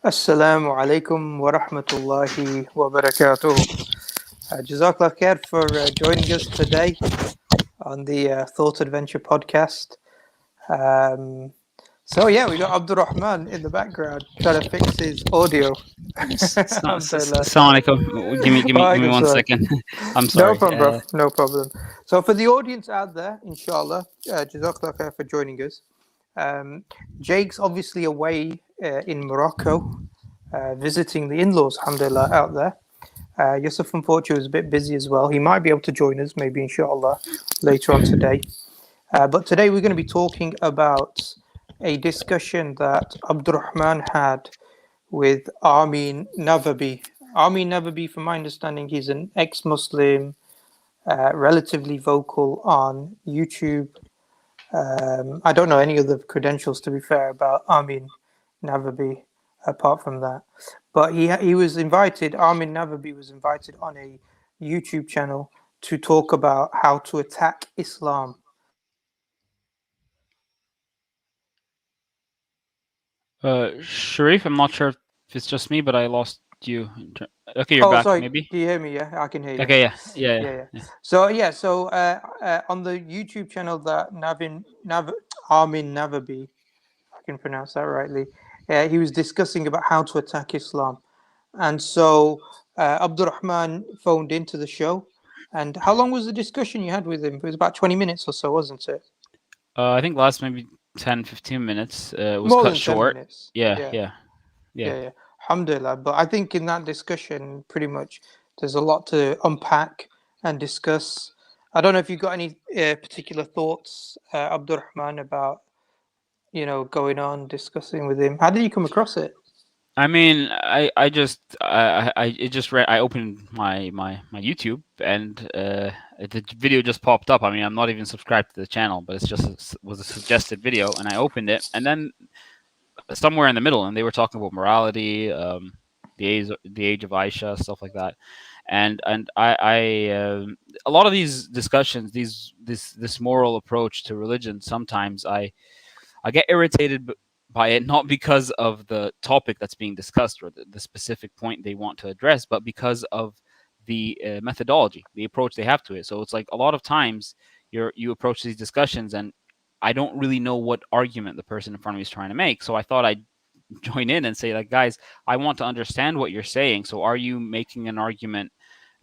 Assalamu alaikum wa rahmatullahi wa barakatuh. Jazakallah khair for joining us today on the Thought Adventure podcast. So yeah, we got Abdulrahman in the background trying to fix his audio. Assalamu alaikum. Give me 1 second. I'm sorry. No problem, bro. No problem. So for the audience out there, inshallah, Jazakallah khair for joining us. Jake's obviously away in Morocco, visiting the in-laws, alhamdulillah, out there. Yusuf, unfortunately, was a bit busy as well. He might be able to join us, maybe, inshallah, later on today. But today we're going to be talking about a discussion that Abdulrahman had with Armin Navabi. Armin Navabi, from my understanding, he's an ex-Muslim, relatively vocal on YouTube. I don't know any other credentials, to be fair, about Armin Navabi apart from that. But he was invited, Armin Navabi was invited on a YouTube channel to talk about how to attack Islam. Sharif, I'm not sure if it's just me, but I lost you. Okay, you're back. Sorry. Maybe. Do you hear me? Yeah, I can hear you. Okay, yeah. So on the YouTube channel that Armin Navabi, if I can pronounce that rightly, he was discussing about how to attack Islam, and so Abdulrahman phoned into the show. And how long was the discussion you had with him? It was about 20 minutes or so, wasn't it? I think last maybe 10-15 minutes. It was More cut than 10 short. minutes. Yeah. Alhamdulillah. But I think in that discussion, pretty much, there's a lot to unpack and discuss. I don't know if you've got any particular thoughts, Abdulrahman, about going on discussing with him. How did you come across it? I mean, I opened my YouTube and the video just popped up. I mean, I'm not even subscribed to the channel, but was a suggested video, and I opened it, and then somewhere in the middle, and they were talking about morality, the age of Aisha, stuff like that, and I a lot of these discussions, this moral approach to religion, sometimes I get irritated by it, not because of the topic that's being discussed or the specific point they want to address, but because of the methodology, the approach they have to it. So it's like a lot of times you approach these discussions and I don't really know what argument the person in front of me is trying to make. So I thought I'd join in and say, like, guys, I want to understand what you're saying. So are you making an argument,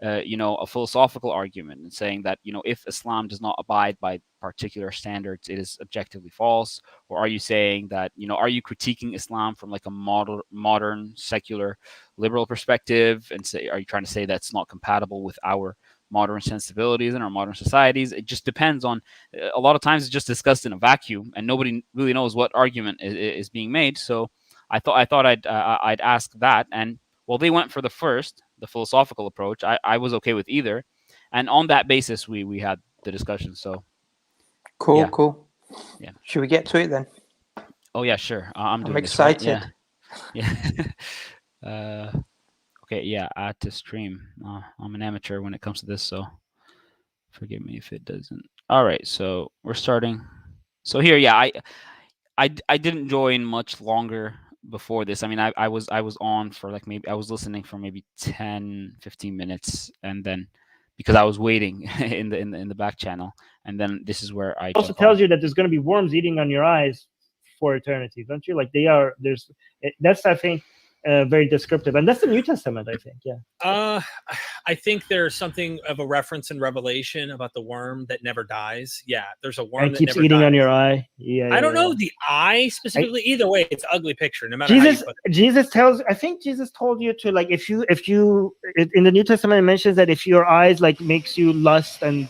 a philosophical argument, and saying that, if Islam does not abide by particular standards, it is objectively false? Or are you saying that, are you critiquing Islam from like a modern secular liberal perspective, and are you trying to say that's not compatible with our modern sensibilities and our modern societies? It just depends on, a lot of times it's just discussed in a vacuum and nobody really knows what argument is being made. So I thought I'd ask that, and well, they went for the philosophical approach. I was okay with either, and on that basis we had the discussion. So cool. Yeah. Should we get to it then? Oh yeah, sure. I'm excited. This, right? Yeah. Okay, yeah, add to stream. I'm an amateur when it comes to this, so forgive me if it doesn't. All right, so we're starting. So here, yeah, I didn't join much longer before this. I mean, I was on for like, maybe I was listening for maybe 10-15 minutes, and then because I was waiting in the back channel, and then this is where I also tells you that there's going to be worms eating on your eyes for eternity, don't you? Like that's, I think, very descriptive, and that's the New Testament, I think. Yeah. I think there's something of a reference in Revelation about the worm that never dies. Yeah, there's a worm and that keeps never eating dies. on your eye. Yeah. I don't know the eye specifically. Either way, it's an ugly picture. No matter Jesus, how you put it. I think Jesus told you to, like, if you in the New Testament, it mentions that if your eyes like makes you lust, and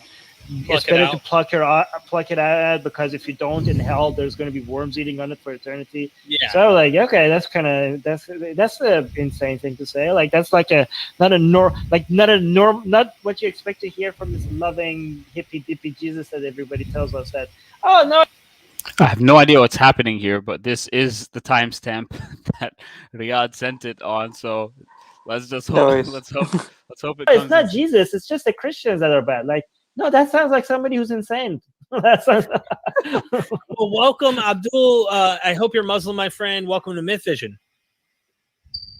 it's better to pluck it out, because if you don't, in hell there's going to be worms eating on it for eternity. Yeah. So like, okay, that's an insane thing to say. Like, that's like not what you expect to hear from this loving hippy dippy Jesus that everybody tells us that. Oh no. I have no idea what's happening here, but this is the timestamp that Riyad sent it on. So let's just hope. Let's hope it. It's not Jesus. It's just the Christians that are bad. Like, no, that sounds like somebody who's insane. Well, welcome, Abdul. I hope you're Muslim, my friend. Welcome to Myth Vision.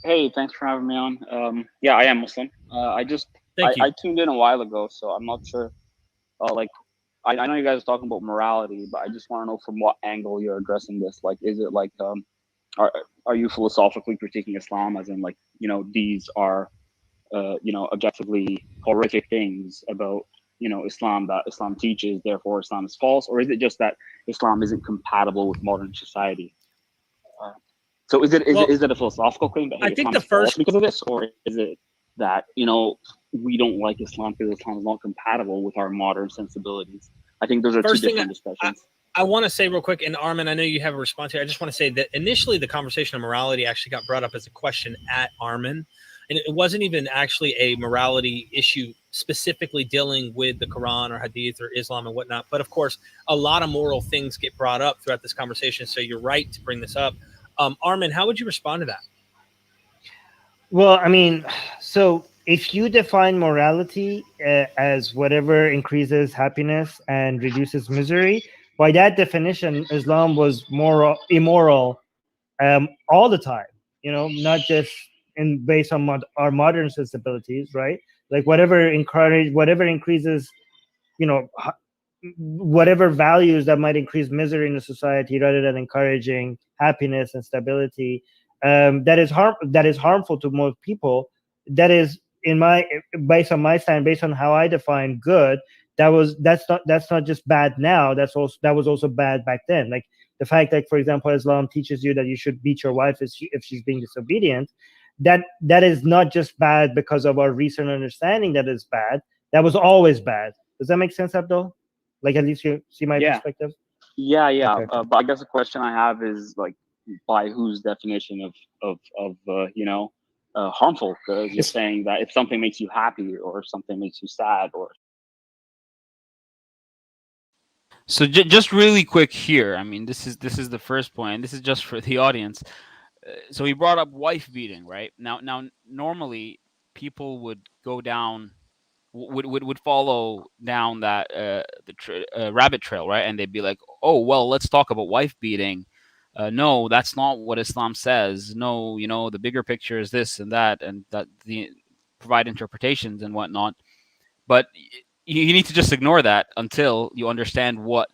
Hey, thanks for having me on. Yeah, I am Muslim. Thank you. I tuned in a while ago, so I'm not sure. Like, I know you guys are talking about morality, but I just want to know from what angle you're addressing this. Like, is it like, are you philosophically critiquing Islam, as in like, these are, objectively horrific things about, Islam that Islam teaches, therefore Islam is false, or is it just that Islam isn't compatible with modern society? So is it a philosophical claim that, hey, I think Islam the is false first because of this, or is it that we don't like Islam because Islam is not compatible with our modern sensibilities? I think those are two different discussions. I want to say real quick, and Armin, I know you have a response here. I just want to say that initially the conversation of morality actually got brought up as a question at Armin, and it wasn't even actually a morality issue specifically dealing with the Quran or Hadith or Islam and whatnot. But of course, a lot of moral things get brought up throughout this conversation. So you're right to bring this up. Armin, how would you respond to that? Well, I mean, so if you define morality as whatever increases happiness and reduces misery, by that definition, Islam was immoral all the time. Not just based on our modern sensibilities, right? Like whatever increases, whatever values that might increase misery in the society rather than encouraging happiness and stability, that is harmful to most people. That is based on my stand, based on how I define good. That's not just bad now. That was also bad back then. Like the fact that, for example, Islam teaches you that you should beat your wife if she's being disobedient. That is not just bad because of our recent understanding that it's bad. That was always bad. Does that make sense, Abdul? Like, at least you see my perspective? Yeah. Okay. But I guess the question I have is, like, by whose definition of harmful? Because you're saying that if something makes you happy or something makes you sad, or... So just really quick here. I mean, this is the first point. This is just for the audience. So he brought up wife beating, right? Now normally people would go down, would follow down that rabbit trail, right? And they'd be like, oh, well, let's talk about wife beating. No, that's not what Islam says. No, the bigger picture is this and that, and that the provide interpretations and whatnot. But you need to just ignore that until you understand what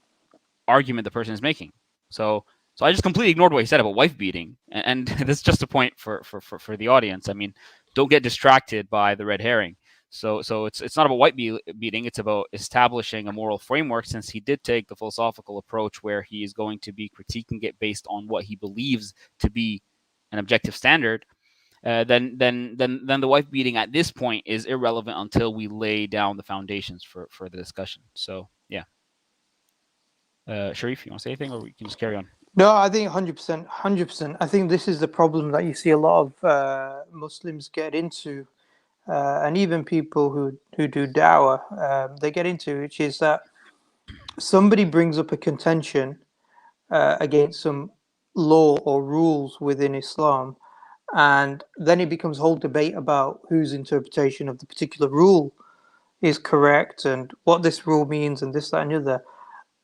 argument the person is making. So I just completely ignored what he said about wife beating, and that's just a point for the audience. I mean, don't get distracted by the red herring. So it's not about wife beating. It's about establishing a moral framework. Since he did take the philosophical approach where he is going to be critiquing it based on what he believes to be an objective standard, then the wife beating at this point is irrelevant until we lay down the foundations for the discussion. So yeah. Sharif, you want to say anything, or we can just carry on? No, I think 100%. 100%. I think this is the problem that you see a lot of Muslims get into, and even people who do dawah, they get into, which is that somebody brings up a contention against some law or rules within Islam, and then it becomes a whole debate about whose interpretation of the particular rule is correct and what this rule means and this, that, and the other.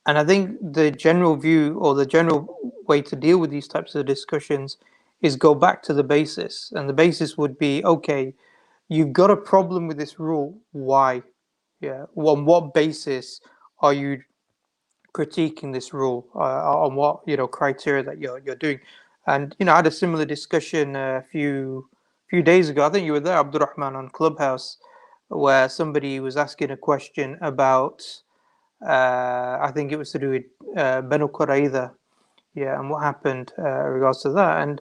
And I think the general view or the general way to deal with these types of discussions is go back to the basis. And the basis would be, okay, you've got a problem with this rule. Why? Yeah. On what basis are you critiquing this rule? On what criteria that you're doing? And I had a similar discussion a few days ago. I think you were there, Abdulrahman, on Clubhouse, where somebody was asking a question about. I think it was to do with Banu Qurayza, and what happened in regards to that. And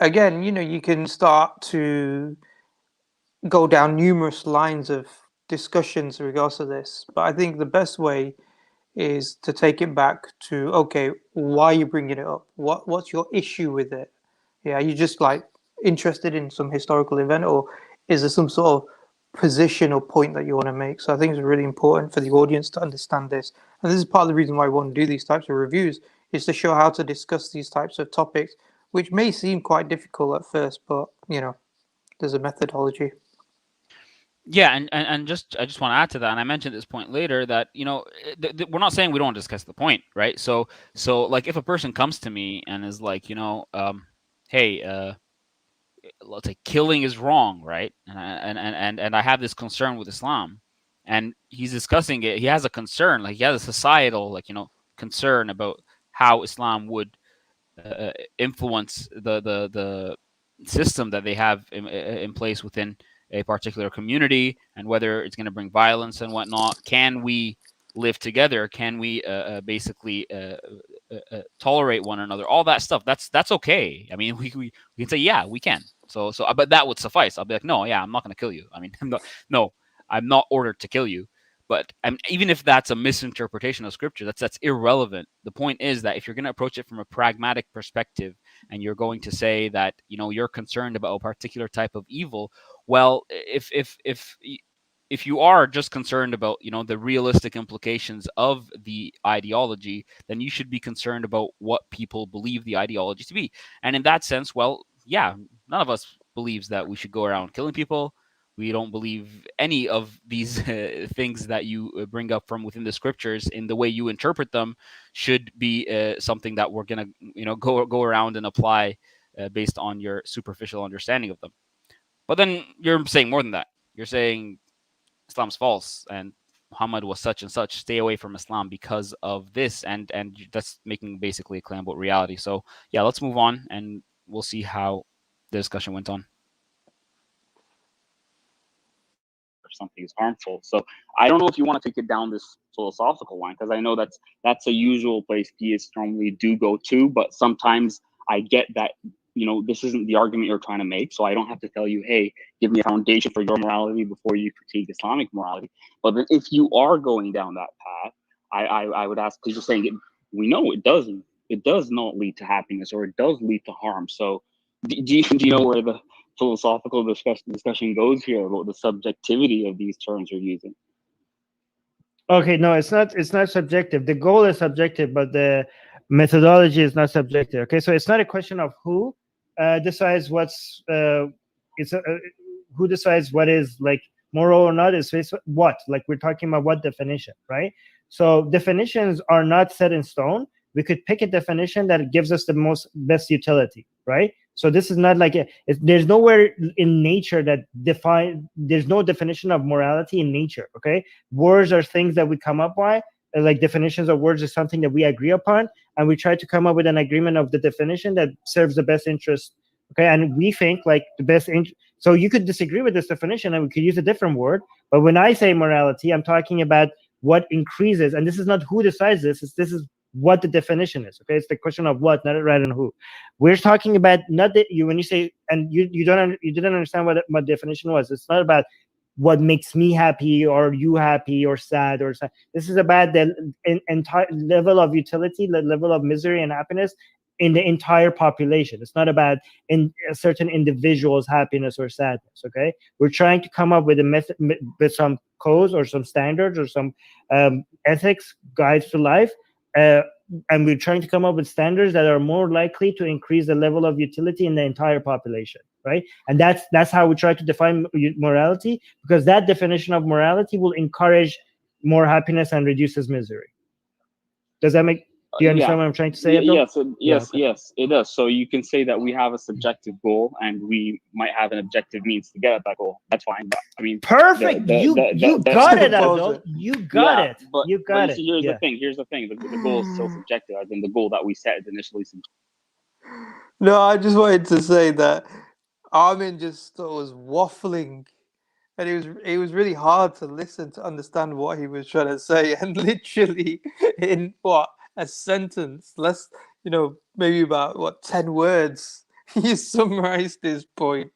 again, you can start to go down numerous lines of discussions in regards to this. But I think the best way is to take it back to, okay, why are you bringing it up? What's your issue with it? Yeah, are you just like interested in some historical event, or is there some sort of position or point that you want to make? So I think it's really important for the audience to understand this. And this is part of the reason why I want to do these types of reviews, is to show how to discuss these types of topics, which may seem quite difficult at first, but there's a methodology. Yeah, and I just want to add to that, and I mentioned this point later, that we're not saying we don't discuss the point, right? So like if a person comes to me and is like, hey, let's say killing is wrong, right? And I have this concern with Islam, and he's discussing it. He has a concern, like he has a societal, like, concern about how Islam would influence the system that they have in place within a particular community, and whether it's going to bring violence and whatnot. Can we live together? Can we basically tolerate one another? All that stuff. That's okay. I mean, we can say, yeah, we can. So but that would suffice. I'll be like, no, yeah, I'm not going to kill you. I mean, I'm not ordered to kill you. But even if that's a misinterpretation of scripture, that's irrelevant. The point is that if you're going to approach it from a pragmatic perspective, and you're going to say that you're concerned about a particular type of evil, well, if you are just concerned about the realistic implications of the ideology, then you should be concerned about what people believe the ideology to be. And in that sense, well, yeah, none of us believes that we should go around killing people. We don't believe any of these things that you bring up from within the scriptures in the way you interpret them should be something that we're gonna go around and apply based on your superficial understanding of them. But then you're saying more than that. You're saying Islam's false and Muhammad was such and such. Stay away from Islam because of this, and that's making basically a claim about reality. So yeah, let's move on, and we'll see how the discussion went on. Something is harmful. So I don't know if you want to take it down this philosophical line, because I know that's a usual place theists normally do go to, but sometimes I get that this isn't the argument you're trying to make, so I don't have to tell you, hey, give me a foundation for your morality before you critique Islamic morality. But then if you are going down that path, I would ask, because you're saying we know it does not lead to happiness, or it does lead to harm. So do you know where the philosophical discussion goes here about the subjectivity of these terms you're using? Okay, no, it's not subjective. The goal is subjective, but the methodology is not subjective. Okay, so it's not a question of who decides what's who decides what is like moral or not. It's what, like, we're talking about what definition, right? So definitions are not set in stone. We could pick a definition that gives us the best utility, right? So this is not like there's nowhere in nature that there's no definition of morality in nature. Okay, words are things that we come up with. Like definitions of words is something that we agree upon, and we try to come up with an agreement of the definition that serves the best interest. Okay, and we think like the best so you could disagree with this definition, and we could use a different word. But when I say morality, I'm talking about what increases, and this is not who decides this. This is what the definition is. Okay, it's the question of what, not rather than who. We're talking about not that when you say, and you didn't understand what definition was. It's not about what makes me happy or you happy or sad or sad. This is about the entire level of utility, the level of misery and happiness in the entire population. It's not about in a certain individual's happiness or sadness. Okay, we're trying to come up with a method, with some codes or some standards or some ethics guides to life. And we're trying to come up with standards that are more likely to increase the level of utility in the entire population, right? And that's how we try to define morality, because that definition of morality will encourage more happiness and reduces misery. Does that make? Do you understand what I'm trying to say? Yes, it does. So you can say that we have a subjective goal, and we might have an objective means to get at that goal. That's fine. But I mean, perfect. You got it, Abdul. You got it. You got it. Here's the thing. The goal is still subjective, as in the goal that we set is initially subjective. No, I just wanted to say that Armin just was waffling, and it was really hard to listen to understand what he was trying to say, and literally in a sentence, less, maybe about 10 words, he summarized his point.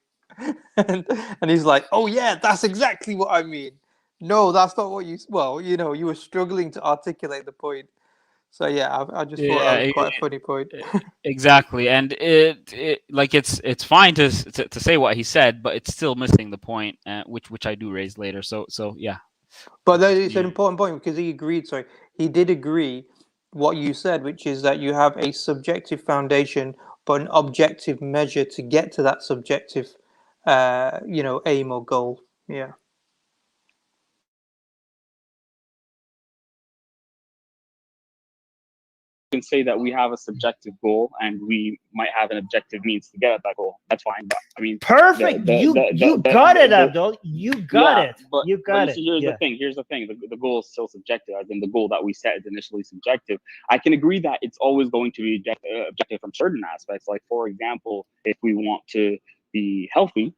And he's like, oh yeah, that's exactly what I mean. No, that's not what you were struggling to articulate the point. So yeah, I just thought that was quite a funny point. Exactly, and it's fine to say what he said, but it's still missing the point, which I do raise later. So yeah. But it's an important point, because he agreed. Sorry, he did agree what you said, which is that you have a subjective foundation, but an objective measure to get to that subjective, aim or goal. Yeah. can say that we have a subjective goal and we might have an objective means to get at that goal. That's fine. But I mean, Perfect. You got it, Abdul. You got it. But You got it. See, here's the thing. Here's the thing. The goal is still subjective. As in, the goal that we set is initially subjective. I can agree that it's always going to be objective from certain aspects. Like, for example, if we want to be healthy,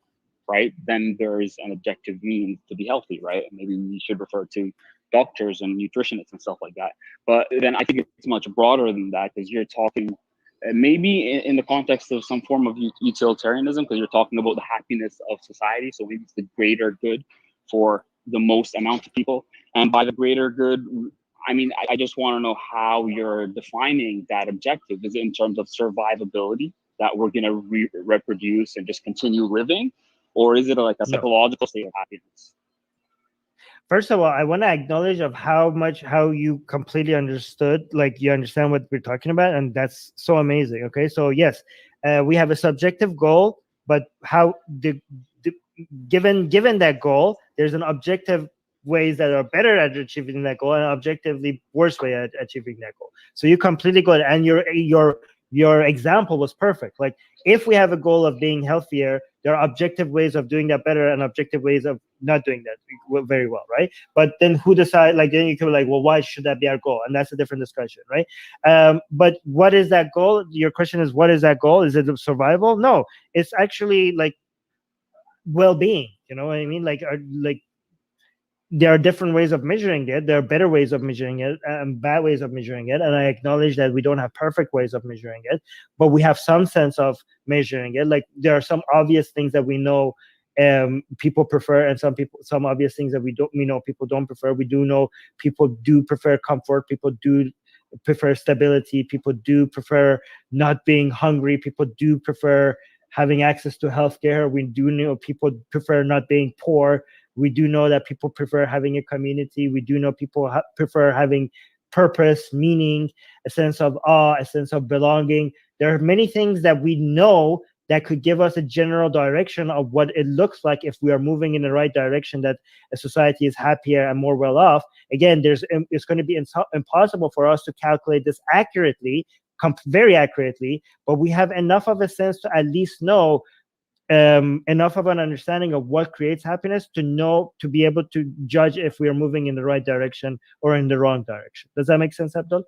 right, then there is an objective means to be healthy, right? And maybe we should refer to doctors and nutritionists and stuff like that. But then I think it's much broader than that, because you're talking maybe in the context of some form of utilitarianism, because you're talking about the happiness of society. So maybe it's the greater good for the most amount of people. And by the greater good, I mean, I just want to know how you're defining that objective. Is it in terms of survivability, that we're going to reproduce and just continue living? Or is it like a psychological state of happiness? First of all, I want to acknowledge of how you completely understood, like you understand what we're talking about, and that's so amazing. Okay, so yes, we have a subjective goal, but how given that goal, there's an objective ways that are better at achieving that goal and objectively worse way at achieving that goal. So you completely got it, and your example was perfect. Like, if we have a goal of being healthier, there are objective ways of doing that better and objective ways of not doing that very well, right? But then who decide? Like, then you can be like, well, why should that be our goal? And that's a different discussion, right? But what is that goal? Your question is, what is that goal? Is it survival? No, it's actually like well-being. You know what I mean? Like there are different ways of measuring it. There are better ways of measuring it and bad ways of measuring it. And I acknowledge that we don't have perfect ways of measuring it, but we have some sense of measuring it. Like, there are some obvious things that we know people prefer, and some obvious things that we know people don't prefer. We do know people do prefer comfort. People do prefer stability. People do prefer not being hungry. People do prefer having access to healthcare. We do know people prefer not being poor. We do know that people prefer having a community. We do know people prefer having purpose, meaning, a sense of awe, a sense of belonging. There are many things that we know that could give us a general direction of what it looks like if we are moving in the right direction, that a society is happier and more well off. Again, it's going to be impossible for us to calculate this accurately, very accurately, but we have enough of a sense to at least know enough of an understanding of what creates happiness to be able to judge if we are moving in the right direction or in the wrong direction. Does that make sense, Abdul?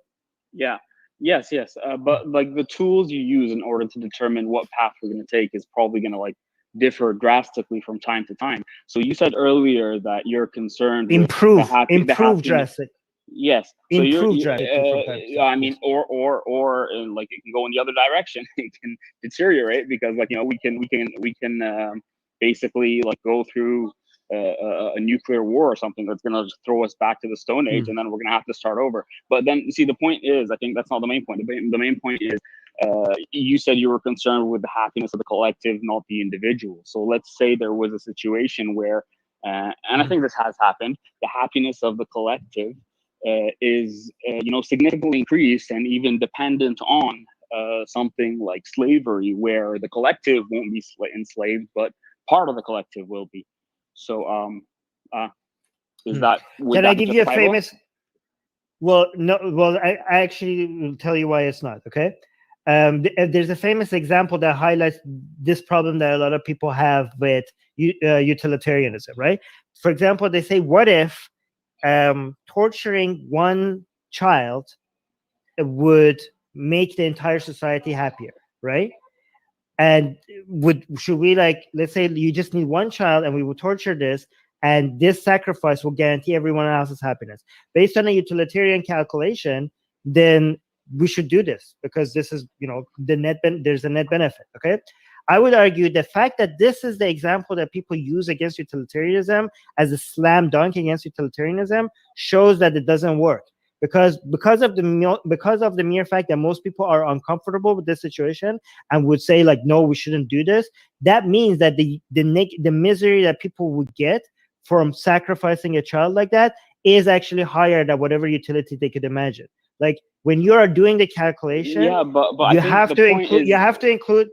Yeah. Yes. But like, the tools you use in order to determine what path we're going to take is probably going to like differ drastically from time to time. So you said earlier that you're concerned improve drastic. Yes. So I mean, or like, it can go in the other direction. It can deteriorate, because, like, you know, we can basically like go through a nuclear war or something that's going to throw us back to the Stone Age, and then we're going to have to start over. But then, see, the point is, I think that's not the main point. The main point is, you said you were concerned with the happiness of the collective, not the individual. So let's say there was a situation where, and I think this has happened, the happiness of the collective is significantly increased and even dependent on something like slavery, where the collective won't be enslaved, but part of the collective will be. So is that? Can I give you a famous? Well, no. Well, I actually will tell you why it's not. Okay. There's a famous example that highlights this problem that a lot of people have with utilitarianism, right? For example, they say, what if torturing one child would make the entire society happier, right? And should we, like, let's say you just need one child and we will torture this, and this sacrifice will guarantee everyone else's happiness. Based on a utilitarian calculation, then we should do this, because this is, there's a net benefit, okay? I would argue the fact that this is the example that people use against utilitarianism as a slam dunk against utilitarianism shows that it doesn't work. Because of the mere fact that most people are uncomfortable with this situation and would say, like, no, we shouldn't do this. That means that the misery that people would get from sacrificing a child like that is actually higher than whatever utility they could imagine. Like, when you are doing the calculation, you have to include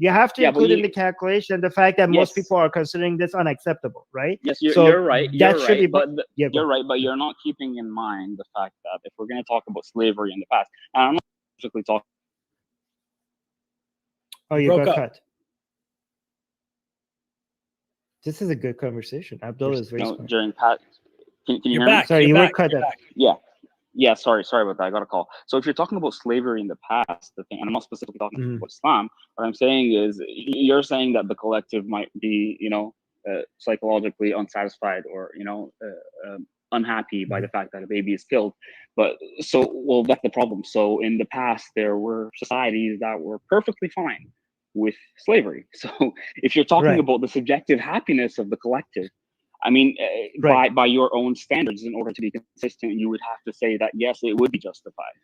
in the calculation the fact that most people are considering this unacceptable, right? Yes, you're right. You're right, but you're not keeping in mind the fact that if we're going to talk about slavery in the past, and I'm not specifically talking. Oh, you Broke got up. cut. This is a good conversation. Abdullah is very smart. During Pat. Can you You're hear back. Sorry, You're you were back. cut You're up. back. me? Yeah. Sorry about that. I got a call. So if you're talking about slavery in the past, the thing, and I'm not specifically talking about Islam, what I'm saying is you're saying that the collective might be, psychologically unsatisfied or, unhappy by the fact that a baby is killed. But that's the problem. So in the past, there were societies that were perfectly fine with slavery. So if you're talking Right. about the subjective happiness of the collective, I mean, Right. by your own standards, in order to be consistent, you would have to say that, yes, it would be justified.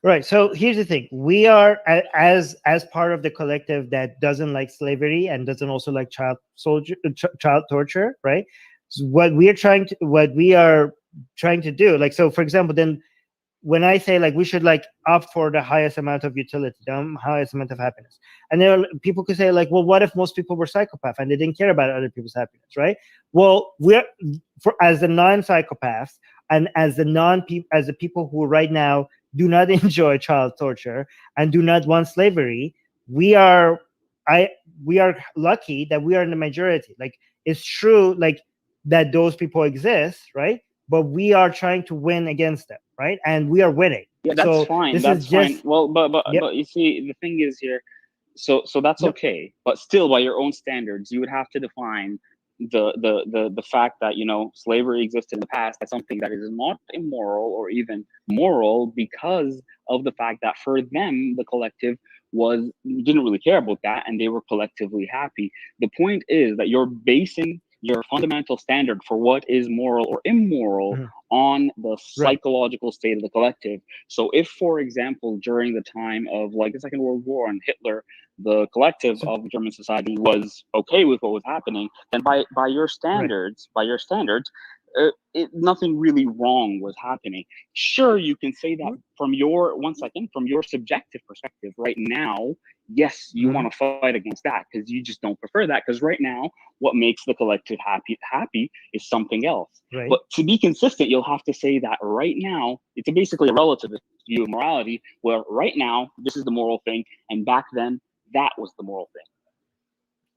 Right. So here's the thing: we are as part of the collective that doesn't like slavery and doesn't also like child torture. Right. So what we are trying to do, like, so for example, then when I say like we should like opt for the highest amount of utility, the highest amount of happiness, and there are people could say like, well, what if most people were psychopaths and they didn't care about other people's happiness, right? Well, as the non-psychopaths and as the people who right now do not enjoy child torture and do not want slavery, we are lucky that we are in the majority. Like, it's true, like, that those people exist, right? But we are trying to win against them, right? And we are winning. Yeah, that's fine. That's fine. Well, but you see, the thing is here, so that's okay. But still, by your own standards, you would have to define the fact that slavery existed in the past as something that is not immoral or even moral, because of the fact that for them the collective didn't really care about that and they were collectively happy. The point is that you're basing your fundamental standard for what is moral or immoral on the psychological state of the collective. So if, for example, during the time of like the Second World War and Hitler, the collective of German society was okay with what was happening, then by your standards, nothing really wrong was happening. Sure, you can say that from your subjective perspective right now. Yes, you want to fight against that because you just don't prefer that, because right now what makes the collective happy is something else. Right. But to be consistent, you'll have to say that right now it's basically a relativist view of morality, where right now this is the moral thing and back then that was the moral thing.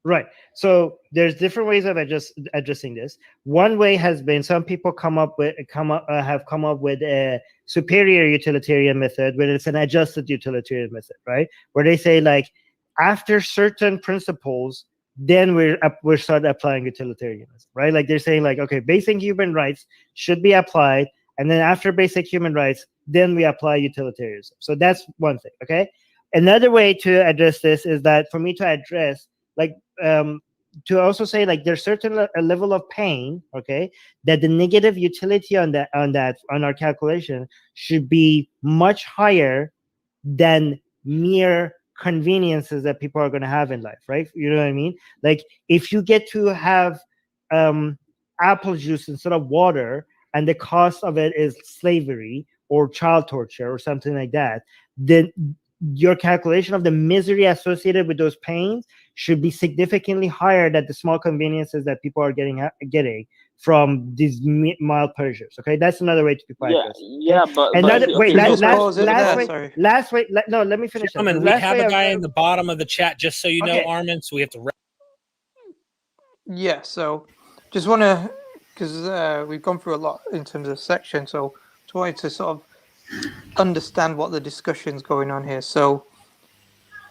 Right. So there's different ways of addressing this. One way has been some people have come up with a superior utilitarian method, where it's an adjusted utilitarian method, right? Where they say like after certain principles, then we're start applying utilitarianism, right? Like they're saying like, okay, basic human rights should be applied, and then after basic human rights, then we apply utilitarianism. So that's one thing. Okay. Another way to address this is that for me to address like to also say like there's certain a level of pain, okay, that the negative utility on our calculation should be much higher than mere conveniences that people are going to have in life, right? You know what I mean? Like if you get to have apple juice instead of water, and the cost of it is slavery or child torture or something like that, then your calculation of the misery associated with those pains should be significantly higher than the small conveniences that people are getting from these mild pleasures. Okay, that's another way to define this. Yeah, but another but, wait. okay, Last way. No, let me finish. Gentlemen, we have a guy in the bottom of the chat, just so you know, Okay. Armin. So we have to. Yeah. So, just want to, because we've gone through a lot in terms of section, so just wanted to sort of understand what the discussion's going on here. So,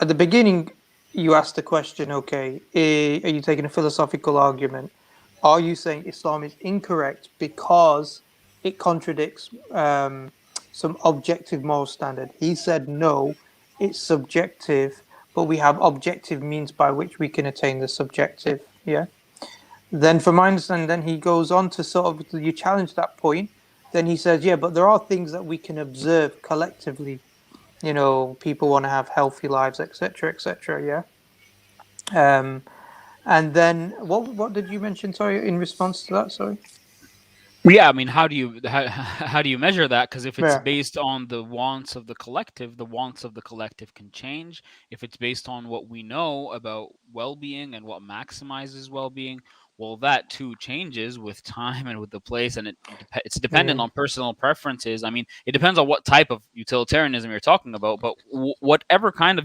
at the beginning, you asked the question, okay, are you taking a philosophical argument? Are you saying Islam is incorrect because it contradicts some objective moral standard? He said, no, it's subjective, but we have objective means by which we can attain the subjective. Yeah. Then from my understanding, then he goes on to sort of, you challenge that point. Then he says, yeah, but there are things that we can observe collectively. People want to have healthy lives, etc., yeah. And then what did you mention? Sorry, in response to that. Sorry. Yeah, I mean, how do you measure that? Because if it's Yeah. based on the wants of the collective can change. If it's based on what we know about well-being and what maximizes well-being, Well, that too changes with time and with the place, and it's dependent on personal preferences. I mean, it depends on what type of utilitarianism you're talking about, but whatever kind of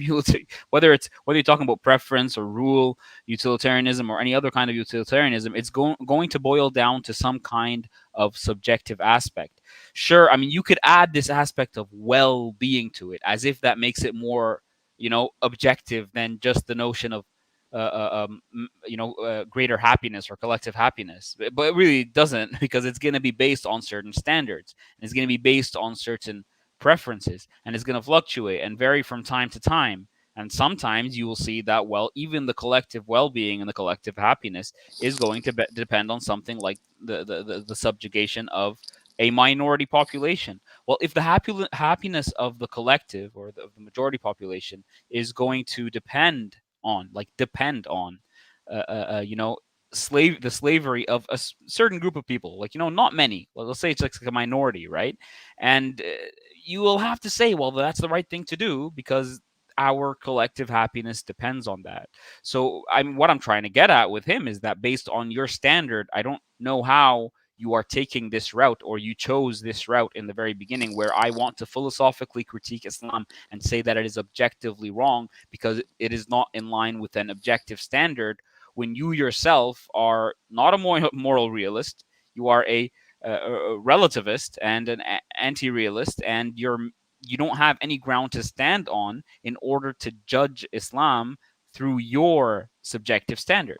whether you're talking about preference or rule utilitarianism or any other kind of utilitarianism, it's going to boil down to some kind of subjective aspect. Sure, I mean, you could add this aspect of well-being to it, as if that makes it more, objective than just the notion of greater happiness or collective happiness, but it really doesn't, because it's going to be based on certain standards, and it's going to be based on certain preferences, and it's going to fluctuate and vary from time to time. And sometimes you will see that, well, even the collective well-being and the collective happiness is going to depend on something like the subjugation of a minority population. Well, if the happiness of the collective or the majority population is going to depend on the slavery of a certain group of people, like, not many, well, let's say it's like a minority, right? And you will have to say, well, that's the right thing to do because our collective happiness depends on that. So what I'm trying to get at with him is that, based on your standard, I don't know how you are taking this route, or you chose this route in the very beginning, where I want to philosophically critique Islam and say that it is objectively wrong because it is not in line with an objective standard, when you yourself are not a moral realist. You are a relativist and an anti-realist, and you don't have any ground to stand on in order to judge Islam through your subjective standard.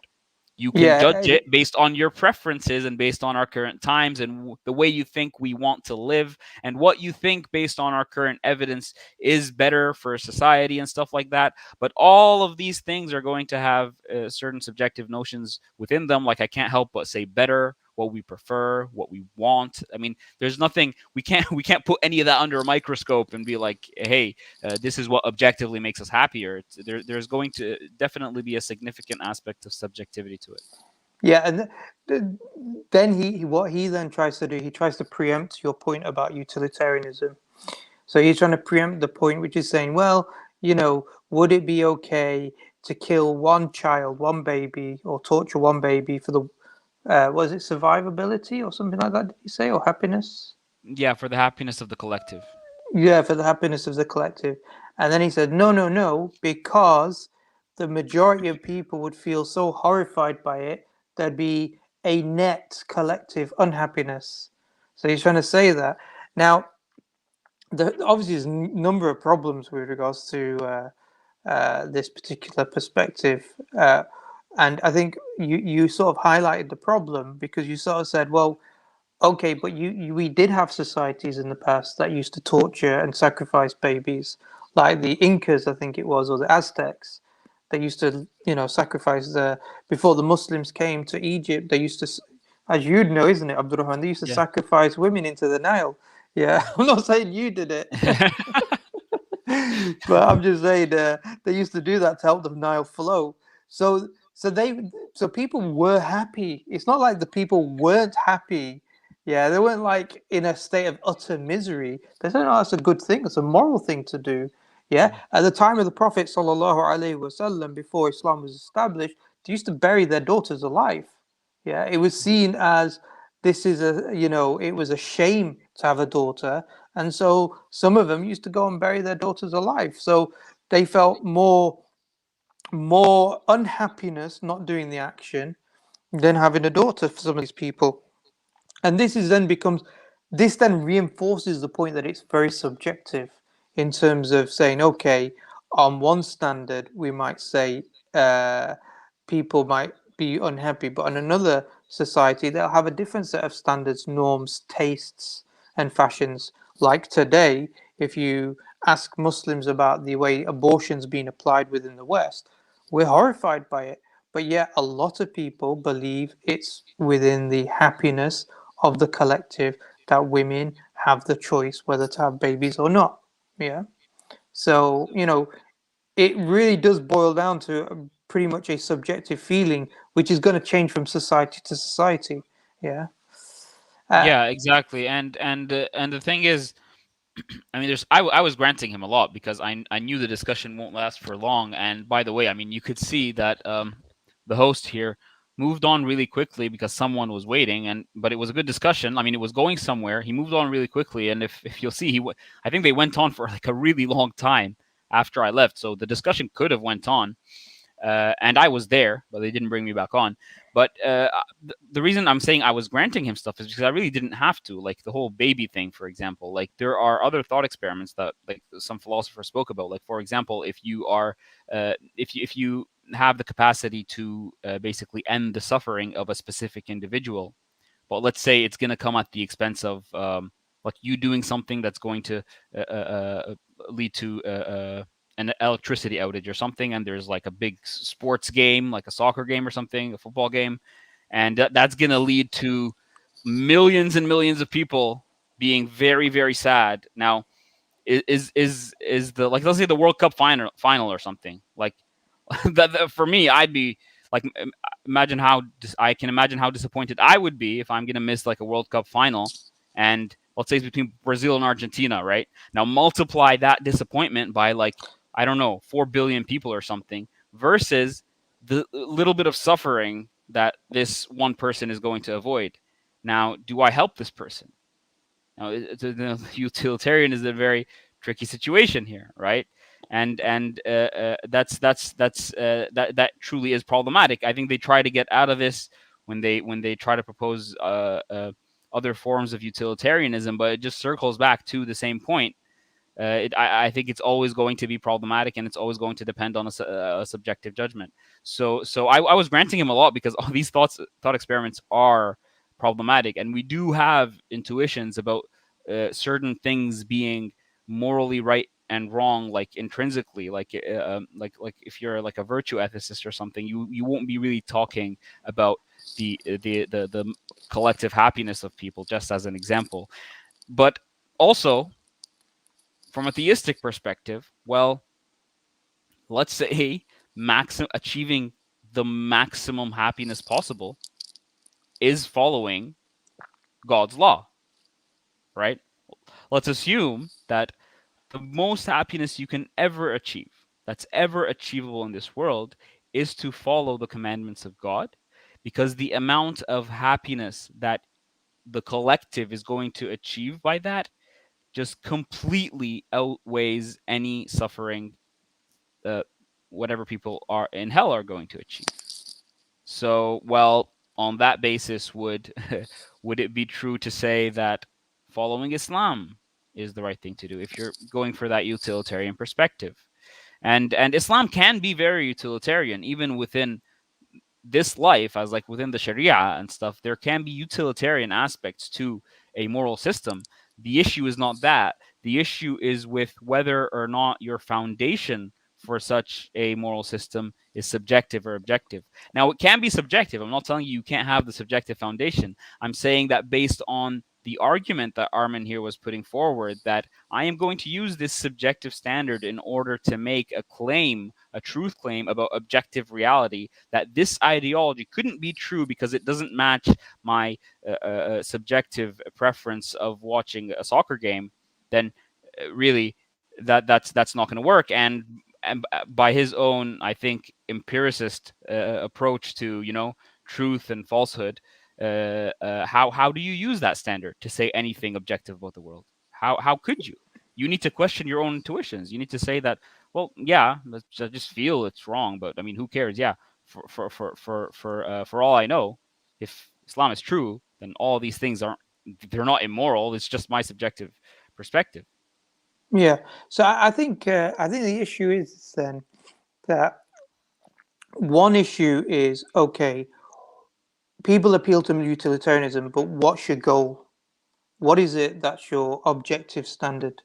You can judge it based on your preferences and based on our current times and the way you think we want to live and what you think based on our current evidence is better for society and stuff like that. But all of these things are going to have certain subjective notions within them. Like, I can't help but say better, what we prefer, what we want. I mean, there's nothing, we can't put any of that under a microscope and be like, hey, this is what objectively makes us happier. There's going to definitely be a significant aspect of subjectivity to it. Yeah, and then what he then tries to do, he tries to preempt your point about utilitarianism. So he's trying to preempt the point, which is saying, well, would it be okay to kill one child, one baby, or torture one baby for the was it survivability or something like that, did you say, or happiness? Yeah, for the happiness of the collective. Yeah, for the happiness of the collective. And then he said, no, because the majority of people would feel so horrified by it, there'd be a net collective unhappiness. So he's trying to say that. Now, obviously there's a number of problems with regards to this particular perspective. And I think you sort of highlighted the problem, because you sort of said, well, okay, but we did have societies in the past that used to torture and sacrifice babies, like the Incas, I think it was, or the Aztecs. They used to, sacrifice before the Muslims came to Egypt. They used to, as you'd know, isn't it, Abdulrahman? They used to sacrifice women into the Nile. Yeah, I'm not saying you did it. But I'm just saying they used to do that to help the Nile flow. So people were happy. It's not like the people weren't happy. Yeah, they weren't like in a state of utter misery. They said, "Oh, that's a good thing. It's a moral thing to do." Yeah, at the time of the Prophet ﷺ, before Islam was established, they used to bury their daughters alive. Yeah, it was seen as it was a shame to have a daughter. And so some of them used to go and bury their daughters alive. So they felt more unhappiness not doing the action than having a daughter for some of these people. And this then reinforces the point that it's very subjective, in terms of saying, okay, on one standard, we might say people might be unhappy, but on another society, they'll have a different set of standards, norms, tastes, and fashions. Like today, if you ask Muslims about the way abortion's been applied within the West, we're horrified by it. But yet a lot of people believe it's within the happiness of the collective that women have the choice whether to have babies or not. Yeah. So, it really does boil down to pretty much a subjective feeling, which is going to change from society to society. Yeah. Yeah, exactly. And the thing is, I mean, I was granting him a lot because I knew the discussion won't last for long. And by the way, I mean, you could see that the host here moved on really quickly because someone was waiting, but it was a good discussion. I mean, it was going somewhere. He moved on really quickly, and if you'll see, I think they went on for like a really long time after I left. So the discussion could have went on, and I was there, but they didn't bring me back on. But the reason I'm saying I was granting him stuff is because I really didn't have to. Like the whole baby thing, for example. Like there are other thought experiments that like some philosophers spoke about. Like for example, if you are if you have the capacity to basically end the suffering of a specific individual, but let's say it's going to come at the expense of like you doing something that's going to lead to an electricity outage or something, and there's like a big sports game, like a soccer game or something, a football game, and that's going to lead to millions and millions of people being very, very sad. Now, is the, like, let's say the World Cup final or something like that, for me, I'd be like, I can imagine how disappointed I would be if I'm going to miss like a World Cup final, and let's say it's between Brazil and Argentina, right? Now multiply that disappointment by like, I don't know, 4 billion people or something, versus the little bit of suffering that this one person is going to avoid. Now, do I help this person? Now, utilitarian is a very tricky situation here, right? And that truly is problematic. I think they try to get out of this when they try to propose other forms of utilitarianism, but it just circles back to the same point. I think it's always going to be problematic, and it's always going to depend on a subjective judgment. So I was granting him a lot because all these thought experiments are problematic, and we do have intuitions about certain things being morally right and wrong, like intrinsically, like if you're like a virtue ethicist or something, you won't be really talking about the collective happiness of people, just as an example. But also, from a theistic perspective, well, let's say achieving the maximum happiness possible is following God's law, right? Let's assume that the most happiness you can ever achieve, that's ever achievable in this world, is to follow the commandments of God, because the amount of happiness that the collective is going to achieve by that just completely outweighs any suffering whatever people are in hell are going to achieve. So, well, on that basis, would it be true to say that following Islam is the right thing to do if you're going for that utilitarian perspective? And Islam can be very utilitarian, even within this life, as like within the Sharia and stuff. There can be utilitarian aspects to a moral system. The issue is not that. The issue is with whether or not your foundation for such a moral system is subjective or objective. Now, it can be subjective. I'm not telling you can't have the subjective foundation. I'm saying that based on the argument that Armin here was putting forward, that I am going to use this subjective standard in order to make a claim, a truth claim about objective reality, that this ideology couldn't be true because it doesn't match my subjective preference of watching a soccer game, then really that's not going to work. And by his own, I think, empiricist approach to truth and falsehood, how do you use that standard to say anything objective about the world? How could you? You need to question your own intuitions. You need to say that, well, yeah, I just feel it's wrong, but I mean, who cares? Yeah, for all I know, if Islam is true, then all these things they're not immoral. It's just my subjective perspective. Yeah. So I think the issue is then that one issue is, okay, people appeal to utilitarianism, but what's your goal? What is it that's your objective standard?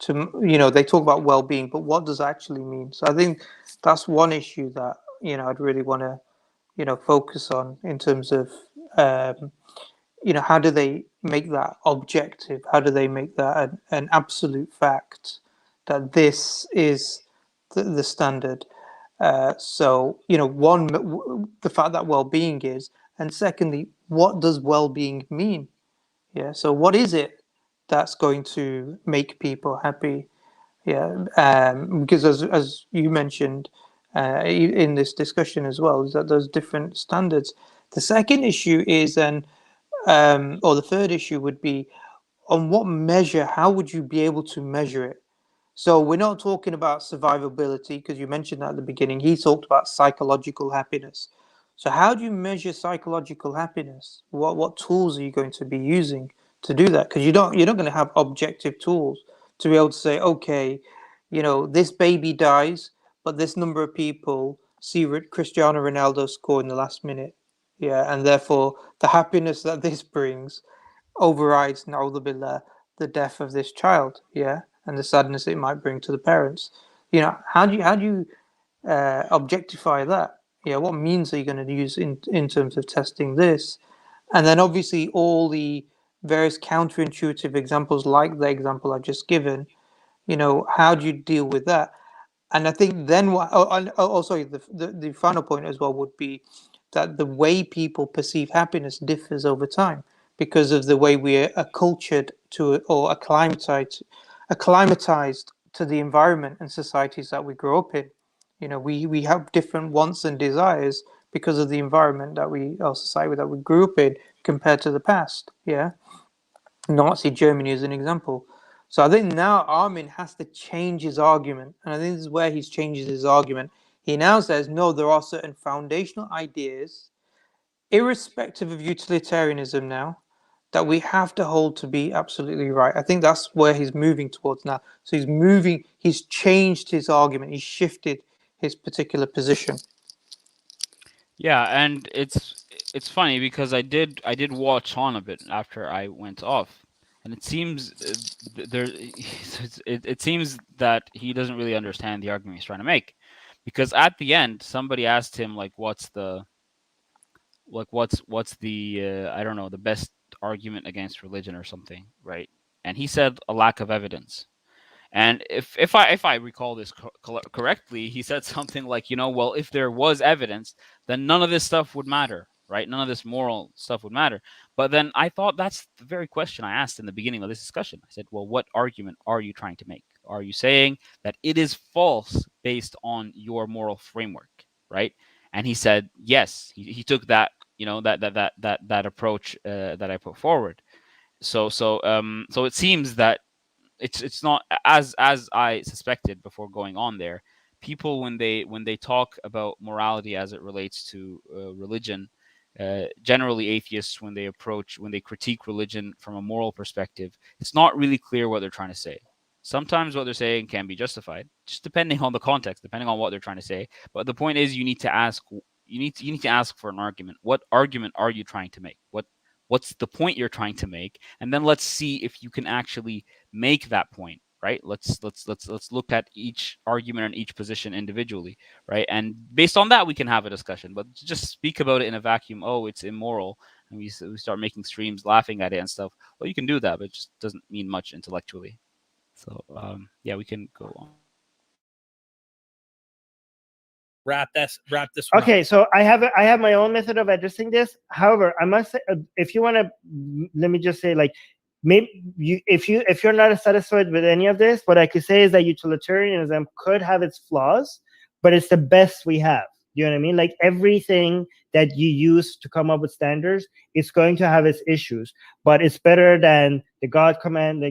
They talk about well-being, but what does that actually mean? So I think that's one issue that I'd really want to focus on in terms of how do they make that objective? How do they make that an absolute fact that this is the standard? So one, the fact that well-being is, and secondly, what does well-being mean? Yeah. So what is it that's going to make people happy? Yeah. Because as you mentioned in this discussion as well, is that there's different standards. The second issue is then, or the third issue would be, on what measure, how would you be able to measure it? So we're not talking about survivability, because you mentioned that at the beginning. He talked about psychological happiness. So how do you measure psychological happiness? What tools are you going to be using to do that? Because you're not going to have objective tools to be able to say, okay, this baby dies, but this number of people see Cristiano Ronaldo score in the last minute. Yeah, and therefore the happiness that this brings overrides na'udhu the death of this child, yeah, and the sadness it might bring to the parents. How do you objectify that? Yeah, what means are you going to use in terms of testing this? And then obviously all the various counterintuitive examples, like the example I've just given. How do you deal with that? And I think then sorry, the final point as well would be that the way people perceive happiness differs over time because of the way we are cultured to or acclimatized to the environment and societies that we grow up in. We have different wants and desires because of the environment that our society that we grew up in compared to the past. Yeah. Nazi Germany as an example. So I think now Armin has to change his argument. And I think this is where he's changed his argument. He now says, no, there are certain foundational ideas, irrespective of utilitarianism now, that we have to hold to be absolutely right. I think that's where he's moving towards now. So he's changed his argument. He's shifted his particular position. Yeah, and it's funny because I did watch on a bit after I went off, and it seems it seems that he doesn't really understand the argument he's trying to make, because at the end somebody asked him like what's the I don't know, the best argument against religion or something, right? And he said a lack of evidence. And if I recall this correctly, he said something like, well, if there was evidence, then none of this stuff would matter, right? None of this moral stuff would matter. But then I thought that's the very question I asked in the beginning of this discussion. I said, well, what argument are you trying to make? Are you saying that it is false based on your moral framework, right? And he said, yes. He took that, that approach that I put forward. So it seems that it's not as I suspected before going on there. People when they talk about morality as it relates to religion, generally atheists when they critique religion from a moral perspective, it's not really clear what they're trying to say. Sometimes what they're saying can be justified, just depending on the context, depending on what they're trying to say. But the point is, you need to ask for an argument. What argument are you trying to make? What's the point you're trying to make? And then let's see if you can actually make that point, right? Let's look at each argument and each position individually, right? And based on that, we can have a discussion. But just speak about it in a vacuum. Oh, it's immoral, and we start making streams laughing at it and stuff. Well, you can do that, but it just doesn't mean much intellectually. So yeah, we can go on. Wrap this one Okay, up. so I have my own method of addressing this. However, I must say, if you want to, let me just say, like, maybe if you're not satisfied with any of this, what I could say is that utilitarianism could have its flaws, but it's the best we have. You know what I mean? Like, everything that you use to come up with standards, it's going to have its issues, but it's better than the God command,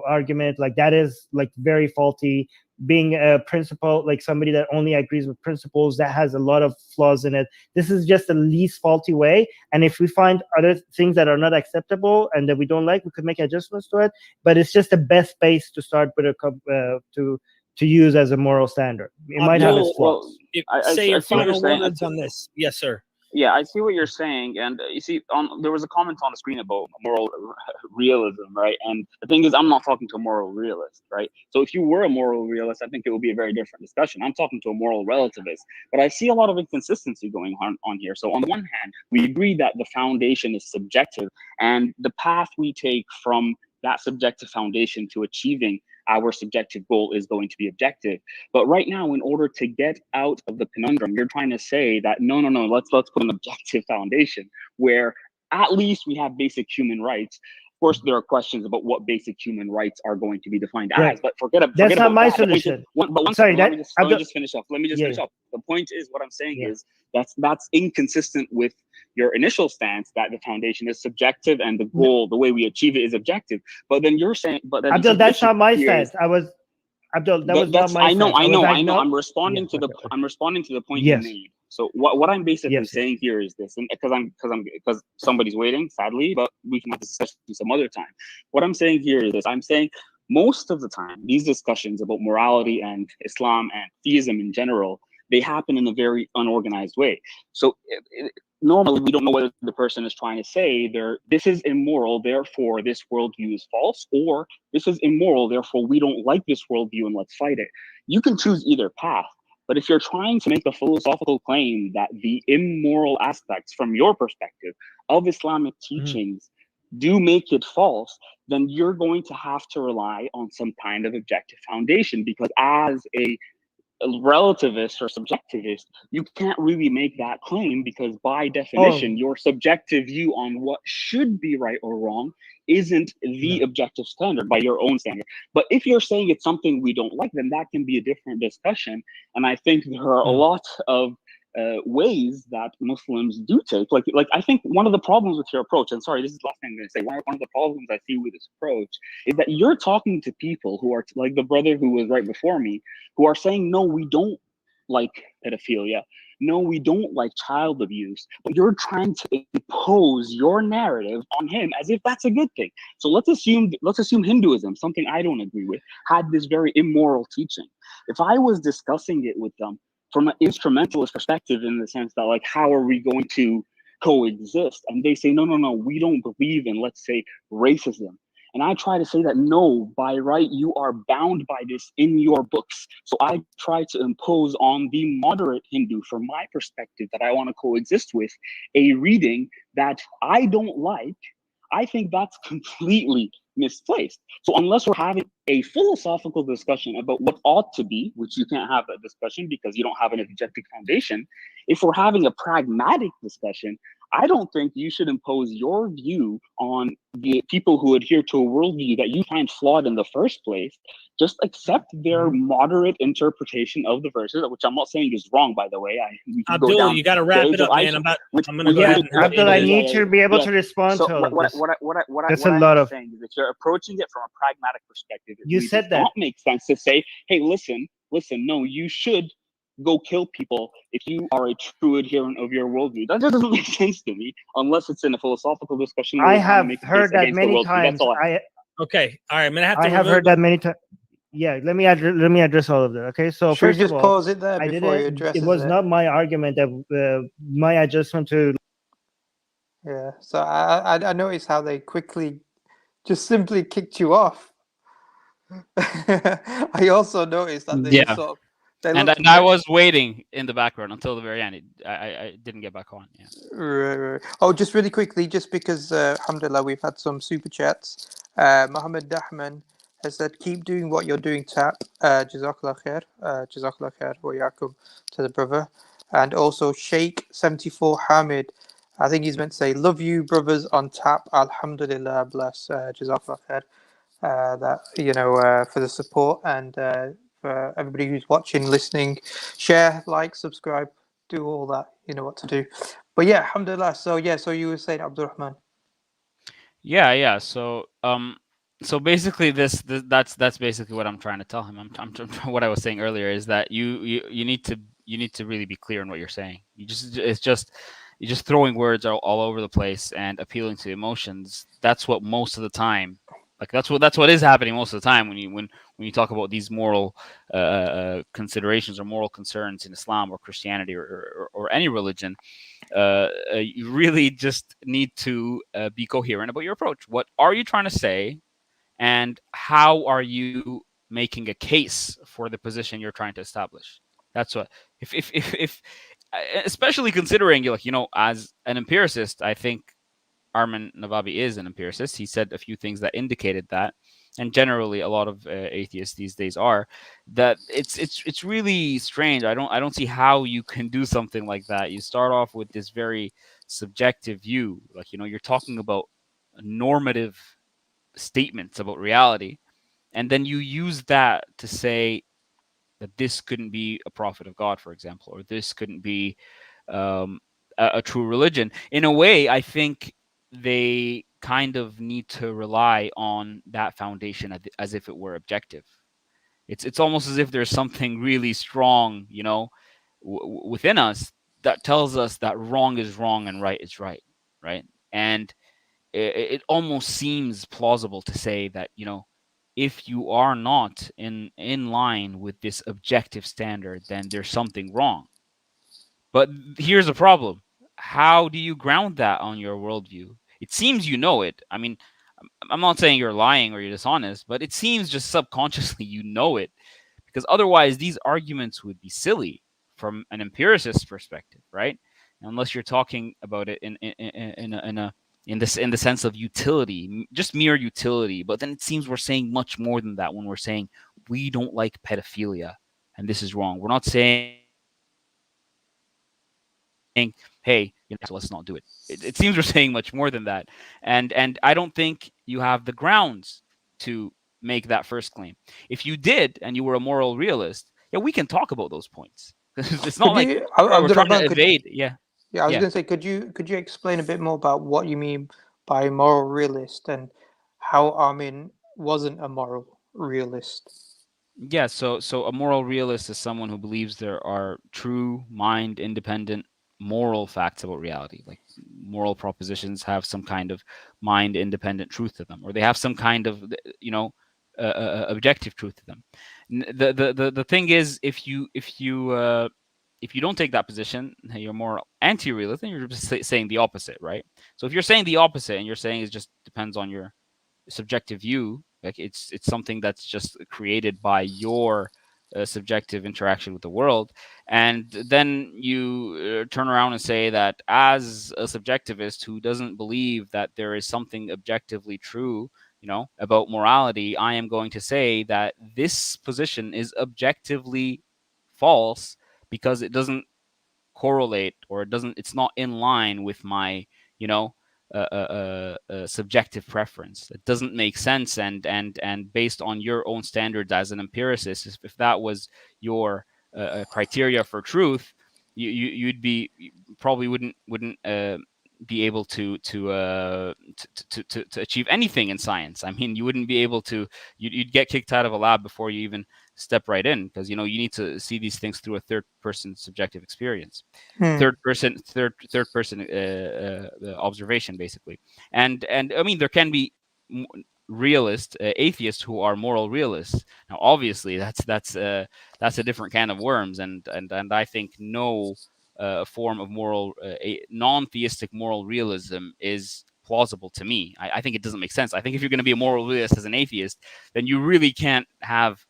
argument. Like, that is like very faulty. Being a principle, like somebody that only agrees with principles, that has a lot of flaws in it. This is just the least faulty way. And if we find other things that are not acceptable and that we don't like, we could make adjustments to it. But it's just the best base to start with to use as a moral standard. It might have its flaws. Say your final words on this. Yes, sir. Yeah, I see what you're saying, and you see, there was a comment on the screen about moral realism, right? And the thing is, I'm not talking to a moral realist, right? So if you were a moral realist, I think it would be a very different discussion. I'm talking to a moral relativist, but I see a lot of inconsistency going on here. So on the one hand, we agree that the foundation is subjective, and the path we take from that subjective foundation to achieving our subjective goal is going to be objective. But right now, in order to get out of the conundrum, you're trying to say that no, let's put an objective foundation where at least we have basic human rights. course, there are questions about what basic human rights are going to be defined Right. as, but forget That's not about my that. The point is- solution. but one Sorry, second, that let me just finish off. Let me just Yeah, finish yeah. off. The point is, what I'm saying Yeah. is that's inconsistent with your initial stance that the foundation is subjective and the goal, the way we achieve it, is objective. But then you're saying, but then Abdul, the that's issue not my here is- stance. Abdul, that was not that's my I know, stance. I know, was I know. I'm responding Yeah, to okay. I'm responding to the point Yes. you made. So what I'm basically Yes, yes. saying here is this, and because somebody's waiting, sadly, but we can have this discussion some other time. What I'm saying here is this: I'm saying most of the time these discussions about morality and Islam and theism in general, they happen in a very unorganized way. So normally we don't know whether the person is trying to say this is immoral, therefore this worldview is false, or this is immoral, therefore we don't like this worldview and let's fight it. You can choose either path. But if you're trying to make a philosophical claim that the immoral aspects from your perspective of Islamic teachings do make it false, then you're going to have to rely on some kind of objective foundation, because as a relativist or subjectivist, you can't really make that claim, because by definition, your subjective view on what should be right or wrong isn't the objective standard by your own standard. But if you're saying it's something we don't like, then that can be a different discussion. And I think there are a lot of ways that Muslims do take. Like I think one of the problems with your approach, and sorry, this is the last thing I'm going to say, one of the problems I see with this approach is that you're talking to people who are like the brother who was right before me, who are saying, no, we don't like pedophilia. No, we don't like child abuse. But you're trying to impose your narrative on him as if that's a good thing. So let's assume Hinduism, something I don't agree with, had this very immoral teaching. If I was discussing it with them from an instrumentalist perspective, in the sense that, like, how are we going to coexist? And they say, no, we don't believe in, let's say, racism. And I try to say that, no, by right, you are bound by this in your books. So I try to impose on the moderate Hindu, from my perspective, that I want to coexist with, a reading that I don't like. I think that's completely misplaced. So unless we're having a philosophical discussion about what ought to be, which you can't have that discussion because you don't have an objective foundation, if we're having a pragmatic discussion, I don't think you should impose your view on the people who adhere to a worldview that you find flawed in the first place. Just accept their moderate interpretation of the verses, which I'm not saying is wrong, by the way. Abdul, you got to wrap it up, man. I'm going to go ahead and Abdul, I need to be able to respond to all of this. That's a lot of saying is, if you're approaching it from a pragmatic perspective, you said that. It don't make sense to say, hey, listen, no, you should go kill people if you are a true adherent of your worldview. That doesn't make sense to me, unless it's in a philosophical discussion. I have heard that many times. Okay, all right. I'm gonna have to. I have heard that many times. Yeah, let me address all of that. Okay, so Should first we just of all, pause it there before you address it? It was not my argument that my adjustment to. Yeah, so I noticed how they quickly, just simply kicked you off. I also noticed that they just sort of. And I was waiting in the background until the very end. I didn't get back on. Yeah. Right. Oh, just really quickly, just because, alhamdulillah, we've had some super chats. Mohammed Dahman has said, keep doing what you're doing, Tap. Jazakallah khair. Jazakallah khair wa yakum to the brother. And also Sheikh 74 Hamid. I think he's meant to say, love you, brothers on Tap. Alhamdulillah, bless. Jazakallah khair. For the support, and for everybody who's watching, listening, share, like, subscribe, do all that. You know what to do. But yeah, alhamdulillah. So you were saying, Abdulrahman. Yeah. So basically that's basically what I'm trying to tell him. What I was saying earlier is that you need to really be clear in what you're saying. You're just throwing words all over the place and appealing to emotions. That's what most of the time. Like that's what is happening most of the time when you talk about these moral considerations or moral concerns in Islam or Christianity or any religion. You really just need to be coherent about your approach. What are you trying to say, and how are you making a case for the position you're trying to establish? That's what. If especially considering as an empiricist, I think Armin Navabi is an empiricist. He said a few things that indicated that, and generally a lot of atheists these days are. That it's really strange. I don't see how you can do something like that. You start off with this very subjective view, like you're talking about normative statements about reality, and then you use that to say that this couldn't be a prophet of God, for example, or this couldn't be a true religion. In a way, I think they kind of need to rely on that foundation as if it were objective. It's almost as if there's something really strong, within us that tells us that wrong is wrong and right is right, right? And it almost seems plausible to say that, if you are not in line with this objective standard, then there's something wrong. But here's a problem. How do you ground that on your worldview? It seems you know it. I mean, I'm not saying you're lying or you're dishonest, but it seems just subconsciously you know it, because otherwise these arguments would be silly from an empiricist perspective, right? Unless you're talking about it in the sense of utility, just mere utility. But then it seems we're saying much more than that when we're saying we don't like pedophilia and this is wrong. We're not saying, hey, so let's not do it. It seems we're saying much more than that. And I don't think you have the grounds to make that first claim. If you did and you were a moral realist, yeah, we can talk about those points. It's not like we're trying to evade. Yeah, I was going to say, could you explain a bit more about what you mean by moral realist and how Armin wasn't a moral realist? Yeah, so a moral realist is someone who believes there are true, mind-independent, moral facts about reality. Like moral propositions have some kind of mind-independent truth to them, or they have some kind of, objective truth to them. The thing is, if you don't take that position, you're more anti-realist, and you're just saying the opposite, right? So if you're saying the opposite and you're saying it just depends on your subjective view, like it's something that's just created by your subjective interaction with the world, and then you turn around and say that as a subjectivist who doesn't believe that there is something objectively true, about morality, I am going to say that this position is objectively false because it doesn't correlate, or it's not in line with my subjective preference. It doesn't make sense, and based on your own standards as an empiricist, if that was your criteria for truth, you probably wouldn't be able to achieve anything in science. I mean, you wouldn't be able to. You'd get kicked out of a lab before you even step right in, because you need to see these things through a third person subjective experience, third person observation, basically. And I mean, there can be realist atheists who are moral realists. Now, obviously, that's a different can of worms, and I think no form of moral non-theistic moral realism is plausible to me. I think it doesn't make sense. I think if you're going to be a moral realist as an atheist, then you really can't have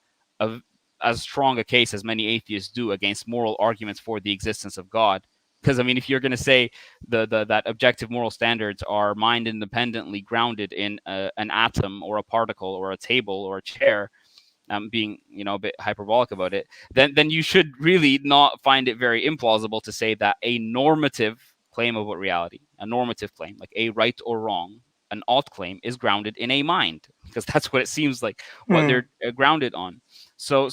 as strong a case as many atheists do against moral arguments for the existence of God. Because I mean, if you're going to say that objective moral standards are mind independently grounded in an atom or a particle or a table or a chair, being a bit hyperbolic about it, then you should really not find it very implausible to say that a normative claim about reality, a normative claim like a right or wrong, an ought claim, is grounded in a mind, because that's what it seems like what they're grounded on. So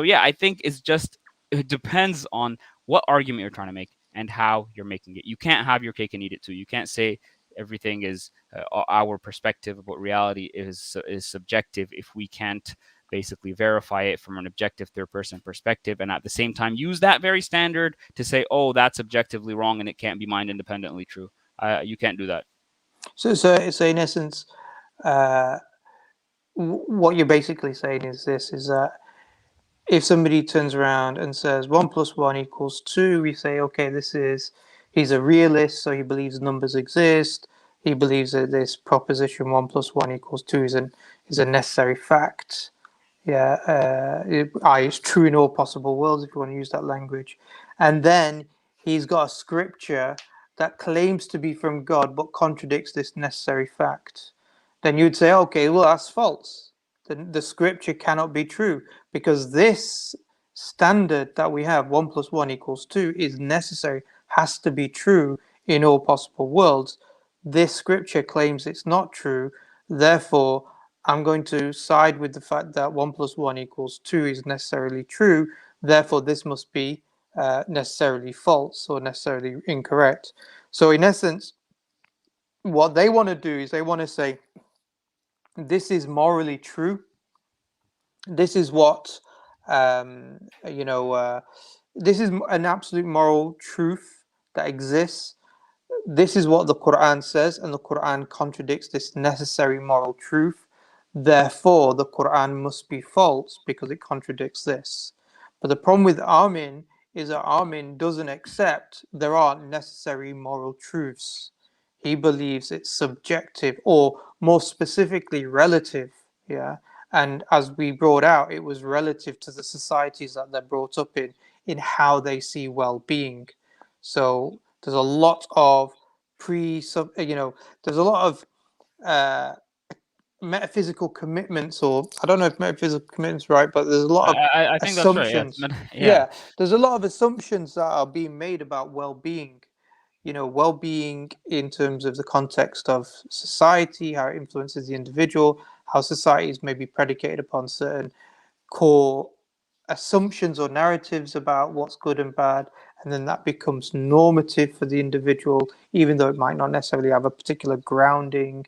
yeah, I think it depends on what argument you're trying to make and how you're making it. You can't have your cake and eat it too. You can't say everything is our perspective about reality is subjective if we can't basically verify it from an objective third-person perspective, and at the same time use that very standard to say, oh, that's objectively wrong and it can't be mind independently true. You can't do that. So in essence, what you're basically saying is that if somebody turns around and says 1 + 1 = 2, we say, okay, he's a realist, so he believes numbers exist. He believes that this proposition 1 + 1 = 2 is a necessary fact. Yeah, it's true in all possible worlds, if you want to use that language. And then he's got a scripture that claims to be from God but contradicts this necessary fact. Then you'd say, okay, well, that's false. The scripture cannot be true, because this standard that we have, 1 + 1 = 2, is necessary, has to be true in all possible worlds. This scripture claims it's not true, therefore I'm going to side with the fact that 1 + 1 = 2 is necessarily true. Therefore, this must be necessarily false or necessarily incorrect. So in essence, what they want to do is they want to say, this is morally true. This is what, this is an absolute moral truth that exists. This is what the Quran says, and the Quran contradicts this necessary moral truth. Therefore, the Quran must be false because it contradicts this. But the problem with Armin is that Armin doesn't accept there are necessary moral truths. He believes it's subjective, or more specifically, relative. Yeah. And as we brought out, it was relative to the societies that they're brought up in how they see well-being. So there's a lot of there's a lot of metaphysical commitments, or I don't know if metaphysical commitments right, but there's a lot of I think assumptions. That's right. Yeah, there's a lot of assumptions that are being made about well-being. Well-being in terms of the context of society, how it influences the individual, how society is maybe predicated upon certain core assumptions or narratives about what's good and bad, and then that becomes normative for the individual, even though it might not necessarily have a particular grounding.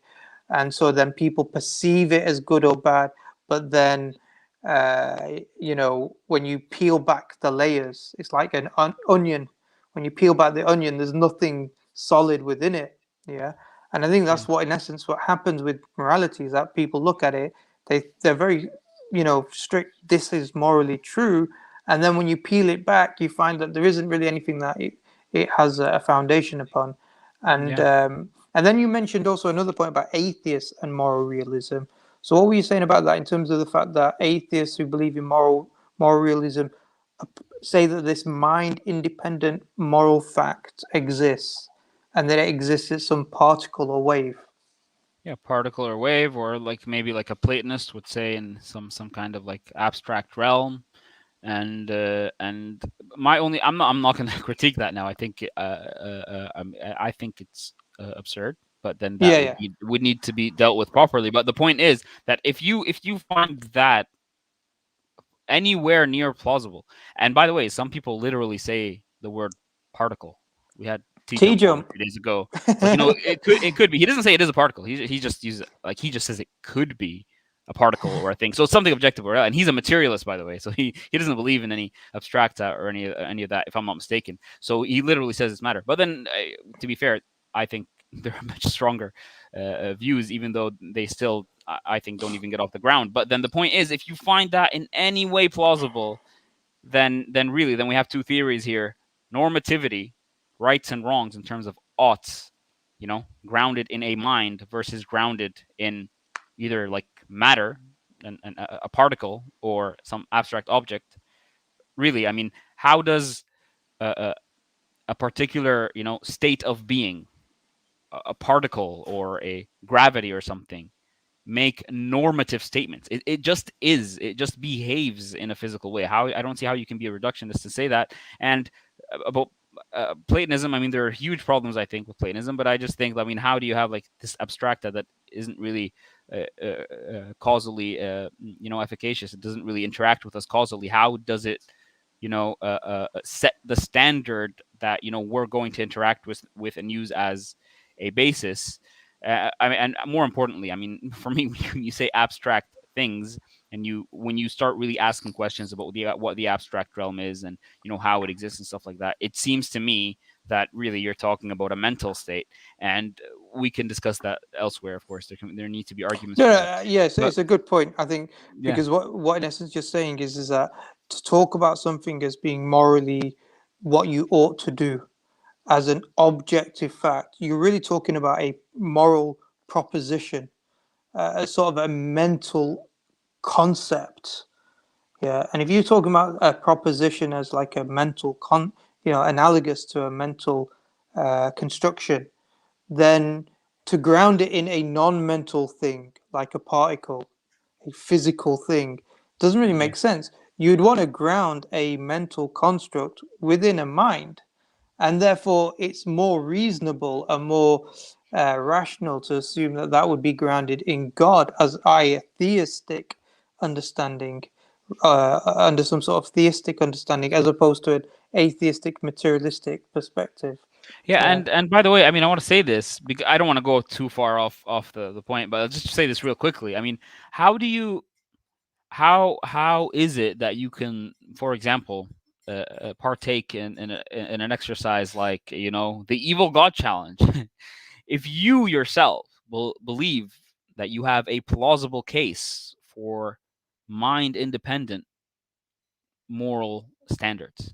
And so then people perceive it as good or bad, but then when you peel back the layers, it's like an onion. When you peel back the onion, there's nothing solid within it. Yeah. And I think that's what, in essence, what happens with morality is that people look at it, they're very strict, this is morally true, and then when you peel it back, you find that there isn't really anything that it has a foundation upon. And then you mentioned also another point about atheists and moral realism. So what were you saying about that in terms of the fact that atheists who believe in moral realism say that this mind independent moral fact exists, and that it exists as some particle or wave? Yeah, particle or wave, or like maybe like a Platonist would say in some kind of like abstract realm. And I'm not going to critique that now. I think I think it's absurd, but then that would need to be dealt with properly. But the point is that if you find that anywhere near plausible, and by the way, some people literally say the word particle. We had T-Jump 3 days ago. Like, it could be. He doesn't say it is a particle. He just uses he just says it could be a particle or a thing. So it's something objective, and he's a materialist, by the way. So he doesn't believe in any abstracta or any of that, if I'm not mistaken. So he literally says it's matter. But then, to be fair, I think there are much stronger views, even though they still, I think, don't even get off the ground. But then the point is, if you find that in any way plausible, then we have two theories here: normativity, rights and wrongs in terms of oughts, grounded in a mind versus grounded in either like matter and a particle or some abstract object. Really, I mean, how does a particular state of being, a particle or a gravity or something, make normative statements? It just is. It just behaves in a physical way. I don't see how you can be a reductionist to say that. And about Platonism, I mean, there are huge problems, I think, with Platonism, but I just think, I mean, how do you have like this abstracta that isn't really causally efficacious? It doesn't really interact with us causally. How does it set the standard that we're going to interact with and use as a basis? I mean, and more importantly, I mean, for me, when you say abstract things, and when you start really asking questions about what the abstract realm is and how it exists and stuff like that, it seems to me that really you're talking about a mental state, and we can discuss that elsewhere. Of course, there need to be arguments. Yes, it's a good point, I think, because what in essence you're saying is that to talk about something as being morally what you ought to do as an objective fact, you're really talking about a moral proposition, a sort of a mental concept. Yeah. And if you're talking about a proposition as like a mental analogous to a mental construction, then to ground it in a non-mental thing like a particle, a physical thing, doesn't really make sense. You'd want to ground a mental construct within a mind, and therefore it's more reasonable and more rational to assume that that would be grounded in God as a theistic understanding, under some sort of theistic understanding, as opposed to an atheistic materialistic perspective. Yeah, and by the way, I mean, I want to say this because I don't want to go too far off the point, but I'll just say this real quickly. I mean, how is it that you can, for example, partake in an exercise like the evil God challenge, if you yourself will believe that you have a plausible case for mind independent moral standards?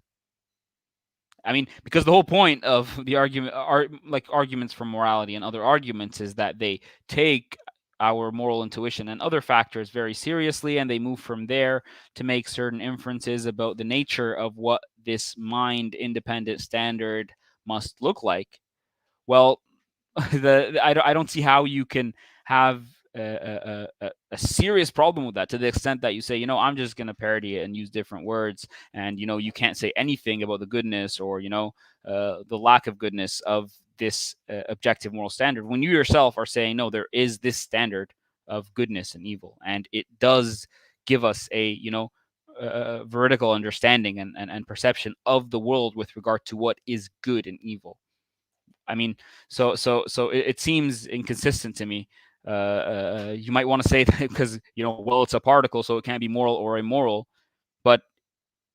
I mean, because the whole point of the argument are like arguments for morality and other arguments is that they take our moral intuition and other factors very seriously, and they move from there to make certain inferences about the nature of what this mind independent standard must look like. Well, I don't see how you can have a serious problem with that, to the extent that you say, I'm just going to parody it and use different words, and you can't say anything about the goodness or the lack of goodness of this objective moral standard, when you yourself are saying, no, there is this standard of goodness and evil, and it does give us a veridical understanding and perception of the world with regard to what is good and evil. I mean, so it seems inconsistent to me. You might want to say that because well, it's a particle, so it can't be moral or immoral, but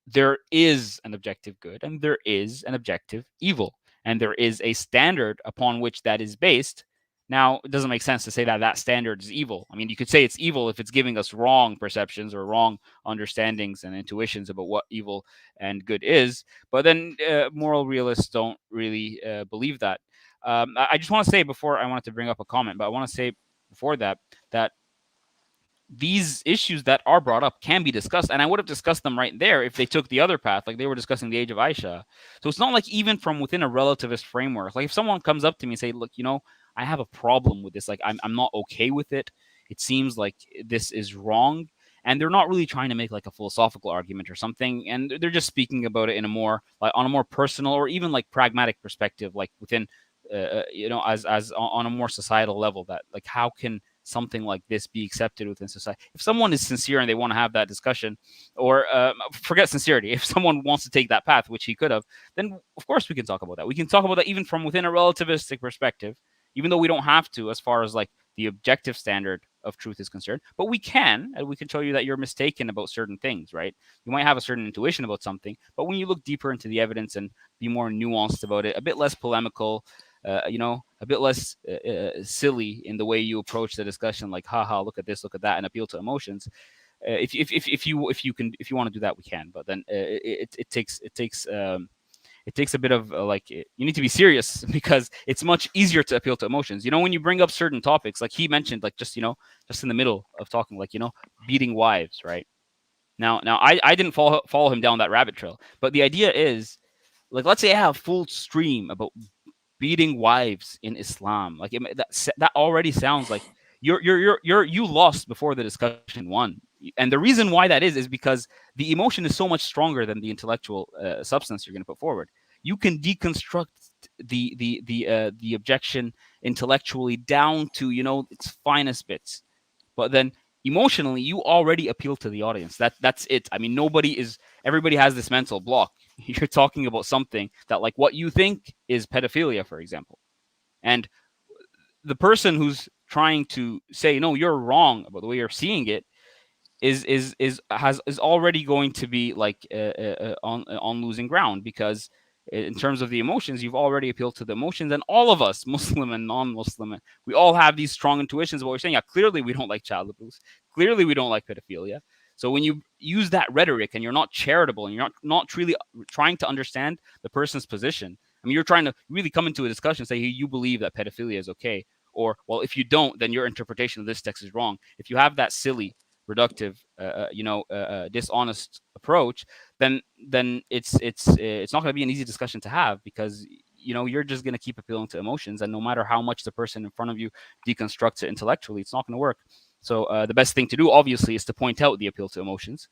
there is an objective good and there is an objective evil, and there is a standard upon which that is based. Now, it doesn't make sense to say that that standard is evil. I mean, you could say it's evil if it's giving us wrong perceptions or wrong understandings and intuitions about what evil and good is. But then moral realists don't really believe that. I just want to say, before I wanted to bring up a comment, but I want to say before that these issues that are brought up can be discussed, and I would have discussed them right there if they took the other path, like they were discussing the age of Aisha. So it's not like even from within a relativist framework, like if someone comes up to me and say, look, I have a problem with this, like I'm not okay with it, it seems like this is wrong, and they're not really trying to make like a philosophical argument or something, and they're just speaking about it in a more like on a more personal or even like pragmatic perspective, like within as on a more societal level, that like how can something like this be accepted within society? If someone is sincere and they want to have that discussion, or forget sincerity, if someone wants to take that path, which he could have, then of course we can talk about that. We can talk about that even from within a relativistic perspective, even though we don't have to as far as like the objective standard of truth is concerned. But we can, and we can show you that you're mistaken about certain things, right? You might have a certain intuition about something, but when you look deeper into the evidence and be more nuanced about it, a bit less polemical, a bit less silly in the way you approach the discussion, like haha, look at this, look at that, and appeal to emotions. If you want to do that, we can. But then it takes a bit of you need to be serious, because it's much easier to appeal to emotions. When you bring up certain topics, like he mentioned, like just in the middle of talking, like beating wives, right? Now I didn't follow him down that rabbit trail, but the idea is, like, let's say I have a full stream about beating wives in Islam. Like that already sounds like you lost before the discussion won. And the reason why that is because the emotion is so much stronger than the intellectual substance you're going to put forward. You can deconstruct the objection intellectually down to its finest bits, but then emotionally you already appeal to the audience. That's it. I mean, everybody has this mental block. You're talking about something that, like, what you think is pedophilia, for example, and the person who's trying to say, no, you're wrong about the way you're seeing it is already going to be like on losing ground, because in terms of the emotions, you've already appealed to the emotions, and all of us, Muslim and non-Muslim, we all have these strong intuitions of what we're saying. Yeah, clearly we don't like child abuse. Clearly we don't like pedophilia. So when you use that rhetoric and you're not charitable and you're not really trying to understand the person's position, I mean, you're trying to really come into a discussion and say, hey, you believe that pedophilia is okay, or, well, if you don't, then your interpretation of this text is wrong. If you have that silly, reductive, dishonest approach, then it's not going to be an easy discussion to have, because you're just going to keep appealing to emotions, and no matter how much the person in front of you deconstructs it intellectually, it's not going to work. So the best thing to do, obviously, is to point out the appeal to emotions,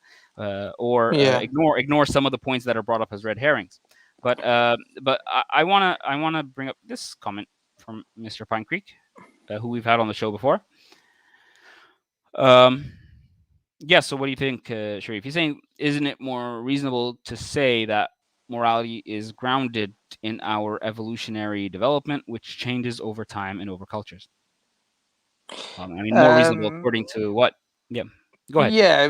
or ignore some of the points that are brought up as red herrings. But I wanna bring up this comment from Mr. Pine Creek, who we've had on the show before. Yeah, so what do you think, Sharif? He's saying, isn't it more reasonable to say that morality is grounded in our evolutionary development, which changes over time and over cultures? I mean, more reasonable according to what? Yeah, go ahead. Yeah,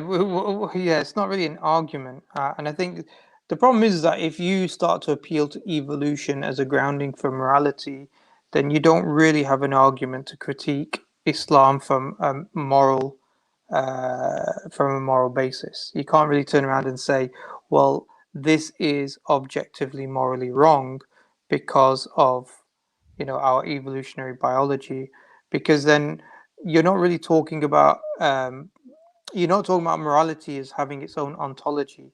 yeah, it's not really an argument, and I think the problem is that if you start to appeal to evolution as a grounding for morality, then you don't really have an argument to critique Islam from a moral basis. You can't really turn around and say, well, this is objectively morally wrong because of, our evolutionary biology, because then you're not really talking about morality as having its own ontology.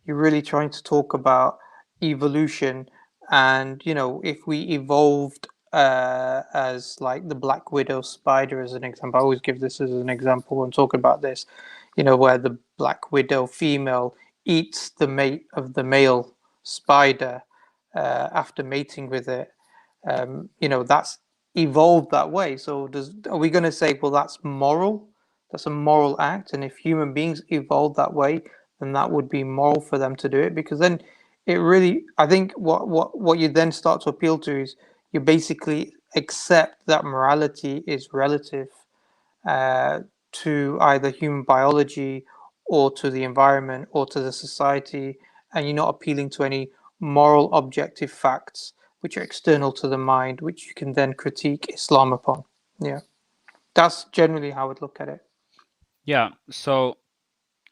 You're really trying to talk about evolution, and if we evolved as like the black widow spider as an example. I always give this as an example when talking about this, where the black widow female eats the mate of the male spider after mating with it. That's evolved that way. So are we going to say, well, that's moral? That's a moral act, and if human beings evolved that way, then that would be moral for them to do it. Because then it really, I think, what you then start to appeal to is you basically accept that morality is relative to either human biology or to the environment or to the society, and you're not appealing to any moral objective facts which are external to the mind, which you can then critique Islam upon. Yeah, that's generally how I'd look at it. Yeah. So,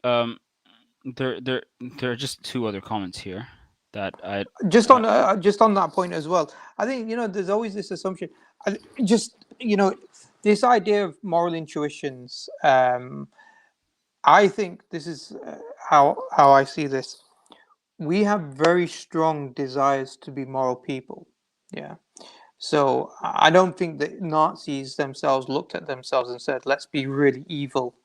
there are just two other comments here that I just on that point as well. I think there's always this assumption. This idea of moral intuitions. I think this is how I see this. We have very strong desires to be moral people. Yeah. So I don't think that Nazis themselves looked at themselves and said, "Let's be really evil."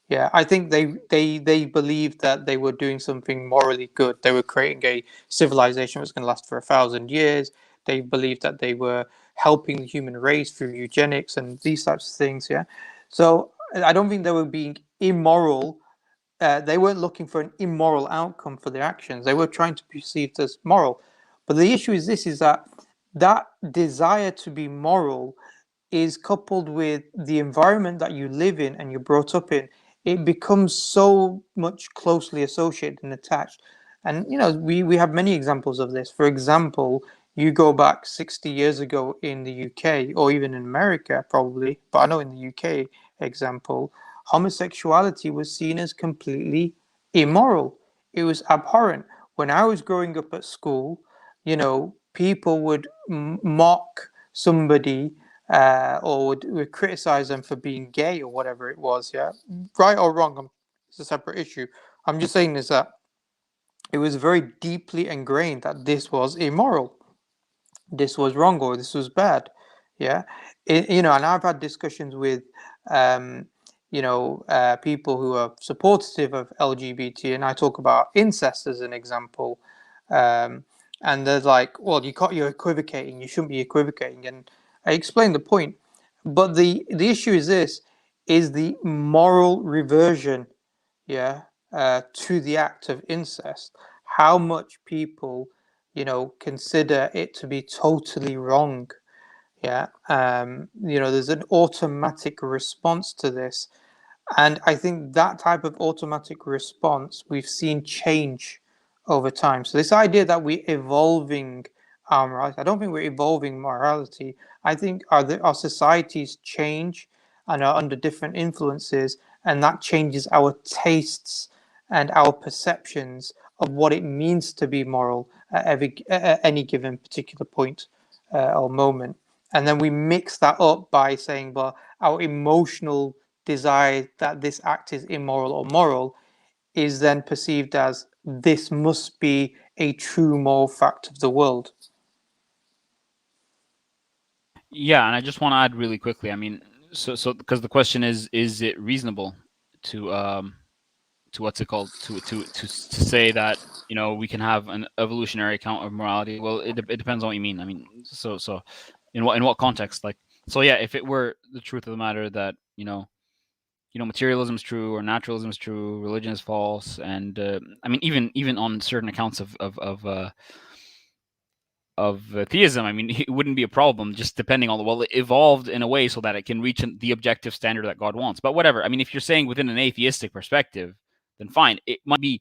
Yeah, I think they believed that they were doing something morally good. They were creating a civilization that was going to last for 1,000 years. They believed that they were helping the human race through eugenics and these types of things. Yeah, so I don't think they were being immoral. They weren't looking for an immoral outcome for their actions. They were trying to be perceived as moral. But the issue is this: is that desire to be moral is coupled with the environment that you live in and you're brought up in. It becomes so much closely associated and attached. And we have many examples of this. For example, you go back 60 years ago in the UK, or even in America probably, but I know in the UK example, homosexuality was seen as completely immoral. It was abhorrent. When I was growing up at school, people would mock somebody or would criticize them for being gay or whatever it was. Yeah, right or wrong, it's a separate issue. I'm just saying is that it was very deeply ingrained that this was immoral, this was wrong, or this was bad. Yeah, and I've had discussions with people who are supportive of LGBT, and I talk about incest as an example. And they're like, well, you're equivocating, you shouldn't be equivocating. And I explained the point. But the issue is this, is the moral reversion, to the act of incest. How much people, consider it to be totally wrong. Yeah. There's an automatic response to this. And I think that type of automatic response we've seen change over time. So this idea that we're evolving our morality, I don't think we're evolving morality. I think our societies change and are under different influences, and that changes our tastes and our perceptions of what it means to be moral at any given particular point or moment. And then we mix that up by saying, well, our emotional desire that this act is immoral or moral is then perceived as this must be a true moral fact of the world. Yeah, and I just want to add really quickly. I mean, so because the question is it reasonable to what's it called to say that we can have an evolutionary account of morality? Well, it depends on what you mean. I mean, so In what context? Like, so yeah, if it were the truth of the matter that materialism is true or naturalism is true, religion is false, and I mean, even on certain accounts of theism, I mean, it wouldn't be a problem, just depending on it evolved in a way so that it can reach the objective standard that God wants. But whatever. I mean, if you're saying within an atheistic perspective, then fine. It might be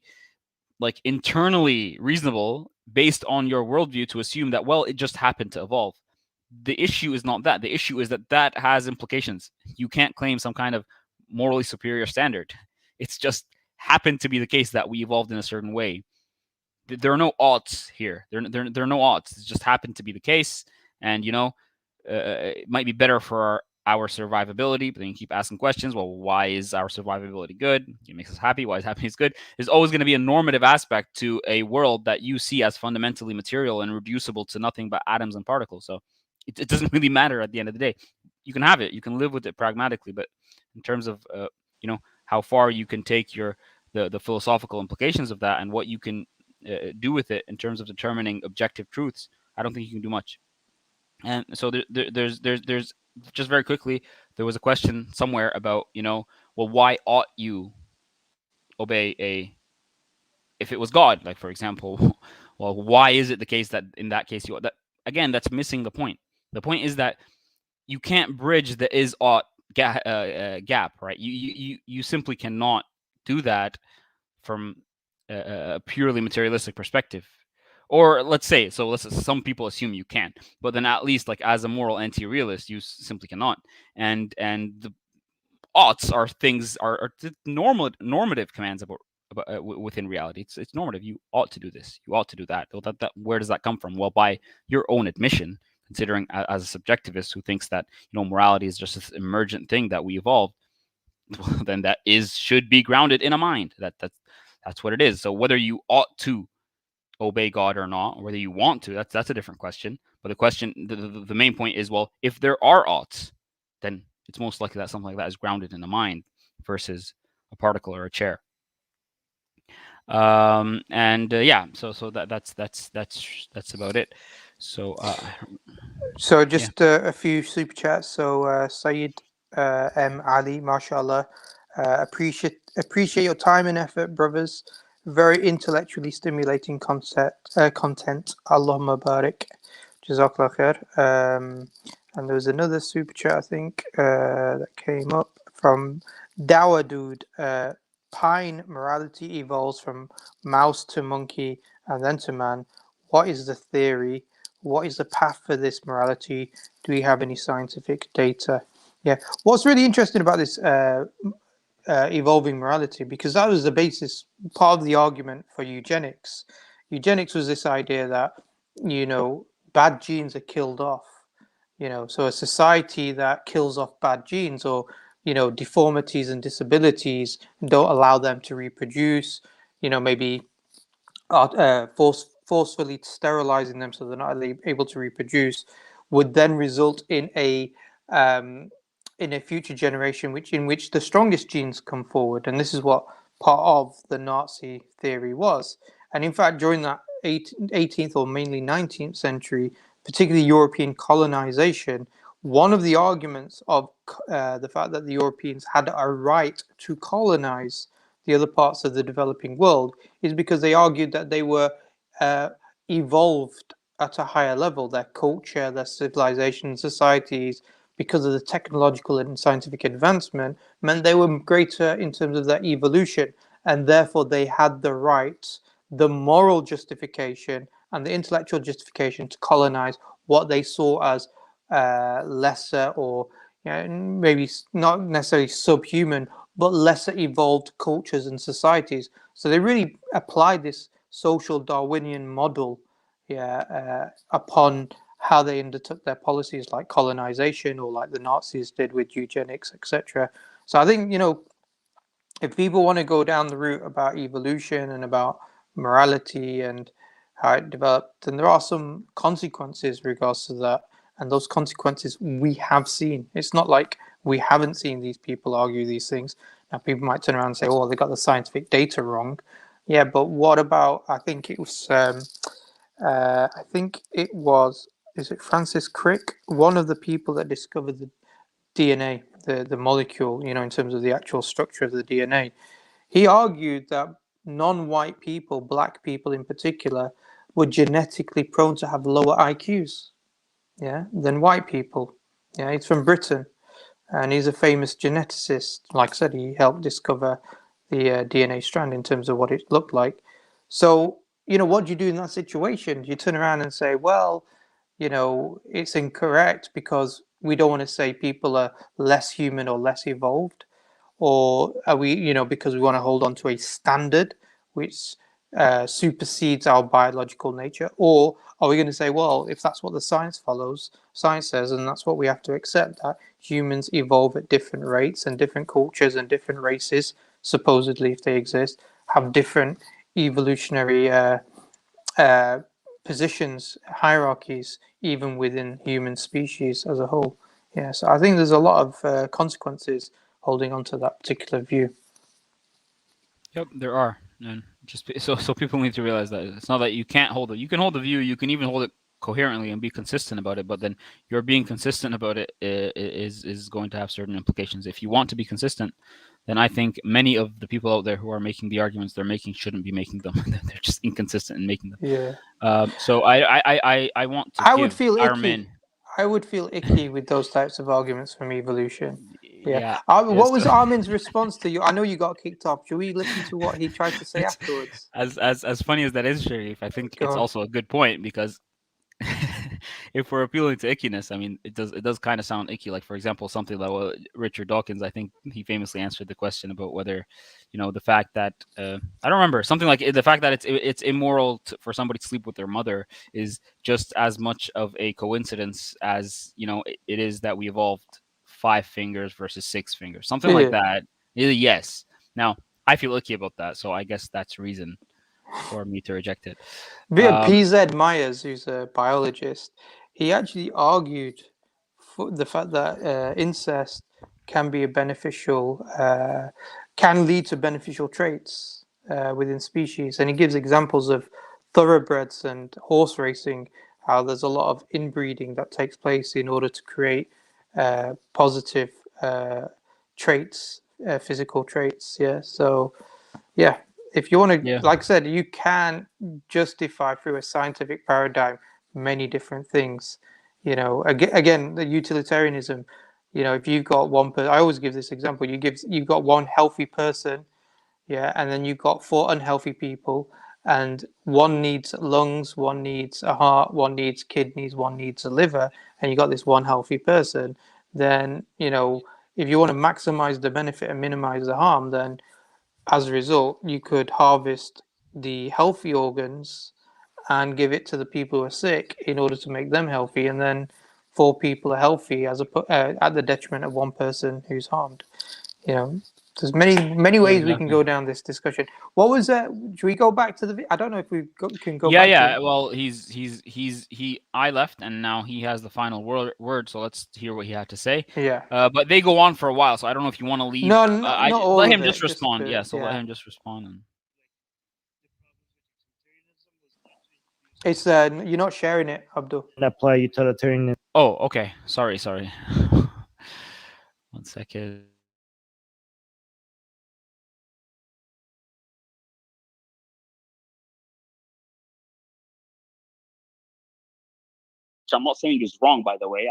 like internally reasonable based on your worldview to assume that, well, it just happened to evolve. The issue is not that. The issue is that has implications. You can't claim some kind of morally superior standard. It's just happened to be the case that we evolved in a certain way. There are no oughts here. There are no oughts. It just happened to be the case, and it might be better for our survivability. But then you keep asking questions. Well, why is our survivability good? It makes us happy. Why is happiness good? There's always going to be a normative aspect to a world that you see as fundamentally material and reducible to nothing but atoms and particles. So it doesn't really matter at the end of the day. You can have it. You can live with it pragmatically, but in terms of how far you can take the philosophical implications of that and what you can do with it in terms of determining objective truths, I don't think you can do much. And so there's just very quickly, there was a question somewhere about, well, why ought you obey if it was God, like, for example, well, why is it the case that in that case you ought? That, again, that's missing the point. The point is that you can't bridge the is ought gap, right? You simply cannot do that from a purely materialistic perspective. Or let's say, some people assume you can, but then at least, like, as a moral anti-realist, you simply cannot. And the oughts are things are normative commands about within reality. It's normative. You ought to do this. You ought to do that. Well, where does that come from? Well, by your own admission, considering as a subjectivist who thinks that morality is just this emergent thing that we evolved, well, then that should be grounded in a mind. That's what it is. So whether you ought to obey God or not, or whether you want to, that's a different question. But the main point is, well, if there are oughts, then it's most likely that something like that is grounded in a mind versus a particle or a chair. So that's about it. So just a few super chats. So Saeed M. Ali, mashallah, appreciate your time and effort, brothers. Very intellectually stimulating content. Allahumma barik. Jazakallah khair. And there was another super chat, I think, that came up from Dawa Dude. Pine morality evolves from mouse to monkey and then to man. What is the theory? What is the path for this morality? Do we have any scientific data? Yeah. What's really interesting about this evolving morality, because that was the basis, part of the argument for eugenics. Eugenics was this idea that, bad genes are killed off. So a society that kills off bad genes or deformities and disabilities and don't allow them to reproduce, maybe forcefully sterilizing them so they're not able to reproduce, would then result in a future generation in which the strongest genes come forward. And this is what part of the Nazi theory was. And in fact, during that 18th or mainly 19th century, particularly European colonization, one of the arguments of the fact that the Europeans had a right to colonize the other parts of the developing world is because they argued that they were evolved at a higher level. Their culture, their civilization, societies, because of the technological and scientific advancement, meant they were greater in terms of their evolution, and therefore they had the right, the moral justification, and the intellectual justification to colonize what they saw as lesser or maybe not necessarily subhuman, but lesser evolved cultures and societies. So they really applied this social Darwinian model upon how they undertook their policies, like colonization or like the Nazis did with eugenics, etc. So I think, if people want to go down the route about evolution and about morality and how it developed, then there are some consequences in regards to that. And those consequences we have seen. It's not like we haven't seen these people argue these things. Now, people might turn around and say, oh, they got the scientific data wrong. Yeah, but what about, I think it was is it Francis Crick, one of the people that discovered the DNA, the molecule, you know, in terms of the actual structure of the DNA. He argued that non-white people, black people in particular, were genetically prone to have lower IQs, than white people. Yeah, he's from Britain, and he's a famous geneticist. Like I said, he helped discover the DNA strand in terms of what it looked like. So, you know, what do you do in that situation? Do you turn around and say, well, you know, it's incorrect because we don't want to say people are less human or less evolved? Or are we, you know, because we want to hold on to a standard which supersedes our biological nature? Or are we going to say, well, if that's what the science says, and that's what we have to accept, that humans evolve at different rates, and different cultures and different races, supposedly, if they exist, have different evolutionary positions, hierarchies, even within human species as a whole. Yeah, so I think there's a lot of consequences holding on to that particular view. Yep, there are, and just so people need to realize that it's not that you can't hold it. You can hold the view. You can even hold it coherently and be consistent about it. But then your being consistent about it is going to have certain implications. If you want to be consistent, then I think many of the people out there who are making the arguments they're making shouldn't be making them. They're just inconsistent in making them. Yeah. So I want to. I would feel Armin, icky. I would feel icky with those types of arguments from evolution. Yeah. What was Armin's response to you? I know you got kicked off. Should we listen to what he tried to say afterwards? As funny as that is, Sharif, I think Go it's on. also a good point, because if we're appealing to ickiness, I mean, it does kind of sound icky. Like, for example, something like Richard Dawkins, I think he famously answered the question about whether, you know, the fact that I don't remember, something like the fact that it's immoral for somebody to sleep with their mother is just as much of a coincidence as, you know, it is that we evolved 5 fingers versus 6 fingers, something like that. Yes. Now, I feel icky about that, so I guess that's reason for me to reject it. PZ Myers, who's a biologist, he actually argued for the fact that incest can be a beneficial, can lead to beneficial traits within species, and he gives examples of thoroughbreds and horse racing, how there's a lot of inbreeding that takes place in order to create positive traits, physical traits. Yeah, so yeah. If you want to, like I said, you can justify through a scientific paradigm many different things. You know, again, the utilitarianism. You know, if you've got one person, I always give this example. You've got one healthy person, and then you've got 4 unhealthy people, and one needs lungs, one needs a heart, one needs kidneys, one needs a liver, and you got this one healthy person. Then, you know, if you want to maximize the benefit and minimize the harm, then as a result, you could harvest the healthy organs and give it to the people who are sick in order to make them healthy, and then 4 people are healthy at the detriment of one person who's harmed. You know, there's many ways we can go down this discussion. What was that? Should we go back to the? I don't know if we can go back. Yeah. Well, I left, and now he has the final word. So let's hear what he had to say. Yeah. But they go on for a while, so I don't know if you want to leave. No, not all let of him just it, respond. just Let him just respond. And... It's you're not sharing it, Abdul. Apply utilitarianism. Oh, okay. Sorry. 1 second. I'm not saying is wrong, by the way.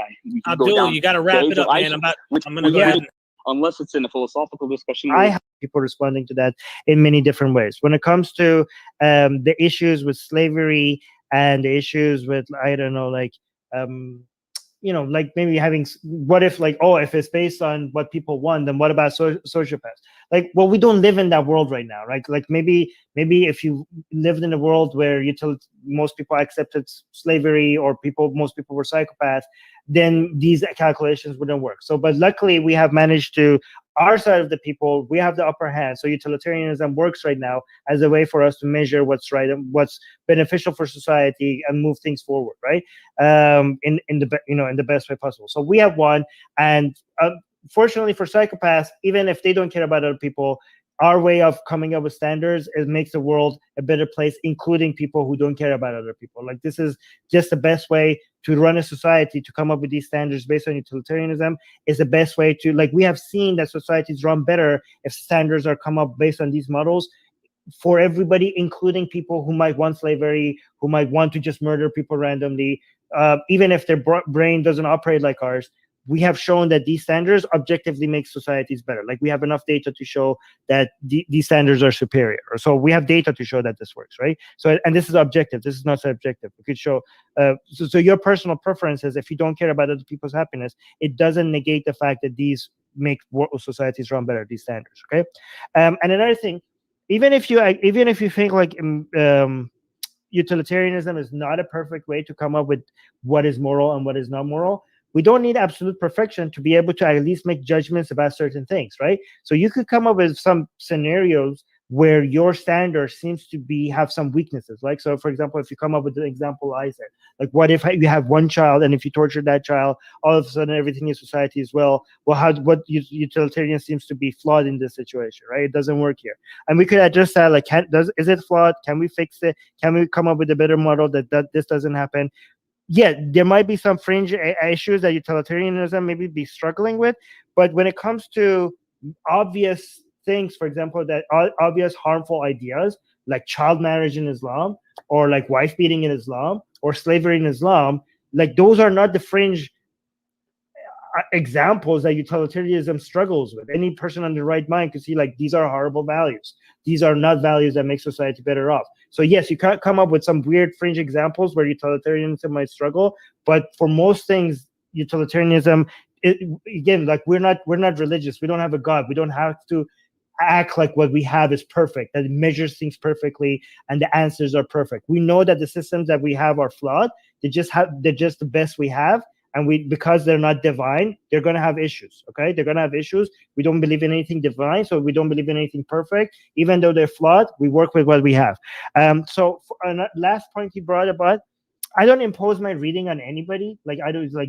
Abdul, you got to wrap it up, man. I'm going to go ahead. Unless it's in a philosophical discussion. I have people responding to that in many different ways. When it comes to the issues with slavery and the issues with, I don't know, like, you know, like maybe having, what if, like, oh, if it's based on what people want, then what about sociopaths? Like, well, we don't live in that world right now, right? Like maybe if you lived in a world where most people accepted slavery, or most people were psychopaths, then these calculations wouldn't work. So, but luckily we have managed to, our side of the people, we have the upper hand. So utilitarianism works right now as a way for us to measure what's right and what's beneficial for society and move things forward, right? In the best way possible. So we have won, and fortunately for psychopaths, even if they don't care about other people, our way of coming up with standards, it makes the world a better place, including people who don't care about other people. Like, this is just the best way to run a society, to come up with these standards based on utilitarianism is the best way to, like, we have seen that societies run better if standards are come up based on these models for everybody, including people who might want slavery, who might want to just murder people randomly, even if their brain doesn't operate like ours. We have shown that these standards objectively make societies better. Like, we have enough data to show that these standards are superior. So we have data to show that this works, right? So, and this is objective. This is not subjective. We could show. So your personal preferences, if you don't care about other people's happiness, it doesn't negate the fact that these make societies run better. These standards, okay? And another thing, even if you think like utilitarianism is not a perfect way to come up with what is moral and what is not moral, we don't need absolute perfection to be able to at least make judgments about certain things, right? So you could come up with some scenarios where your standard seems to have some weaknesses. Like, so for example, if you come up with the example I said, like, what if you have one child, and if you torture that child, all of a sudden everything in society is what utilitarian seems to be flawed in this situation, right? It doesn't work here. And we could address that, like, is it flawed? Can we fix it? Can we come up with a better model that this doesn't happen? Yeah, there might be some fringe issues that utilitarianism maybe be struggling with, but when it comes to obvious things, for example, that obvious harmful ideas like child marriage in Islam, or like wife beating in Islam, or slavery in Islam, like, those are not the fringe examples that utilitarianism struggles with. Any person on the right mind could see, like, these are horrible values. These are not values that make society better off. So yes, you can't come up with some weird fringe examples where utilitarianism might struggle, but for most things, utilitarianism, again, like, we're not religious. We don't have a God. We don't have to act like what we have is perfect, that it measures things perfectly and the answers are perfect. We know that the systems that we have are flawed. They're just the best we have. And because they're not divine, they're going to have issues, okay? They're going to have issues. We don't believe in anything divine, so we don't believe in anything perfect. Even though they're flawed, we work with what we have. So last point he brought about, I don't impose my reading on anybody. Like,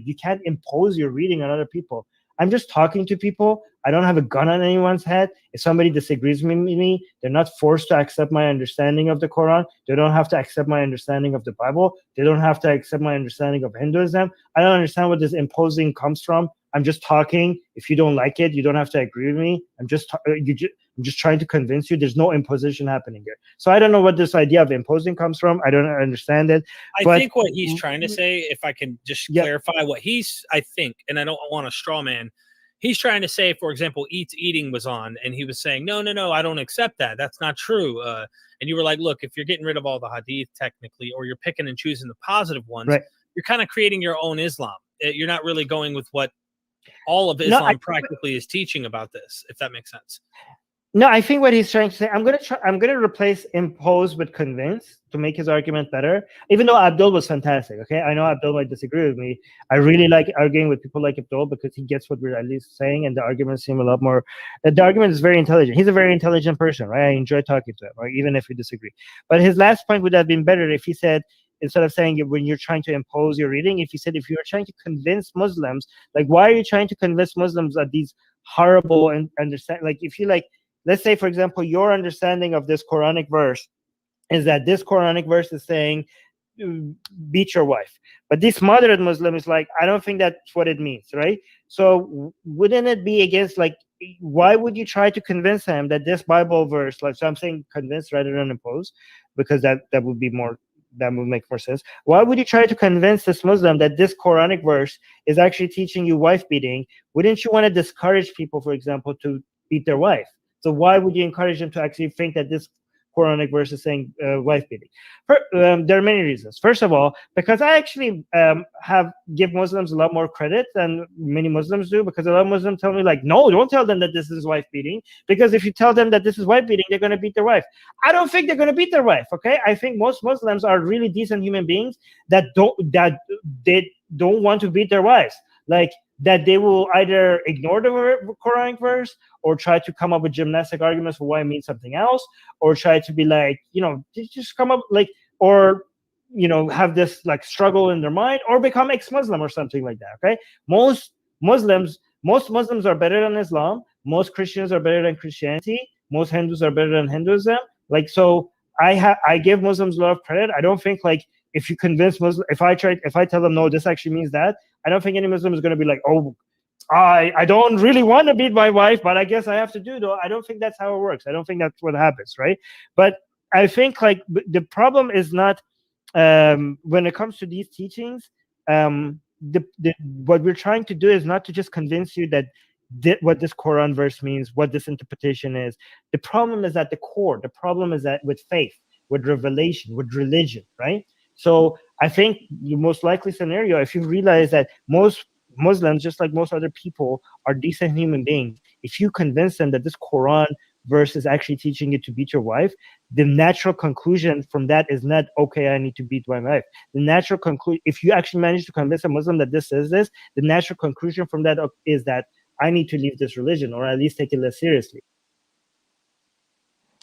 you can't impose your reading on other people. I'm just talking to people. I don't have a gun on anyone's head. If somebody disagrees with me, they're not forced to accept my understanding of the Quran. They don't have to accept my understanding of the Bible. They don't have to accept my understanding of Hinduism. I don't understand where this imposing comes from. I'm just talking. If you don't like it, you don't have to agree with me. I'm just trying to convince you. There's no imposition happening here. So I don't know what this idea of imposing comes from. I don't understand it. I think what he's trying to say, if I can just clarify what I think, and I don't want to straw man, he's trying to say, for example, eating was on, and he was saying, no, I don't accept that. That's not true. And you were like, look, if you're getting rid of all the hadith technically, or you're picking and choosing the positive ones, right, you're kind of creating your own Islam. You're not really going with what all of Islam practically is teaching about this, if that makes sense. No, I think what he's trying to say, I'm gonna replace impose with convince to make his argument better. Even though Abdul was fantastic, okay? I know Abdul might disagree with me. I really like arguing with people like Abdul because he gets what we're at least saying, and the arguments seem a lot more. The argument is very intelligent. He's a very intelligent person, right? I enjoy talking to him, right? Even if we disagree. But his last point would have been better if he said, instead of saying when you're trying to impose your reading, if he said if you're trying to convince Muslims, like, why are you trying to convince Muslims that these horrible and understand, like, if you like. Let's say, for example, your understanding of this Quranic verse is that this Quranic verse is saying, beat your wife. But this moderate Muslim is like, I don't think that's what it means, right? So wouldn't it be against, like, why would you try to convince him that this Bible verse, like, so I'm saying convince rather than impose, because that would be more, that would make more sense. Why would you try to convince this Muslim that this Quranic verse is actually teaching you wife beating? Wouldn't you want to discourage people, for example, to beat their wife? So why would you encourage them to actually think that this Quranic verse is saying wife beating? There are many reasons. First of all, because I actually give Muslims a lot more credit than many Muslims do, because a lot of Muslims tell me, like, no, don't tell them that this is wife beating, because if you tell them that this is wife beating, they're going to beat their wife. I don't think they're going to beat their wife, okay? I think most Muslims are really decent human beings that they don't want to beat their wives. Like, that they will either ignore the Quranic verse or try to come up with gymnastic arguments for why it means something else, or try to be like, just come up like, or, have this like struggle in their mind, or become ex-Muslim or something like that, okay? Most Muslims are better than Islam. Most Christians are better than Christianity. most Hindus are better than Hinduism. Like, so I give Muslims a lot of credit. I don't think like if you convince Muslim, if I tell them no, this actually means that, I don't think any Muslim is going to be like, oh, I don't really want to beat my wife, but I guess I have to do though. I don't think that's how it works. I don't think that's what happens, right? But I think like the problem is not when it comes to these teachings. What we're trying to do is not to just convince you that what this Quran verse means, what this interpretation is. The problem is at the core. The problem is that with faith, with revelation, with religion, right? So I think the most likely scenario, if you realize that most Muslims, just like most other people, are decent human beings, if you convince them that this Quran verse is actually teaching you to beat your wife, the natural conclusion from that is not, okay, I need to beat my wife. The natural conclusion, if you actually manage to convince a Muslim that this is this, the natural conclusion from that is that I need to leave this religion, or at least take it less seriously.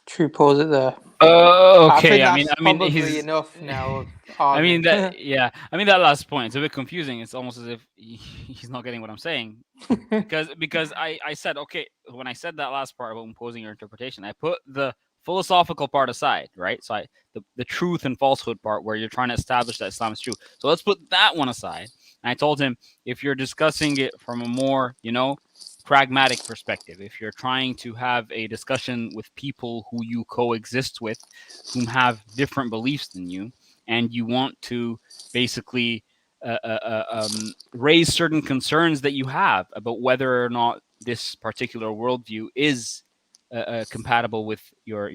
True, pause it there. Okay. I think that's probably he's enough now. Of I mean Armin. that. Yeah. I mean that last point. It's a bit confusing. It's almost as if he's not getting what I'm saying, because I said, okay, when I said that last part about imposing your interpretation, I put the philosophical part aside, right? So the truth and falsehood part, where you're trying to establish that Islam is true. So let's put that one aside. And I told him, if you're discussing it from a more, pragmatic perspective, if you're trying to have a discussion with people who you coexist with, whom have different beliefs than you, and you want to basically raise certain concerns that you have about whether or not this particular worldview is compatible with your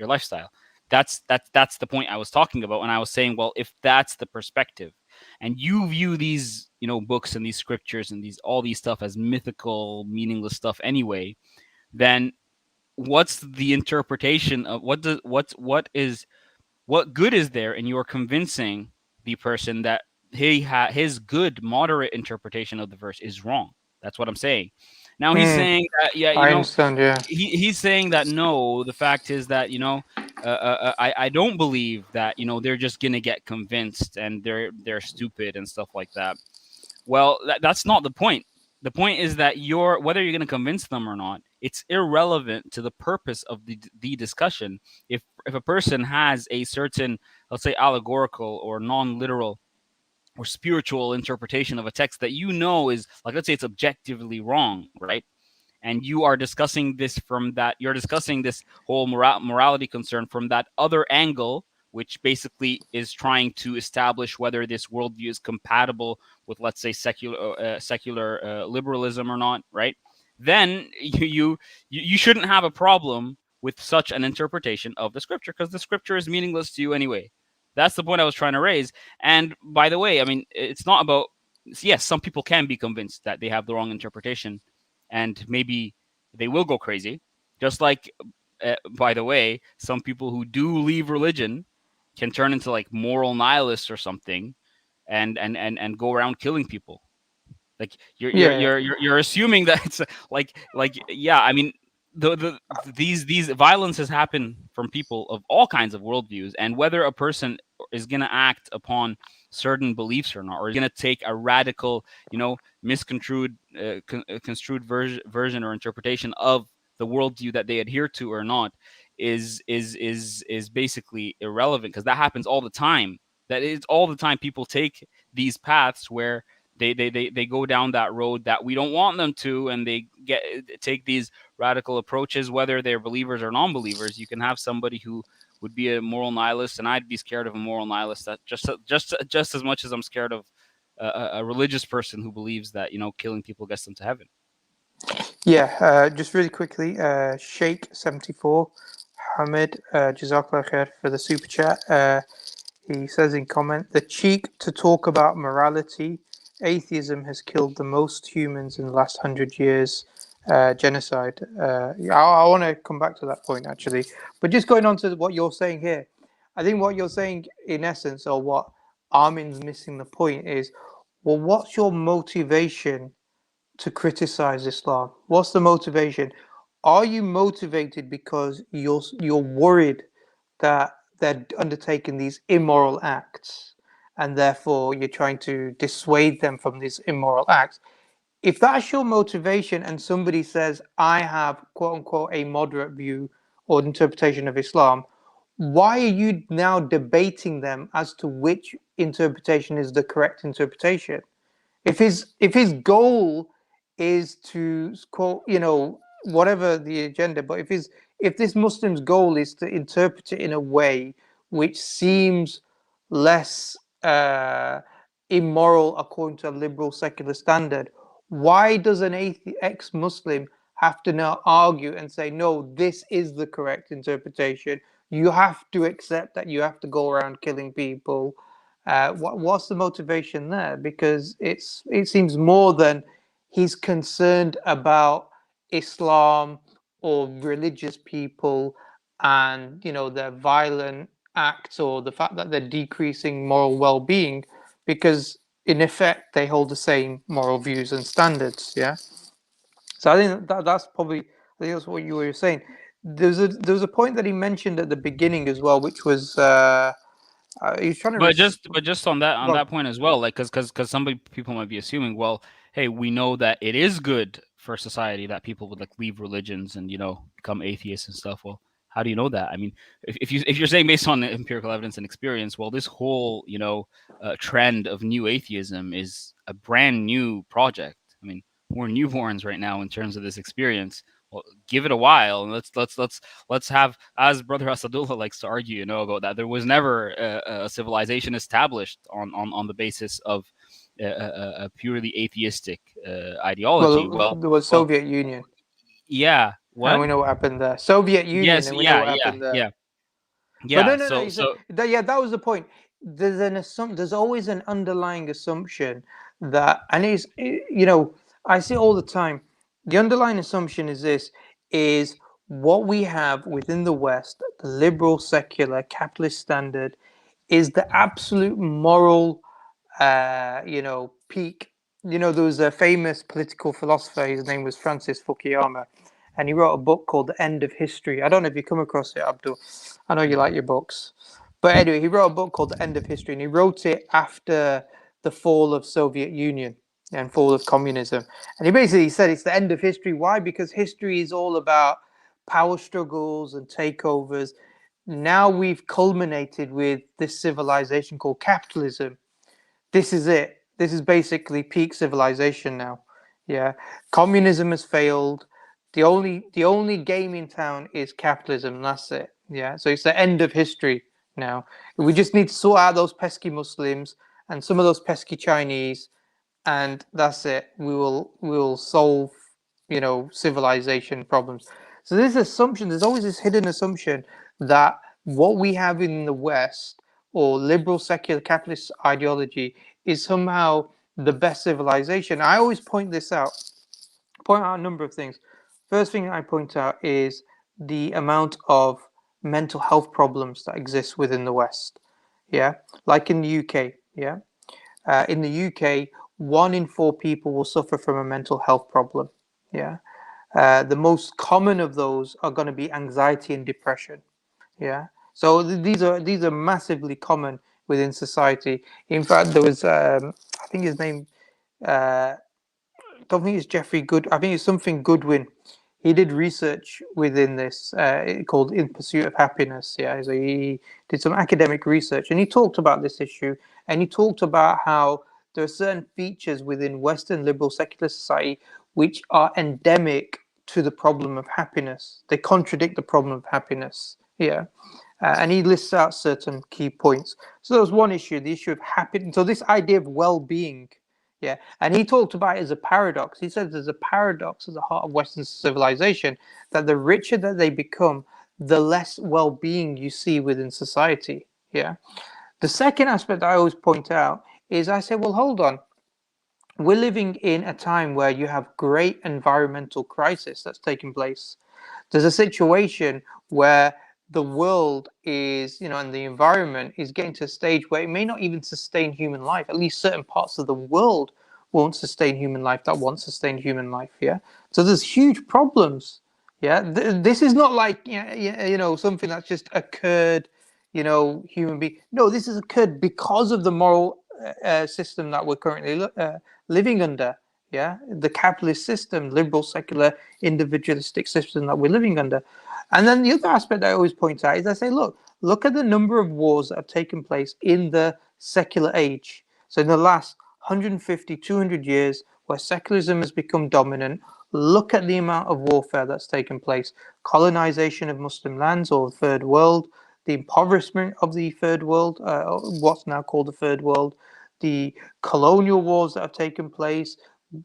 lifestyle. That's the point I was talking about, and I was saying, well, if that's the perspective, and you view these books and these scriptures and all these stuff as mythical, meaningless stuff anyway, then what's the interpretation of what good is there in your convincing the person that his good moderate interpretation of the verse is wrong? That's what I'm saying. Now he's saying that, I understand. Yeah, he's saying that no, the fact is that I don't believe that they're just gonna get convinced and they're stupid and stuff like that. Well, that's not the point. The point is that whether you're going to convince them or not, it's irrelevant to the purpose of the discussion. If a person has a certain, let's say, allegorical or non-literal or spiritual interpretation of a text that is, like, let's say it's objectively wrong, right? And you are discussing this you're discussing this whole morality concern from that other angle, which basically is trying to establish whether this worldview is compatible with, let's say, secular liberalism or not, right? Then you shouldn't have a problem with such an interpretation of the scripture, because the scripture is meaningless to you anyway. That's the point I was trying to raise. And by the way, I mean, it's not about, yes, some people can be convinced that they have the wrong interpretation, and maybe they will go crazy. Just like, by the way, some people who do leave religion can turn into like moral nihilists or something, and go around killing people. Like you're assuming that it's like yeah. I mean, these violences happen from people of all kinds of worldviews, and whether a person is going to act upon certain beliefs or not, or is going to take a radical, misconstrued, construed version or interpretation of the worldview that they adhere to or not, is basically irrelevant, because that happens all the time. That is all the time. People take these paths where they go down that road that we don't want them to, and they take these radical approaches, whether they're believers or non-believers. You can have somebody who would be a moral nihilist, and I'd be scared of a moral nihilist that just as much as I'm scared of a religious person who believes that killing people gets them to heaven. Yeah, just really quickly, Sheikh 74 Hamid, Jazakallah khair for the super chat. He says in comment, the cheek to talk about morality. Atheism has killed the most humans in the last 100 years. Genocide. I want to come back to that point, actually. But just going on to what you're saying here, I think what you're saying, in essence, or what Armin's missing the point is, well, what's your motivation to criticize Islam? What's the motivation? Are you motivated because you're worried that they're undertaking these immoral acts, and therefore you're trying to dissuade them from these immoral acts? if that's your motivation and somebody says, I have, quote unquote, a moderate view or interpretation of Islam, why are you now debating them as to which interpretation is the correct interpretation? If his goal is to quote, whatever the agenda, but if this Muslim's goal is to interpret it in a way which seems less immoral according to a liberal secular standard, why does an ex-Muslim have to now argue and say, no, this is the correct interpretation? You have to accept that you have to go around killing people. What's the motivation there? Because it seems more than he's concerned about Islam or religious people and their violent acts or the fact that they're decreasing moral well-being, because in effect they hold the same moral views and standards. Yeah. So I think that's probably, I think that's what you were saying. There's a point that he mentioned at the beginning as well, which was he's trying to. But just on that point as well, like because some people might be assuming, well, hey, we know that it is good for society that people would like leave religions and become atheists and stuff. Well, how do you know that? I mean, if you're saying based on empirical evidence and experience, well, this whole trend of new atheism is a brand new project. I mean, we're newborns right now in terms of this experience. Well, give it a while, and let's have, as Brother Asadullah likes to argue, about that. There was never a civilization established on the basis of a purely atheistic ideology. Well, there was Soviet Union. Yeah. What? And we know what happened there. Soviet Union. Yes. And we know what happened there. Yeah. But that was the point. There's always an underlying assumption that, and it's I see it all the time. The underlying assumption is what we have within the West, the liberal, secular, capitalist standard, is the absolute moral, peak. There was a famous political philosopher. His name was Francis Fukuyama, and he wrote a book called The End of History. I don't know if you come across it, Abdul. I know you like your books. But anyway, he wrote a book called The End of History, and he wrote it after the fall of Soviet Union and fall of communism. And he basically said it's the end of history. Why? Because history is all about power struggles and takeovers. Now we've culminated with this civilization called capitalism. This is it. This is basically peak civilization now. Yeah. Communism has failed. The only game in town is capitalism. And that's it. Yeah. So it's the end of history now. We just need to sort out those pesky Muslims and some of those pesky Chinese, and that's it. We will solve, civilization problems. So this assumption, there's always this hidden assumption that what we have in the West, or liberal secular capitalist ideology, is somehow the best civilization. I always point out a number of things. First thing I point out is the amount of mental health problems that exist within the West. Yeah, like in the UK. Yeah, in the UK, 1 in 4 people will suffer from a mental health problem. Yeah, the most common of those are going to be anxiety and depression. Yeah, so these are massively common within society. In fact, there was I think his name, I don't think it's Jeffrey Good. I think it's something Goodwin. He did research within this called In Pursuit of Happiness. Yeah, so he did some academic research, and he talked about this issue, and he talked about how there are certain features within Western liberal secular society which are endemic to the problem of happiness. They contradict the problem of happiness. Yeah, and he lists out certain key points. So there was one issue, the issue of happiness. So this idea of well-being. Yeah, and he talked about it as a paradox. He says there's a paradox at the heart of Western civilization, that the richer that they become, the less well-being you see within society. Yeah. The second aspect I always point out is I say, well, hold on. We're living in a time where you have great environmental crisis that's taking place. There's a situation where the world is, and the environment is getting to a stage where it may not even sustain human life. At least certain parts of the world won't sustain human life that once sustained human life. Yeah. So there's huge problems. Yeah. This is not like, something that's just occurred, human being. No, this has occurred because of the moral system that we're currently living under. yeah, the capitalist system, liberal, secular, individualistic system that we're living under. And then the other aspect I always point out is I say, look at the number of wars that have taken place in the secular age. So in the last 150, 200 years, where secularism has become dominant, look at the amount of warfare that's taken place. Colonization of Muslim lands or the third world, the impoverishment of the third world, what's now called the third world, the colonial wars that have taken place,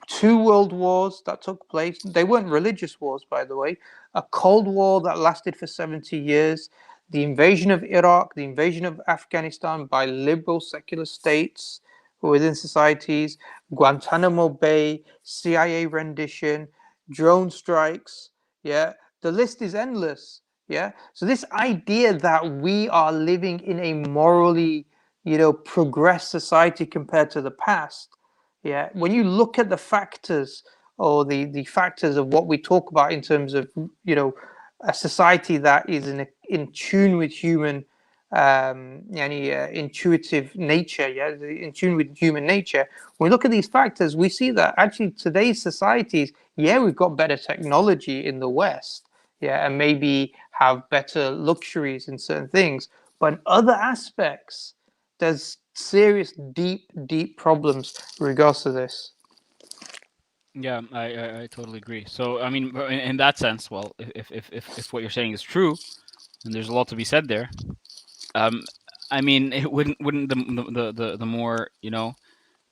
2 world wars that took place. They weren't religious wars, by the way. A Cold War that lasted for 70 years, the invasion of Iraq, the invasion of Afghanistan by liberal secular states within societies, Guantanamo Bay, CIA rendition, drone strikes. Yeah, the list is endless. Yeah, so this idea that we are living in a morally, progressed society compared to the past. Yeah, when you look at the factors or the factors of what we talk about in terms of a society that is in tune with human intuitive nature, yeah, in tune with human nature. When we look at these factors, we see that actually today's societies, yeah, we've got better technology in the West, yeah, and maybe have better luxuries in certain things, but in other aspects, there's serious, deep problems in regards to this. Yeah, I totally agree. So I mean, in that sense, well, if what you're saying is true, and there's a lot to be said there. I mean, it wouldn't the more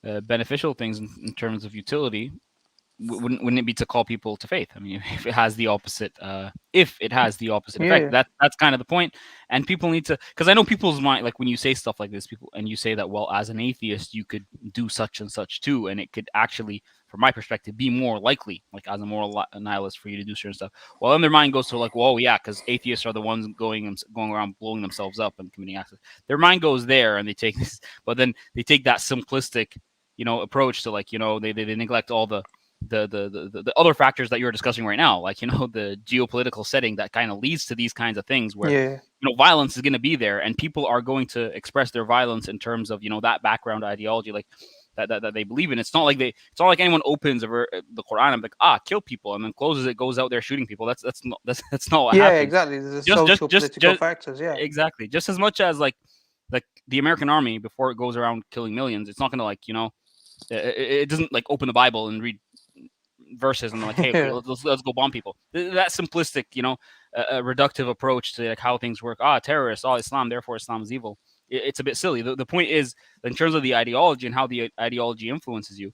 beneficial things in terms of utility wouldn't it be to call people to faith? I mean, if it has the opposite effect, that's kind of the point. And people need to, because I know people's mind, like when you say stuff like this, people, and you say that, well, as an atheist, you could do such and such too, and it could actually, from my perspective, be more likely, like as a moral nihilist, for you to do certain stuff. Well, then their mind goes to like, well, yeah, because atheists are the ones going around blowing themselves up and committing acts. Their mind goes there, and they take this, but then they take that simplistic, approach to like, they neglect all the other factors that you're discussing right now, like the geopolitical setting that kind of leads to these kinds of things where violence is going to be there, and people are going to express their violence in terms of that background ideology, like that they believe in. It's not like anyone opens the Quran and like kill people and then closes it, goes out there shooting people. That's not what happens. Exactly. There's social political factors. Yeah, exactly. Just as much as like the American army, before it goes around killing millions, it's not going to it doesn't like open the Bible and read verses and like, hey, okay, let's go bomb people. That simplistic, a reductive approach to like how things work. Terrorists, Islam, therefore Islam is evil. It's a bit silly. The point is, in terms of the ideology and how the ideology influences you,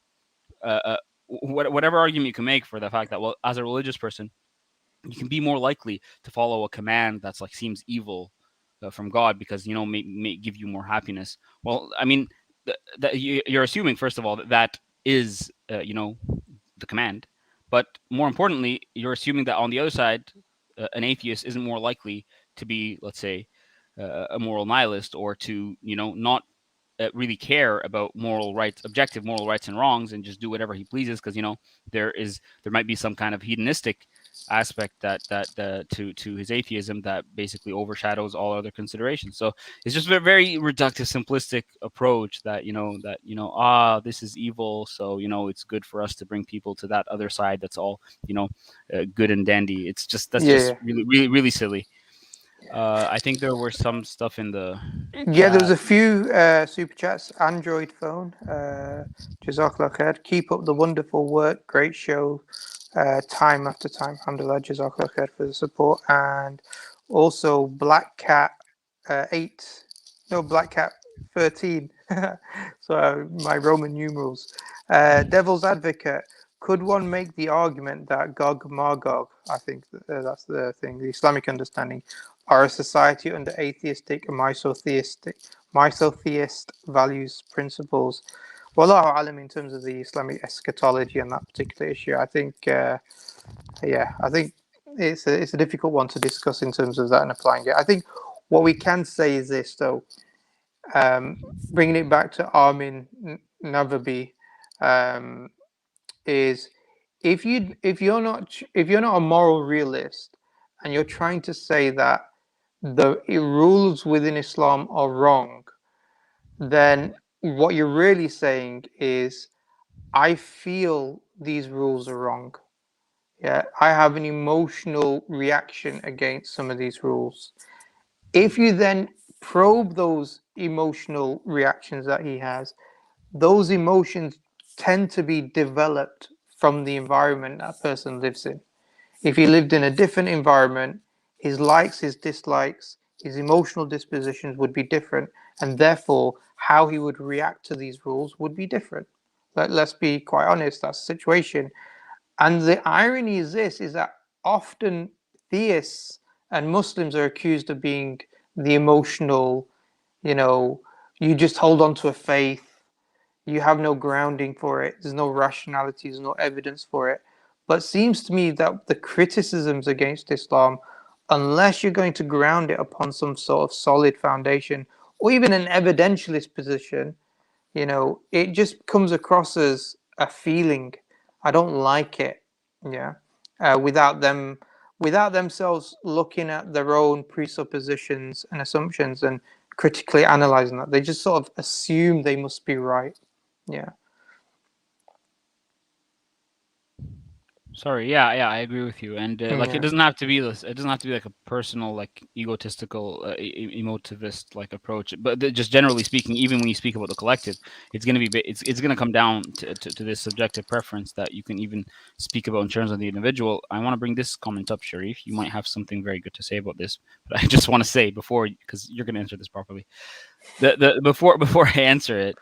whatever argument you can make for the fact that, well, as a religious person, you can be more likely to follow a command that's like seems evil from God because may give you more happiness. Well, I mean, that you're assuming, first of all, that is the command, but more importantly, you're assuming that on the other side, an atheist isn't more likely to be, let's say, a moral nihilist, or to not really care about objective moral rights and wrongs, and just do whatever he pleases because there might be some kind of hedonistic aspect that to his atheism that basically overshadows all other considerations. So it's just a very reductive, simplistic approach that this is evil, so it's good for us to bring people to that other side that's all good and dandy. It's just just really, really, really silly. I think there were some stuff in the there was a few super chats. Android phone, Jazakallah khair. Keep up the wonderful work. Great show. Time after time. Alhamdulillah, Jazakallah khair for the support. And also Black Cat 13. So my Roman numerals. Devil's Advocate. Could one make the argument that Gog Magog, I think that's the thing, the Islamic understanding, are a society under atheistic and misotheist values, principles? Well, alam in terms of the Islamic eschatology and that particular issue, I think, I think it's a difficult one to discuss in terms of that and applying it. I think what we can say is this, though, bringing it back to Armin Navabi, is if you're not a moral realist and you're trying to say that the rules within Islam are wrong, then what you're really saying is I feel these rules are wrong. Yeah, I have an emotional reaction against some of these rules. If you then probe those emotional reactions that he has, those emotions tend to be developed from the environment that person lives in. If he lived in a different environment, his likes, his dislikes, his emotional dispositions would be different, and therefore how he would react to these rules would be different. Let's be quite honest, that's the situation. And the irony is this, is that often theists and Muslims are accused of being the emotional, you just hold on to a faith, you have no grounding for it, there's no rationality, there's no evidence for it. But it seems to me that the criticisms against Islam, unless you're going to ground it upon some sort of solid foundation, or even an evidentialist position, it just comes across as a feeling. I don't like it. Yeah. Without themselves looking at their own presuppositions and assumptions and critically analyzing that. They just sort of assume they must be right. Yeah. Sorry, yeah, I agree with you, and like Yeah. it doesn't have to be this. It doesn't have to be like a personal, like egotistical, emotivist like approach. But just generally speaking, even when you speak about the collective, it's gonna be it's gonna come down to this subjective preference that you can even speak about in terms of the individual. I want to bring this comment up, Sharif. You might have something very good to say about this, but I just want to say before, because you're gonna answer this properly. Before I answer it,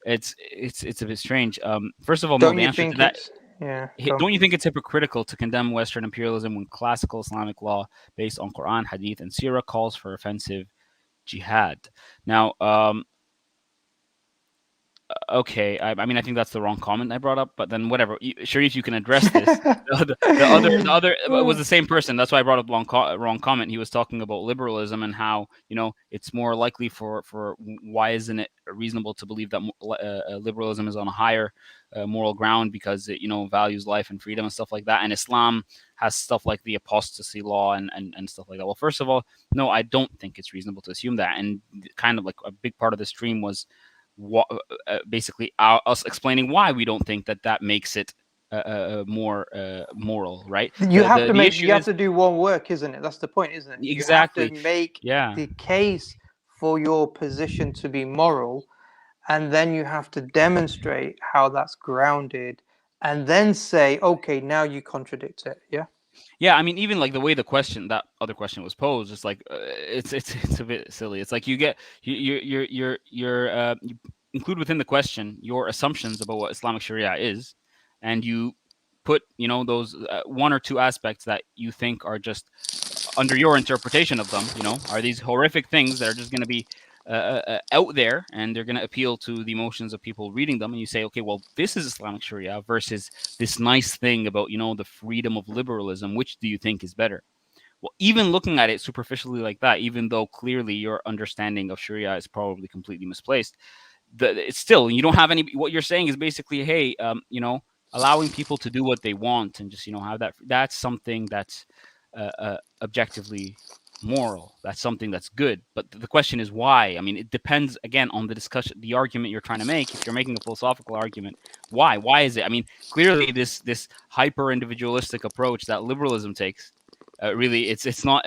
it's a bit strange. First of all, no, Don't the you answer to think that. it's yeah? Don't you think it's hypocritical to condemn Western imperialism when classical Islamic law based on Quran, Hadith, and Sirah calls for offensive jihad? Now, okay, I mean, I think that's the wrong comment I brought up, but then whatever. Sharif, you can address this. The other was the same person. That's why I brought up wrong comment. He was talking about liberalism and how it's more likely for why isn't it reasonable to believe that liberalism is on a higher moral ground because it values life and freedom and stuff like that, and Islam has stuff like the apostasy law and stuff like that. Well, first of all, no, I don't think it's reasonable to assume that, and kind of like a big part of the stream was basically us explaining why we don't think that makes it more moral, right? You have to do one work, isn't it? That's the point, isn't it? Exactly. You have to make the case for your position to be moral, and then you have to demonstrate how that's grounded, and then say, okay, now you contradict it. Yeah. Yeah, I mean, even like the way that other question was posed, it's like it's a bit silly. It's like you include within the question your assumptions about what Islamic Sharia is, and you put those one or two aspects that you think are just under your interpretation of them. Are these horrific things that are just going to be out there and they're going to appeal to the emotions of people reading them, and you say, okay, well, this is Islamic Sharia versus this nice thing about the freedom of liberalism. Which do you think is better? Well, even looking at it superficially like that, even though clearly your understanding of Sharia is probably completely misplaced, it's still, you don't have any. What you're saying is basically, hey, allowing people to do what they want and just have that's something that's objectively moral. That's something that's good. But the question is why. I mean, it depends again on the discussion, the argument you're trying to make. If you're making a philosophical argument, why is it? I mean, clearly this hyper individualistic approach that liberalism takes, really it's not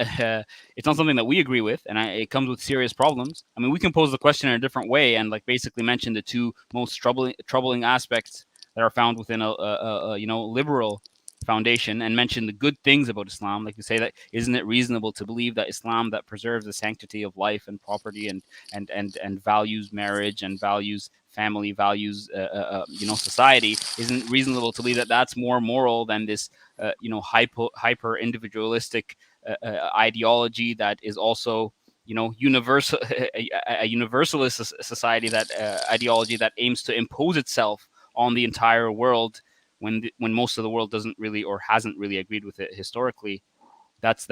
something that we agree with, and it comes with serious problems. I mean, we can pose the question in a different way and like basically mention the two most troubling aspects that are found within a liberal foundation, and mention the good things about Islam. Like we say, that isn't it reasonable to believe that Islam that preserves the sanctity of life and property and values marriage and values family, values society, isn't reasonable to believe that that's more moral than this hyper individualistic ideology that is also universal a universalist society, that ideology that aims to impose itself on the entire world when most of the world doesn't really or hasn't really agreed with it historically. It's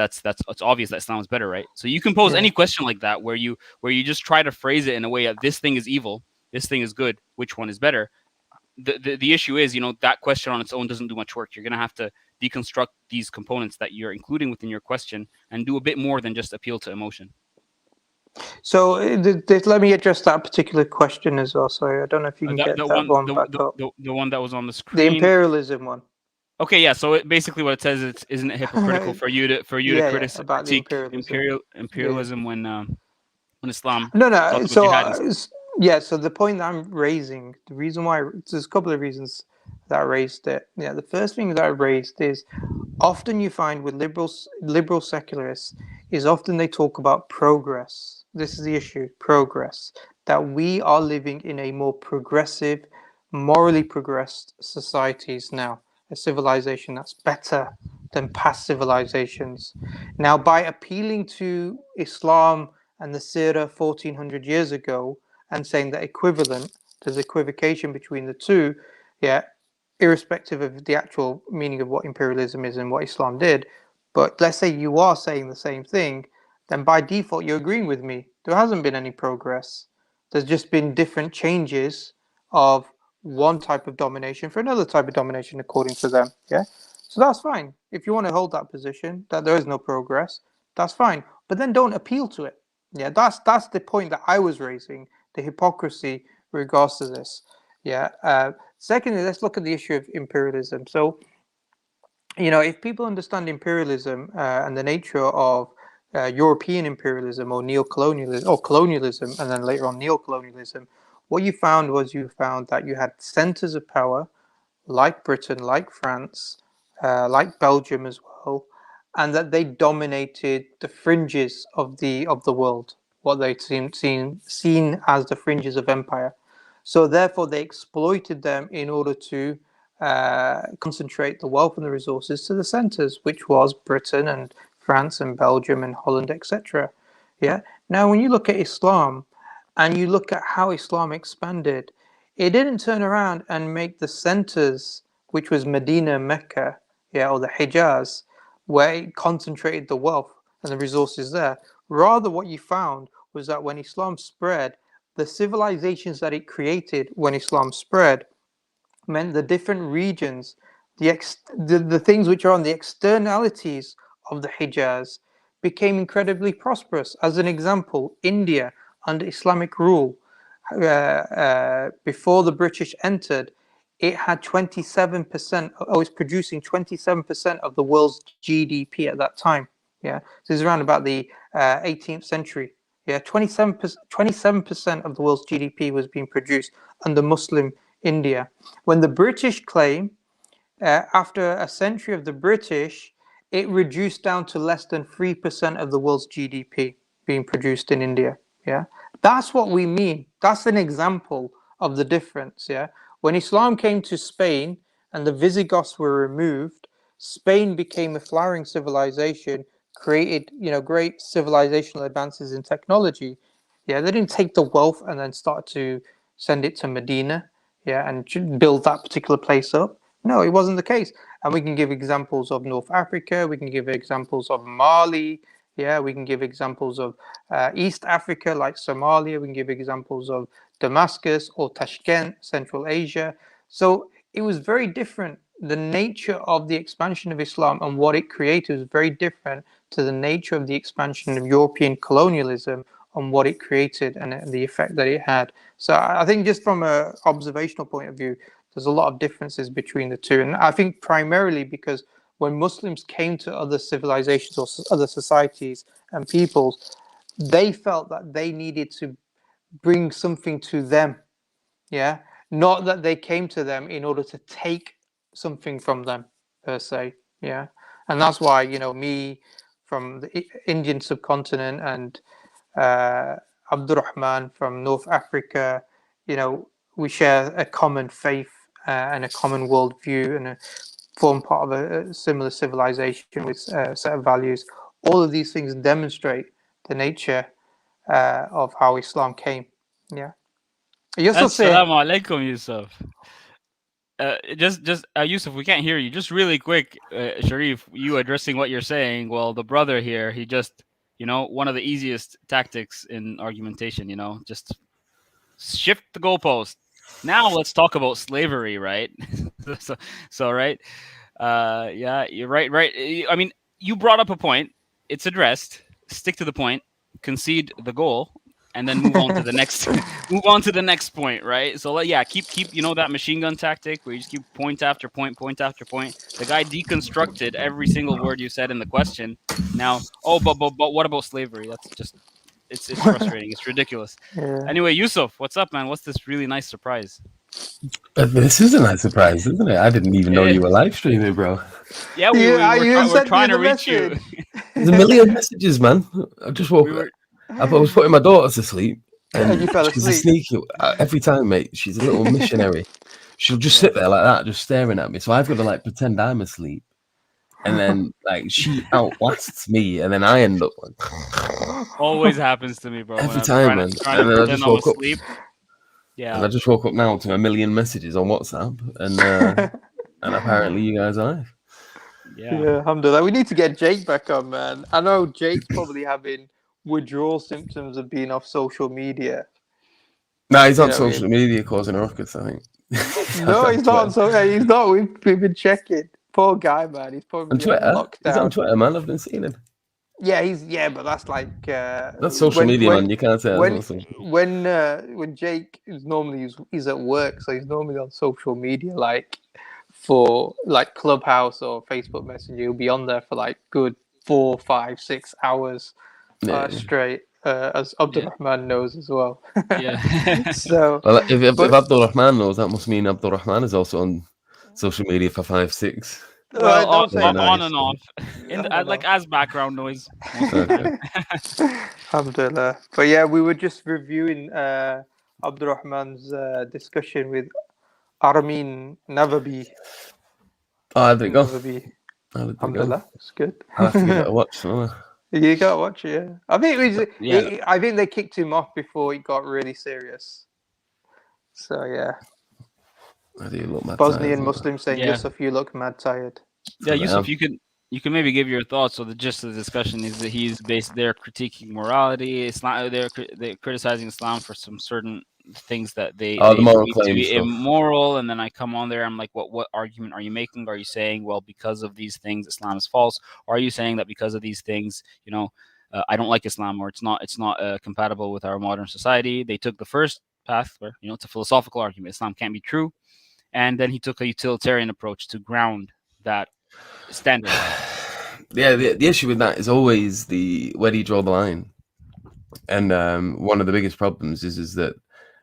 obvious that Islam is better, right? So you can pose any question like that where you just try to phrase it in a way of this thing is evil, this thing is good, which one is better? The issue is, that question on its own doesn't do much work. You're going to have to deconstruct these components that you're including within your question and do a bit more than just appeal to emotion. So let me address that particular question as well. Sorry, I don't know if you can get that one back up. The one that was on the screen. The imperialism one. Okay, yeah. So basically, what it says, isn't it hypocritical for you to critique imperialism when Islam No. talks about jihad and stuff? So the point that I'm raising, the reason why, there's a couple of reasons that I raised it. Yeah, the first thing that I raised is often you find with liberal secularists is often they talk about progress. This is the issue, progress. That we are living in a more progressive, morally progressed societies now. A civilization that's better than past civilizations. Now, by appealing to Islam and the Sirah 1400 years ago and saying that equivalent, there's equivocation between the two, yeah, irrespective of the actual meaning of what imperialism is and what Islam did. But let's say you are saying the same thing, then by default you're agreeing with me. There hasn't been any progress. There's just been different changes of one type of domination for another type of domination according to them. Yeah. So that's fine. If you want to hold that position that there is no progress, that's fine. But then don't appeal to it. Yeah, that's the point that I was raising, the hypocrisy with regards to this. Yeah. Secondly, let's look at the issue of imperialism. So, if people understand imperialism and the nature of European imperialism or neocolonialism or colonialism, and then later on neocolonialism, what you found that you had centers of power like Britain, like France, like Belgium as well, and that they dominated the fringes of the world, what they seen as the fringes of empire. So therefore, they exploited them in order to concentrate the wealth and the resources to the centers, which was Britain and France and Belgium and Holland, etc. Yeah. Now, when you look at Islam and you look at how Islam expanded, it didn't turn around and make the centers, which was Medina, Mecca, yeah, or the Hijaz, where it concentrated the wealth and the resources there. Rather, what you found was that when Islam spread, the civilizations that it created when Islam spread meant the different regions, the things which are on the externalities of the Hijaz became incredibly prosperous. As an example, India under Islamic rule, before the British entered, it had 27%, was producing 27% of the world's GDP at that time. Yeah, this is around about the 18th century. Yeah, 27% of the world's GDP was being produced under Muslim India. When the British claim, after a century of the British, it reduced down to less than 3% of the world's GDP being produced in India. Yeah, that's what we mean. That's an example of the difference. Yeah, when Islam came to Spain and the Visigoths were removed, Spain became a flowering civilization, created great civilizational advances in technology. Yeah, they didn't take the wealth and then start to send it to Medina, yeah, and build that particular place up. No, it wasn't the case. And we can give examples of North Africa. We can give examples of Mali. Yeah, we can give examples of East Africa, like Somalia. We can give examples of Damascus or Tashkent, Central Asia. So it was very different. The nature of the expansion of Islam and what it created was very different to the nature of the expansion of European colonialism and what it created and the effect that it had. So I think just from an observational point of view, there's a lot of differences between the two. And I think primarily because when Muslims came to other civilizations or other societies and peoples, they felt that they needed to bring something to them. Yeah. Not that they came to them in order to take something from them, per se. Yeah. And that's why, me from the Indian subcontinent and Abdulrahman from North Africa, we share a common faith and a common worldview and form part of a similar civilization with a set of values. All of these things demonstrate the nature of how Islam came. Yeah. Assalamu alaikum, Yusuf. Yusuf, we can't hear you. Just really quick, Sharif, you addressing what you're saying. Well, the brother here, he just, one of the easiest tactics in argumentation, just shift the goalpost. Now let's talk about slavery, right? so right. Yeah, you're right. I mean, you brought up a point. It's addressed. Stick to the point. concede the goal, and then move on to the next point, right? So keep that machine gun tactic where you just keep point after point after point. The guy deconstructed every single word you said in the question. Now, but what about slavery? That's just it's frustrating. It's ridiculous. Yeah. Anyway, Yusuf, what's up, man? What's this really nice surprise? This is a nice surprise, isn't it? I didn't even know you were live streaming, bro. Yeah, we're trying to reach you. There's a million messages, man. I just woke up. I was putting my daughter to sleep, and you fell she's a asleep. sneaky. Every time, mate, she's a little missionary. She'll just sit there like that, just staring at me. So I've got to like pretend I'm asleep, and then like she outlasts me, and then I end up like. Always happens to me, bro. Every time, man. And then I just woke up. Yeah. And I just woke up now to a million messages on WhatsApp, and apparently you guys are. Yeah, alhamdulillah. We need to get Jake back on, man. I know Jake's probably having withdrawal symptoms of being off social media. No, he's on social media causing ruckus, I think. No, he's not. He's not. We've been checking. Poor guy, man. He's probably on Twitter. locked He's down. on Twitter, man. I've been seeing him. Yeah, but that's like that's social media, man. You can't say when Jake is normally he's at work, so he's normally on social media, like for like Clubhouse or Facebook Messenger. He'll be on there for like good 4, 5, 6 hours straight, as Abdulrahman knows as well. Yeah. So, well, if Abdulrahman knows, that must mean Abdulrahman is also on social media for 5, 6. Well, on and off, like as background noise. Alhamdulillah. But yeah, we were just reviewing Abdulrahman's discussion with Armin Navabi. Oh, how did it go? Alhamdulillah, it's good. I have to give it a watch. You gotta watch it. Yeah. I think I think they kicked him off before it got really serious. So yeah. I do look mad Bosnian tired, Muslims saying, Yusuf, you look mad tired. Yeah, Yusuf, you can maybe give your thoughts. So the gist of the discussion is that he's based there critiquing morality. It's not they're criticizing Islam for some certain things that they the moral to claims be stuff. Immoral. And then I come on there, I'm like, what argument are you making? Are you saying, well, because of these things, Islam is false? Or are you saying that because of these things, I don't like Islam, or it's not compatible with our modern society? They took the first path where it's a philosophical argument. Islam can't be true. And then he took a utilitarian approach to ground that standard. Yeah, the issue with that is always where do you draw the line? And one of the biggest problems is that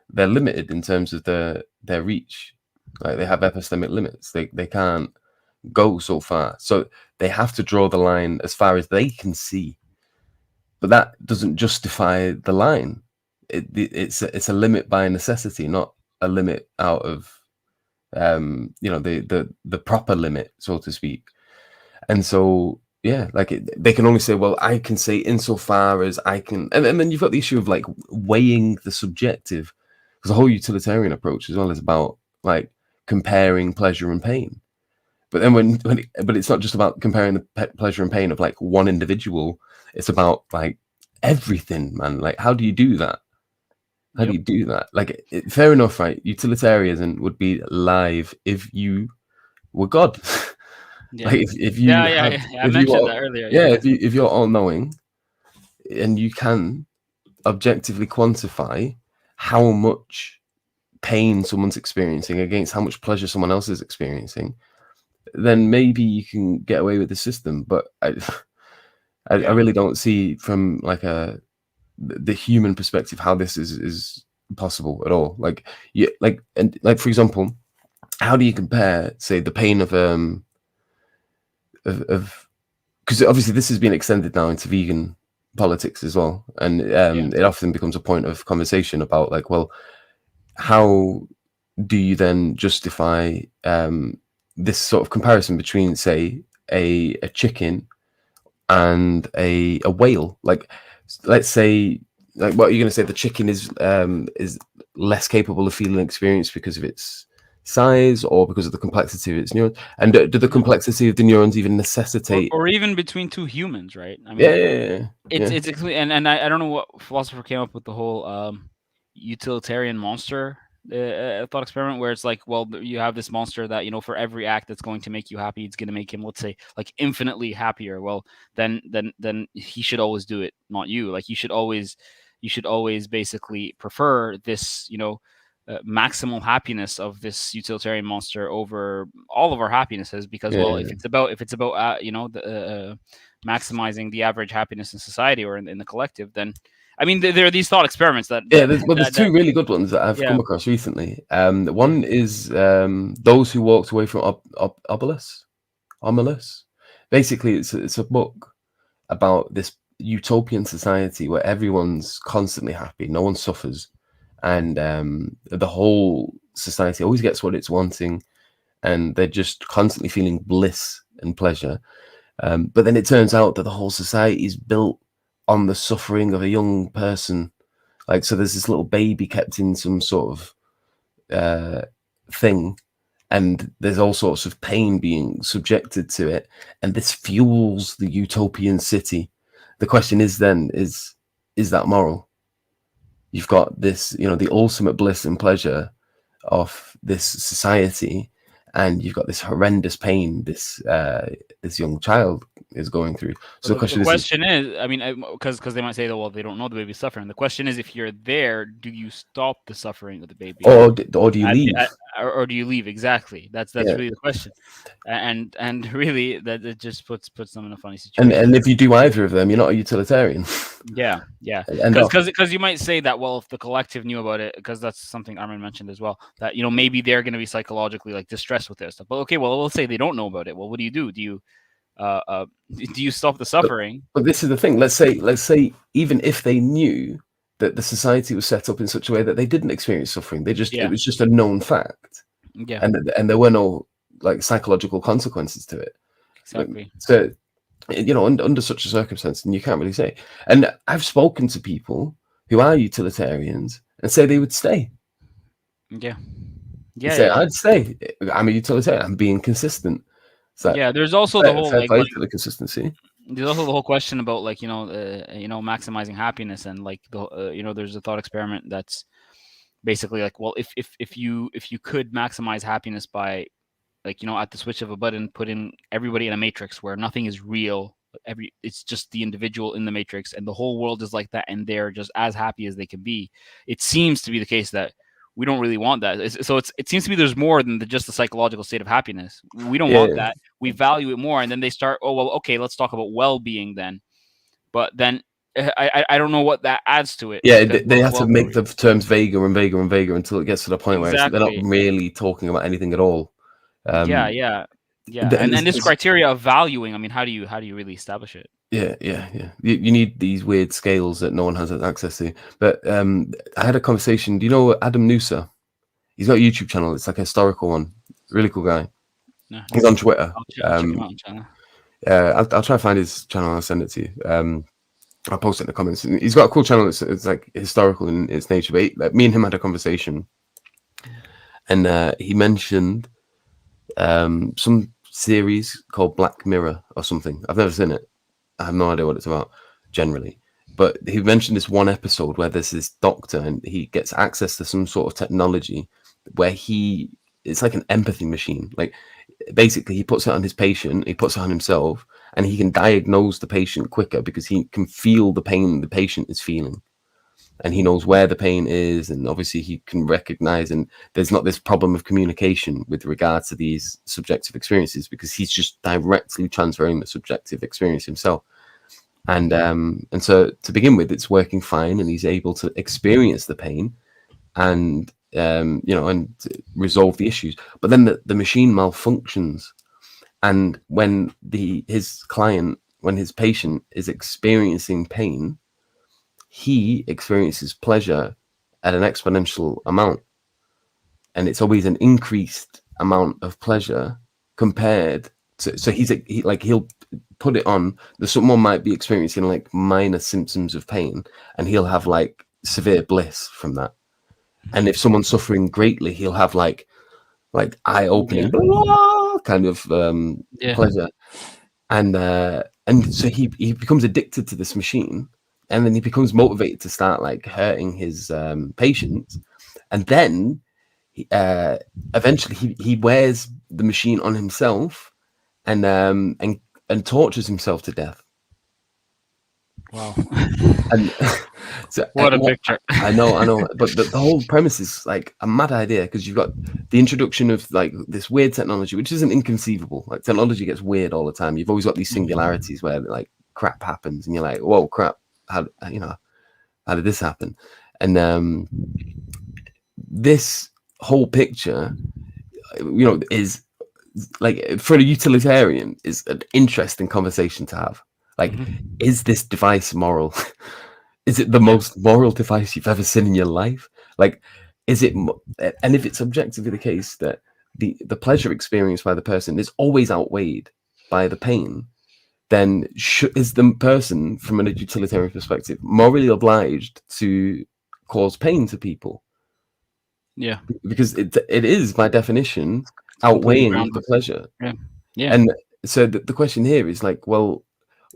they're limited in terms of their reach. Like they have epistemic limits. They can't go so far. So they have to draw the line as far as they can see. But that doesn't justify the line. It's a limit by necessity, not a limit out of the proper limit, so to speak. And so they can only say, well, I can say insofar as I can, and then you've got the issue of like weighing the subjective, because the whole utilitarian approach as well is about like comparing pleasure and pain. But then but it's not just about comparing the pleasure and pain of like one individual. It's about like everything, man. Like, how do you do that? How do you do that? Like, fair enough, right? Utilitarianism would be live if you were God. Yeah. Like if you I mentioned that earlier. Yeah, if you're all knowing and you can objectively quantify how much pain someone's experiencing against how much pleasure someone else is experiencing, then maybe you can get away with the system. But I really don't see from like the human perspective how this is possible at all. Like for example, how do you compare, say, the pain of because obviously this has been extended now into vegan politics as well, and it often becomes a point of conversation about like, well, how do you then justify this sort of comparison between, say, a chicken and a whale? Like, let's say, like, what are you going to say? The chicken is less capable of feeling experience because of its size or because of the complexity of its neurons? And do the complexity of the neurons even necessitate, or even between two humans, right? I mean, it's and I don't know what philosopher came up with the whole utilitarian monster a thought experiment where it's like, well, you have this monster that, you know, for every act that's going to make you happy, it's going to make him, let's say, like infinitely happier. Well, then he should always do it, not you. Like you should always basically prefer this, you know, maximal happiness of this utilitarian monster over all of our happinesses, because well, if it's about you know, the maximizing the average happiness in society or in the collective, then I mean, there are these thought experiments that there's two really good ones that I've come across recently. One is Those Who Walked Away from Omelas. Basically, it's a book about this utopian society where everyone's constantly happy, no one suffers, and the whole society always gets what it's wanting, and they're just constantly feeling bliss and pleasure. But then it turns out that the whole society is built on the suffering of a young person. Like, so there's this little baby kept in some sort of thing, and there's all sorts of pain being subjected to it, and this fuels the utopian city. The question is then, is that moral? You've got this, you know, the ultimate bliss and pleasure of this society, and you've got this horrendous pain this young child is going through. So the question is, I mean, because they might say that, well, they don't know the baby's suffering. The question is, if you're there, do you stop the suffering of the baby, or do you leave? Or do you leave? Exactly. That's really the question. And really, that it just puts them in a funny situation. And if you do either of them, you're not a utilitarian. Yeah. Because you might say that, well, if the collective knew about it, because that's something Armin mentioned as well, that, you know, maybe they're going to be psychologically like distressed with this stuff. But okay, well, let's say they don't know about it. Well, what do? Do you stop the suffering? But this is the thing. Let's say even if they knew that the society was set up in such a way that they didn't experience suffering, it was just a known fact. Yeah. And there were no like psychological consequences to it. Exactly. So, you know, under such a circumstance, and you can't really say. And I've spoken to people who are utilitarians and say they would stay. Yeah. I'd stay. I'm a utilitarian. I'm being consistent. So there's also the whole like the consistency. There's also the whole question about like, you know, maximizing happiness, and like the you know, there's a thought experiment that's basically like, well, if you could maximize happiness by, like, you know, at the switch of a button, put in everybody in a matrix where nothing is real, it's just the individual in the matrix, and the whole world is like that, and they're just as happy as they can be. It seems to be the case that we don't really want that. It seems to be there's more than just the psychological state of happiness. We don't want that. We value it more. And then they start, oh, well, okay, let's talk about well-being then. But then I don't know what that adds to it. Yeah, they have to make the terms vaguer and vaguer and vaguer until it gets to the point where they're not really talking about anything at all. Yeah. And this criteria of valuing, I mean, how do you really establish it? Yeah. You need these weird scales that no one has access to. But I had a conversation. Do you know Adam Noosa? He's got a YouTube channel. It's like a historical one. Really cool guy. No, he's on Twitter. I'll check him out on channel. I'll try to find his channel. I'll send it to you. I'll post it in the comments. He's got a cool channel. It's like historical in its nature. But me and him had a conversation, and he mentioned some series called Black Mirror or something. I've never seen it. I have no idea what it's about generally, but he mentioned this one episode where there's this doctor and he gets access to some sort of technology where it's like an empathy machine. Like basically he puts it on his patient, he puts it on himself, and he can diagnose the patient quicker because he can feel the pain the patient is feeling. And he knows where the pain is, and obviously he can recognize, and there's not this problem of communication with regards to these subjective experiences because he's just directly transferring the subjective experience himself. And so to begin with, it's working fine, and he's able to experience the pain and and resolve the issues. But then the machine malfunctions, and when his patient is experiencing pain, he experiences pleasure at an exponential amount, and it's always an increased amount of pleasure compared to. So he'll put it on. Someone might be experiencing like minor symptoms of pain, and he'll have like severe bliss from that. And if someone's suffering greatly, he'll have like eye-opening kind of pleasure, and so he becomes addicted to this machine. And then he becomes motivated to start like hurting his patients, and then eventually he wears the machine on himself and tortures himself to death. Wow. And so, What a picture. I know, but the whole premise is like a mad idea, because you've got the introduction of like this weird technology, which isn't inconceivable. Like technology gets weird all the time. You've always got these singularities where like crap happens, and you're like, whoa, crap! How did this happen? And this whole picture, is like, for a utilitarian, is an interesting conversation to have. Like, is this device moral? Is it the most moral device you've ever seen in your life? Like, is it? And if it's objectively the case that the pleasure experienced by the person is always outweighed by the pain, then is the person, from a utilitarian perspective, morally obliged to cause pain to people? Yeah, because it is by definition outweighing the pleasure. Yeah. And so the question here is like, well,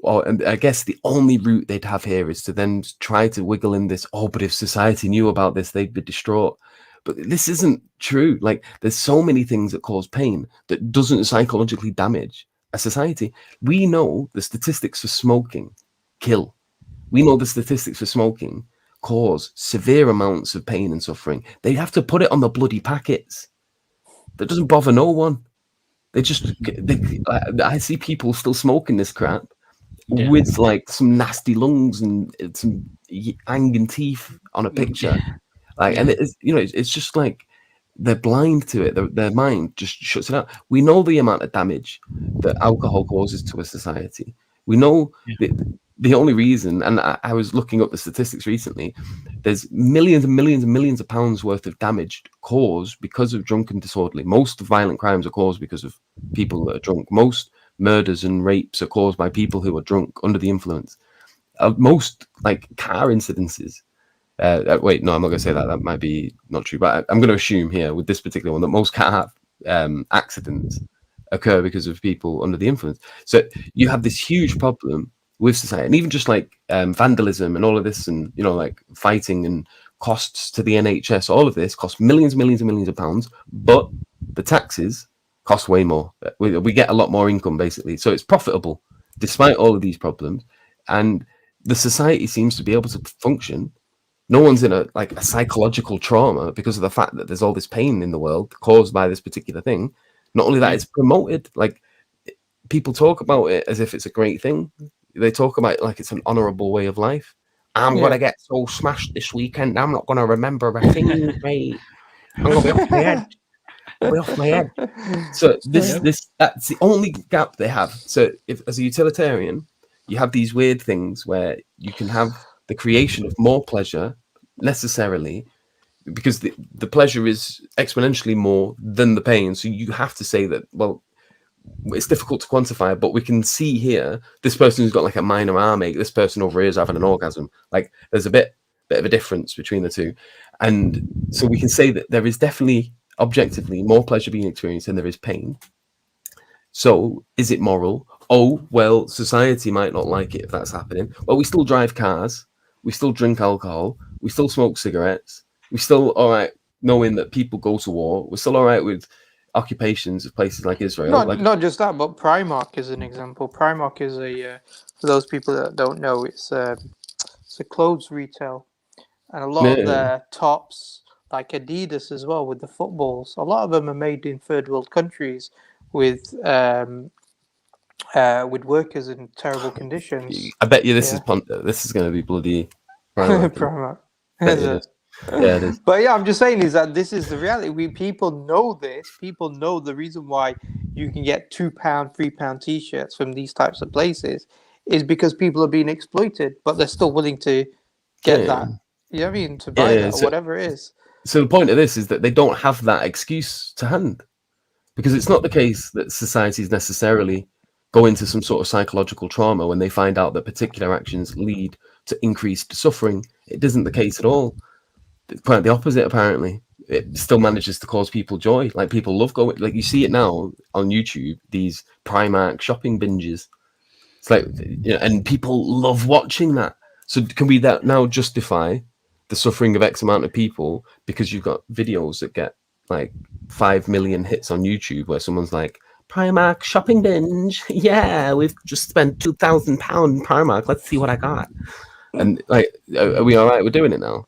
and I guess the only route they'd have here is to then try to wiggle in this, but if society knew about this, they'd be distraught. But this isn't true. Like, there's so many things that cause pain that doesn't psychologically damage a society. We know the statistics for smoking kill. We know the statistics for smoking cause severe amounts of pain and suffering. They have to put it on the bloody packets. That doesn't bother no one. I see people still smoking this crap with like some nasty lungs and some hanging teeth on a picture. And it's just like they're blind to it. Their mind just shuts it out. We know the amount of damage that alcohol causes to a society. We know the only reason, and I was looking up the statistics recently, there's millions and millions and millions of pounds worth of damage caused because of drunk and disorderly. Most violent crimes are caused because of people that are drunk. Most murders and rapes are caused by people who are drunk, under the influence. Most like car incidences. Wait, no, I'm not going to say that. That might be not true. But I'm going to assume here with this particular one that most car accidents occur because of people under the influence. So you have this huge problem with society, and even just like vandalism and all of this, and like fighting and costs to the NHS. All of this costs millions, millions, and millions of pounds, but the taxes cost way more. We get a lot more income, basically, so it's profitable despite all of these problems, and the society seems to be able to function. No one's in a psychological trauma because of the fact that there's all this pain in the world caused by this particular thing. Not only that, it's promoted. Like, people talk about it as if it's a great thing. They talk about it like it's an honorable way of life. I'm gonna get so smashed this weekend, I'm not gonna remember a thing, mate. I'm gonna be off my head. Off my head. So that's the only gap they have. So if, as a utilitarian, you have these weird things where you can have the creation of more pleasure necessarily, because the pleasure is exponentially more than the pain. So you have to say that, well, it's difficult to quantify, but we can see here this person who's got like a minor arm ache, this person over here is having an orgasm. Like, there's a bit of a difference between the two, and so we can say that there is definitely objectively more pleasure being experienced than there is pain. So is it moral? Oh, well, society might not like it if that's happening. Well, we still drive cars, we still drink alcohol, we still smoke cigarettes, we're still all right knowing that people go to war, we're still all right with occupations of places like Israel. Not just that, but Primark is an example. Primark is for those people that don't know, it's a clothes retail, and a lot of their tops, like Adidas as well, with the footballs, a lot of them are made in third world countries with workers in terrible conditions. I bet you this is going to be bloody Primark. Yeah, it is. But yeah, I'm just saying is that this is the reality. People know this. People know the reason why you can get £2, £3 t-shirts from these types of places is because people are being exploited, but they're still willing to get that. You know what I mean? To buy that or whatever it is. So the point of this is that they don't have that excuse to hand, because it's not the case that societies necessarily go into some sort of psychological trauma when they find out that particular actions lead to increased suffering. It isn't the case at all. It's quite the opposite, apparently. It still manages to cause people joy. Like, people love going, like, you see it now on YouTube, these Primark shopping binges. It's like, and people love watching that. So can we now justify the suffering of X amount of people because you've got videos that get like 5 million hits on YouTube where someone's like, Primark shopping binge. Yeah, we've just spent £2,000 in Primark. Let's see what I got. And like, are we all right? We're doing it now.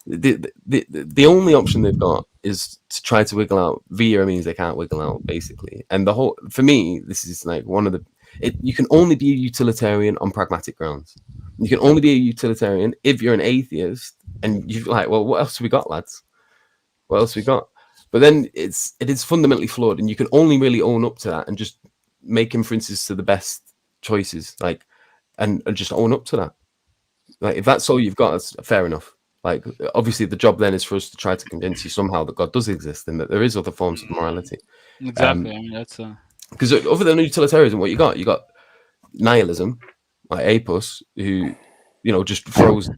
The only option they've got is to try to wiggle out. Via means they can't wiggle out, basically. And the whole, for me, this is like one of the. You can only be a utilitarian on pragmatic grounds. You can only be a utilitarian if you're an atheist, and you're like, well, what else have we got, lads? What else have we got? But then it is fundamentally flawed, and you can only really own up to that and just make inferences to the best choices, like, and just own up to that. Like, if that's all you've got, that's fair enough. Like, obviously, the job then is for us to try to convince you somehow that God does exist and that there is other forms of morality. Exactly. I mean, that's because other than utilitarianism, what you got nihilism, like Apus, who just throws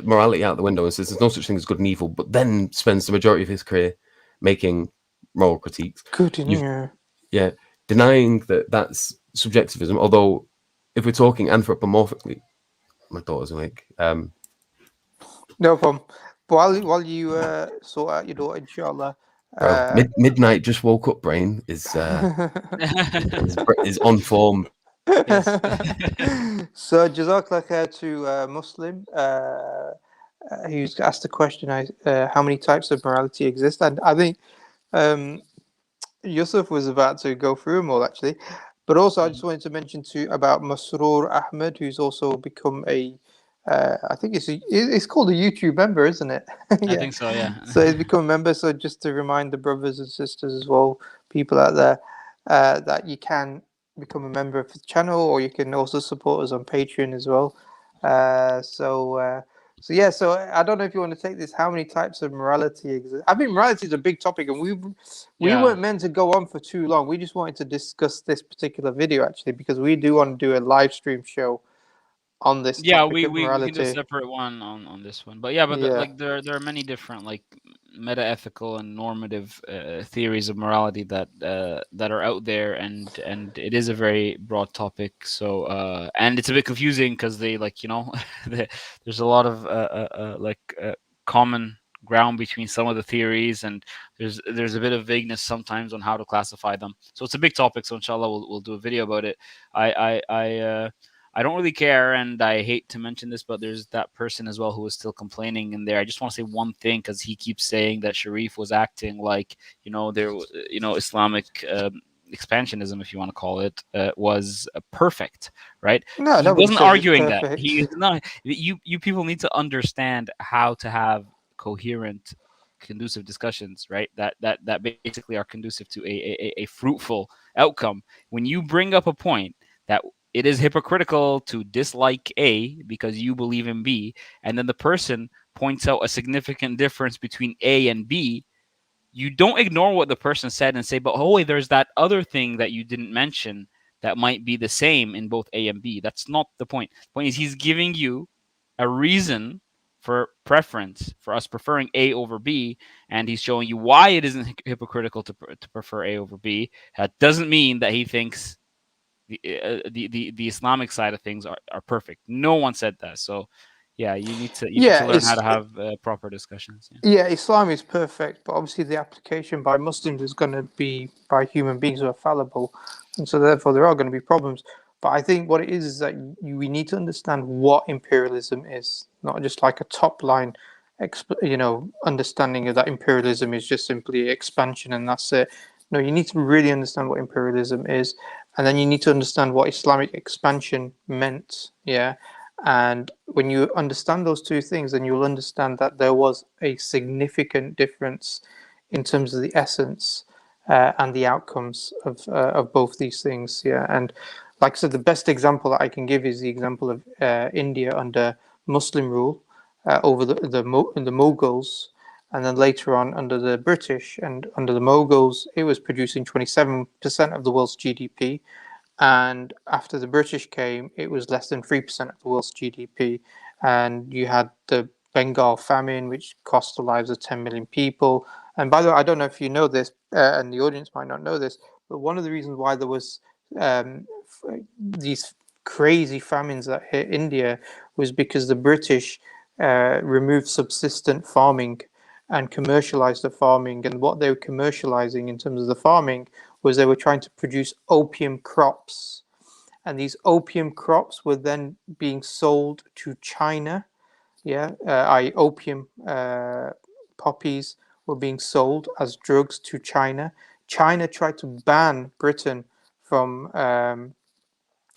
morality out the window and says there's no such thing as good and evil, but then spends the majority of his career making moral critiques. Good in here. Yeah, denying that that's subjectivism. Although, if we're talking anthropomorphically, my daughter's awake. No problem. While you sort out your daughter, inshallah. Midnight just woke up. Brain is is on form. yes. So Jazakallah khair to Muslim who's asked the question, how many types of morality exist? And I think Yusuf was about to go through them all, actually. But also, I just wanted to mention about Masroor Ahmed, who's also become I think it's called a YouTube member, isn't it? Yeah. I think so, yeah. So he's become a member. So just to remind the brothers and sisters as well, people out there, that you can become a member of the channel, or you can also support us on Patreon as well. So I don't know if you want to take this. How many types of morality exist? I think morality is a big topic, and we weren't meant to go on for too long. We just wanted to discuss this particular video actually, because we do want to do a live stream show on this topic of morality. We can do a separate one on this one. But like there are many different like meta-ethical and normative theories of morality that are out there, and it is a very broad topic. So and it's a bit confusing because they there's a lot of common ground between some of the theories, and there's a bit of vagueness sometimes on how to classify them. So it's a big topic. So inshallah we'll do a video about it. I don't really care, and I hate to mention this, but there's that person as well who is still complaining in there. I just want to say one thing, because he keeps saying that Sharif was acting like, Islamic expansionism, if you want to call it, was perfect, right? No, he wasn't arguing that. He is not. You people need to understand how to have coherent, conducive discussions, right? That basically are conducive to a fruitful outcome. When you bring up a point that it is hypocritical to dislike A because you believe in B, and then the person points out a significant difference between A and B, you don't ignore what the person said and say, but oh, wait, there's that other thing that you didn't mention that might be the same in both A and B. That's not the point. The point is he's giving you a reason for preference, for us preferring A over B, and he's showing you why it isn't hypocritical to prefer A over B. That doesn't mean that he thinks the Islamic side of things are perfect. No one said that. So yeah, you need to learn how to have proper discussions. Yeah, Islam is perfect, but obviously the application by Muslims is going to be by human beings who are fallible, and so therefore there are going to be problems. But I think what it is that we need to understand what imperialism is, not just like a top line understanding of that imperialism is just simply expansion and that's it. No, you need to really understand what imperialism is, and then you need to understand what Islamic expansion meant. Yeah. And when you understand those two things, then you'll understand that there was a significant difference in terms of the essence and the outcomes of both these things. Yeah. And like I said, the best example that I can give is the example of India under Muslim rule over the Mughals. And then later on, under the British and under the Mughals, it was producing 27% of the world's GDP. And after the British came, it was less than 3% of the world's GDP. And you had the Bengal famine, which cost the lives of 10 million people. And by the way, I don't know if you know this, and the audience might not know this, but one of the reasons why there was these crazy famines that hit India was because the British removed subsistent farming and commercialize the farming. And what they were commercializing in terms of the farming was they were trying to produce opium crops. And these opium crops were then being sold to China. Opium poppies were being sold as drugs to China. China tried to ban Britain from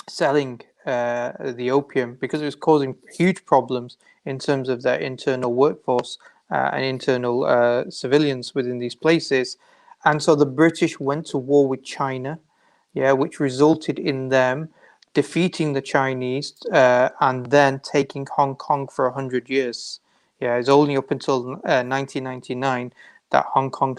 selling the opium because it was causing huge problems in terms of their internal workforce and internal civilians within these places. And so the British went to war with China, which resulted in them defeating the Chinese and then taking Hong Kong for 100 years. It's only up until 1999 that Hong Kong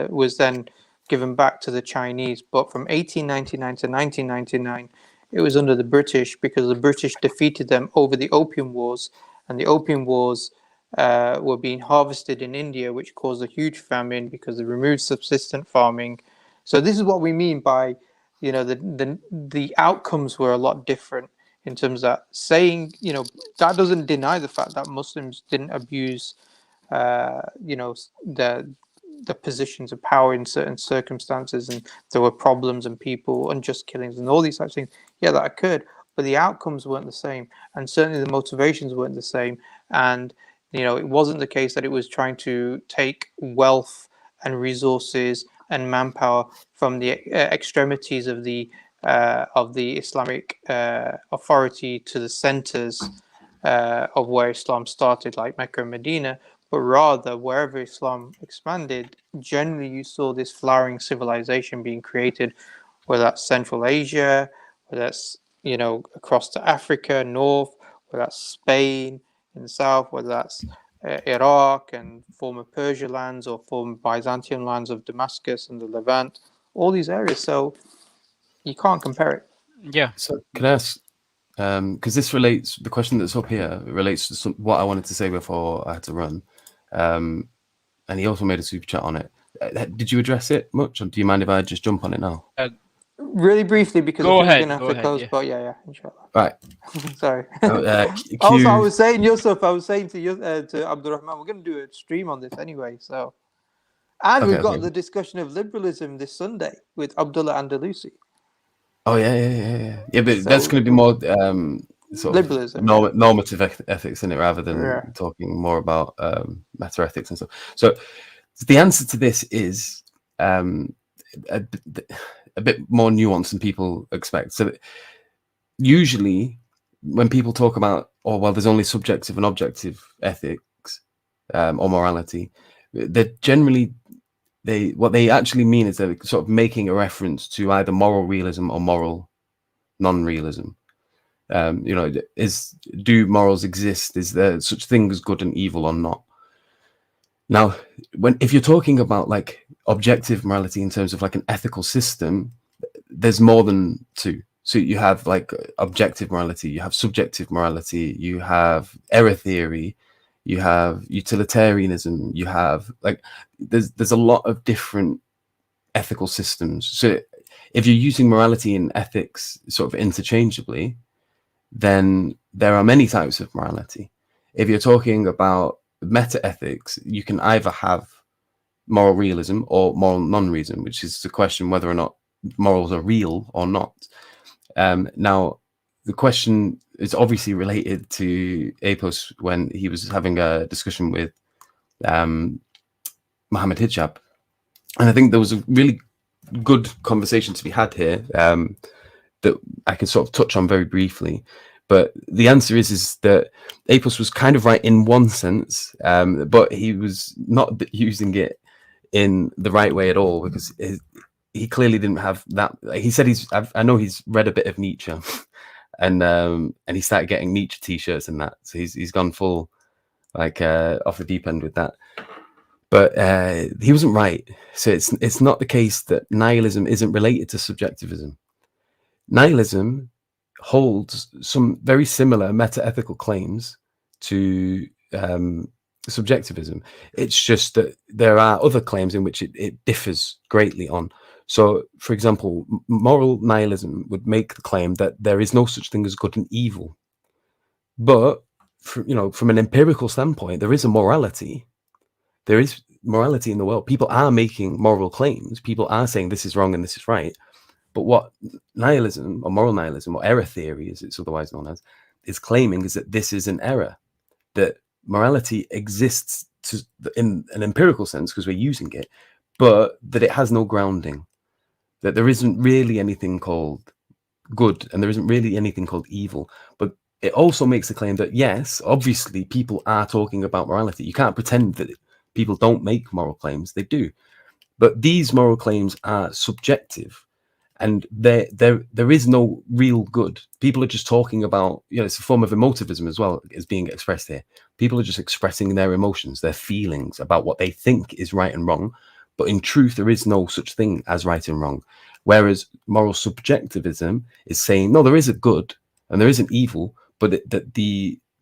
was then given back to the Chinese. But from 1899 to 1999, it was under the British because the British defeated them over the Opium Wars. And the Opium Wars were being harvested in India, which caused a huge famine because they removed subsistent farming. So this is what we mean by, the outcomes were a lot different in terms of that. Saying, that doesn't deny the fact that Muslims didn't abuse, the positions of power in certain circumstances, and there were problems and people, unjust killings and all these types of things. Yeah, that occurred, but the outcomes weren't the same, and certainly the motivations weren't the same. And it wasn't the case that it was trying to take wealth and resources and manpower from the extremities of the Islamic authority to the centers of where Islam started, like Mecca and Medina, but rather wherever Islam expanded, generally you saw this flowering civilization being created, whether that's Central Asia, whether that's across to Africa, north, whether that's Spain in the south, whether that's Iraq and former Persia lands or former Byzantium lands of Damascus and the Levant, all these areas. So you can't compare it. Yeah. So can I ask, because this relates, the question that's up here relates to what I wanted to say before I had to run. And he also made a super chat on it. Did you address it much, or do you mind if I just jump on it now? Really briefly, because Go I think ahead, we're going to have to close. yeah. But yeah, inshallah. Right. Sorry. Q... Also, I was saying, Yusuf, to Abdulrahman, we're going to do a stream on this anyway. So, and we've got the discussion of liberalism this Sunday with Abdullah Andalusi. Oh yeah. But so, that's going to be more sort liberalism, of normative ethics in it, rather than talking more about meta ethics and stuff. So the answer to this is a bit more nuanced than people expect. So usually when people talk about, there's only subjective and objective ethics or morality, they're generally, what they actually mean is they're sort of making a reference to either moral realism or moral non-realism. Do morals exist? Is there such thing as good and evil or not? Now, if you're talking about like objective morality in terms of like an ethical system, there's more than two. So you have like objective morality, you have subjective morality, you have error theory, you have utilitarianism, you have like there's a lot of different ethical systems. So if you're using morality and ethics sort of interchangeably, then there are many types of morality. If you're talking about meta ethics, you can either have moral realism or moral non-realism, which is the question whether or not morals are real or not. Now, the question is obviously related to Apos when he was having a discussion with Mohammed Hijab. And I think there was a really good conversation to be had here that I can sort of touch on very briefly. But the answer is that Apos was kind of right in one sense, but he was not using it in the right way at all, because he clearly didn't have that. He said I know he's read a bit of Nietzsche, and he started getting Nietzsche t-shirts and that. So he's gone full like off the deep end with that. But he wasn't right. So it's not the case that nihilism isn't related to subjectivism. Nihilism holds some very similar meta-ethical claims to subjectivism. It's just that there are other claims in which it differs greatly on. So, for example, moral nihilism would make the claim that there is no such thing as good and evil. But, from an empirical standpoint, there is a morality. there is morality in the world. People are making moral claims. People are saying this is wrong and this is right. But what nihilism, or moral nihilism, or error theory, as it's otherwise known as, is claiming is that this is an error, that morality exists in an empirical sense because we're using it, but that it has no grounding, that there isn't really anything called good and there isn't really anything called evil. But it also makes the claim that, yes, obviously people are talking about morality. You can't pretend that people don't make moral claims. They do. But these moral claims are subjective. And there is no real good. People are just talking about, it's a form of emotivism as well, is being expressed here. People are just expressing their emotions, their feelings about what they think is right and wrong. But in truth, there is no such thing as right and wrong. Whereas moral subjectivism is saying, no, there is a good and there is an evil, but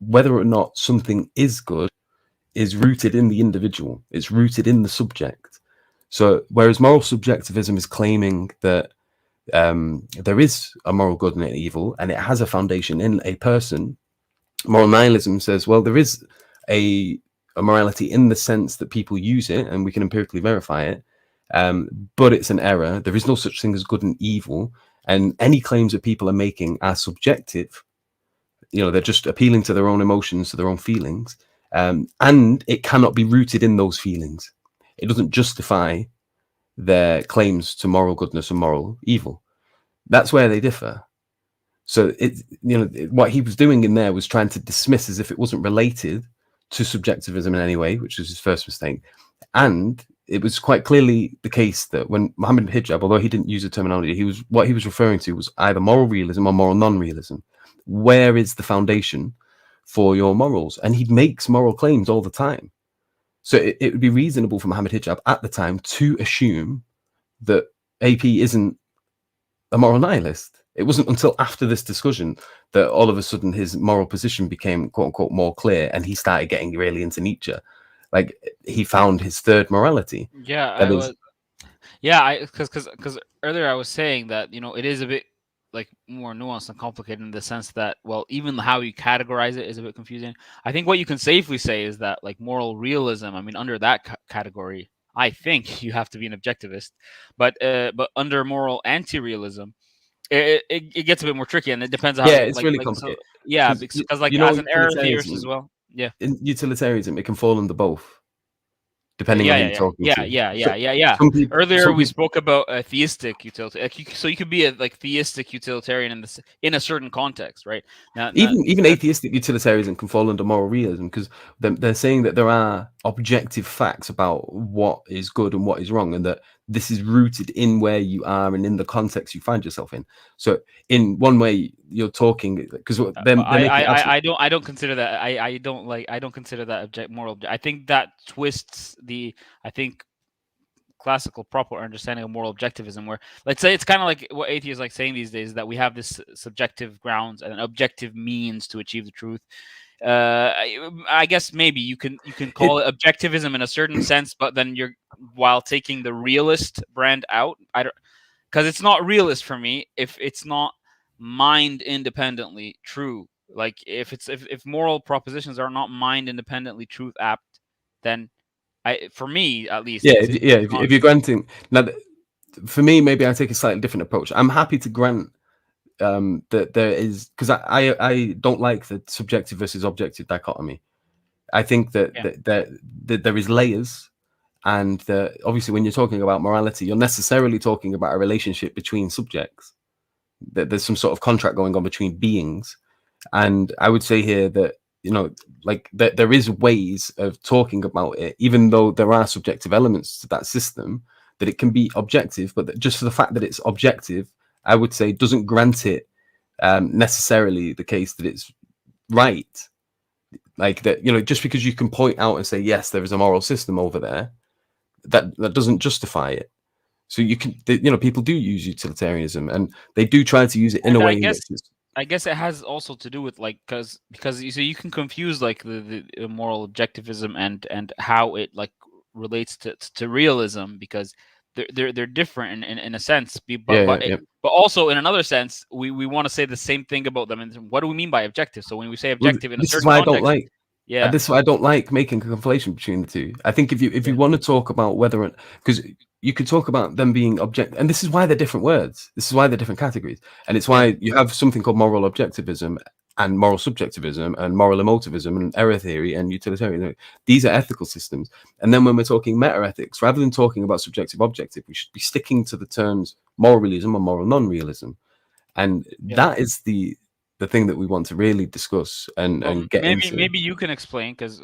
whether or not something is good is rooted in the individual. It's rooted in the subject. So whereas moral subjectivism is claiming that there is a moral good and an evil, and it has a foundation in a person, moral nihilism says, well, there is a morality in the sense that people use it, and we can empirically verify it, but it's an error. There is no such thing as good and evil, and any claims that people are making are subjective. They're just appealing to their own emotions, to their own feelings, and it cannot be rooted in those feelings. It doesn't justify their claims to moral goodness and moral evil. That's where they differ. So what he was doing in there was trying to dismiss as if it wasn't related to subjectivism in any way, which was his first mistake. And it was quite clearly the case that when Muhammad Hijab, although he didn't use the terminology, what he was referring to was either moral realism or moral non-realism. Where is the foundation for your morals? And he makes moral claims all the time. So it would be reasonable for Muhammad Hijab at the time to assume that AP isn't a moral nihilist. It wasn't until after this discussion that all of a sudden his moral position became quote unquote more clear, and he started getting really into Nietzsche. Like he found his third morality. Because earlier I was saying that it is a bit like more nuanced and complicated in the sense that, well, even how you categorize it is a bit confusing. I think what you can safely say is that, like, moral realism, I mean, under that category, I think you have to be an objectivist, but under moral anti-realism, it gets a bit more tricky, and it depends on how. Yeah, it's really complicated. Because like as an error theorist as well. Yeah. In utilitarianism, it can fall under both. Depending on who you're talking to. Earlier we spoke about a theistic utilitarian. So you could be a theistic utilitarian in a certain context, right? Even atheistic utilitarianism can fall under moral realism, because they're saying that there are objective facts about what is good and what is wrong, and that this is rooted in where you are and in the context you find yourself in. So in one way, you're talking because I don't consider that. I don't consider that moral. I think that twists classical proper understanding of moral objectivism, where, let's say, it's kind of like what atheists like saying these days, that we have this subjective grounds and an objective means to achieve the truth. I guess maybe you can call it objectivism in a certain sense, but then while taking the realist brand out. Because it's not realist for me if it's not mind independently true. Like if moral propositions are not mind independently truth apt, then for me at least, if you're granting now, for me, maybe I take a slightly different approach. I'm happy to grant that there is, because I don't like the subjective versus objective dichotomy. I think that there is layers, and obviously when you're talking about morality, you're necessarily talking about a relationship between subjects. That there's some sort of contract going on between beings, and I would say here that that there is ways of talking about it, even though there are subjective elements to that system, that it can be objective, but that just for the fact that it's objective, I would say doesn't grant it necessarily the case that it's right. Like that, just because you can point out and say, yes, there is a moral system over there, that doesn't justify it. So you can, people do use utilitarianism, and they do try to use it in a way. I guess it has also to do with because you can confuse the moral objectivism and how it relates to realism, because they're different in a sense, but also in another sense we want to say the same thing about them. And what do we mean by objective? So when we say objective in a certain context, Yeah. This is why I don't like making a conflation between the two. I think if you want to talk about whether, because you could talk about them being object, and this is why they're different words. This is why they're different categories, and it's why you have something called moral objectivism and moral subjectivism and moral emotivism and error theory and utilitarianism. These are ethical systems. And then when we're talking meta-ethics, rather than talking about subjective objective, we should be sticking to the terms moral realism or moral non-realism. And that is the thing that we want to really discuss and get into. Maybe you can explain, because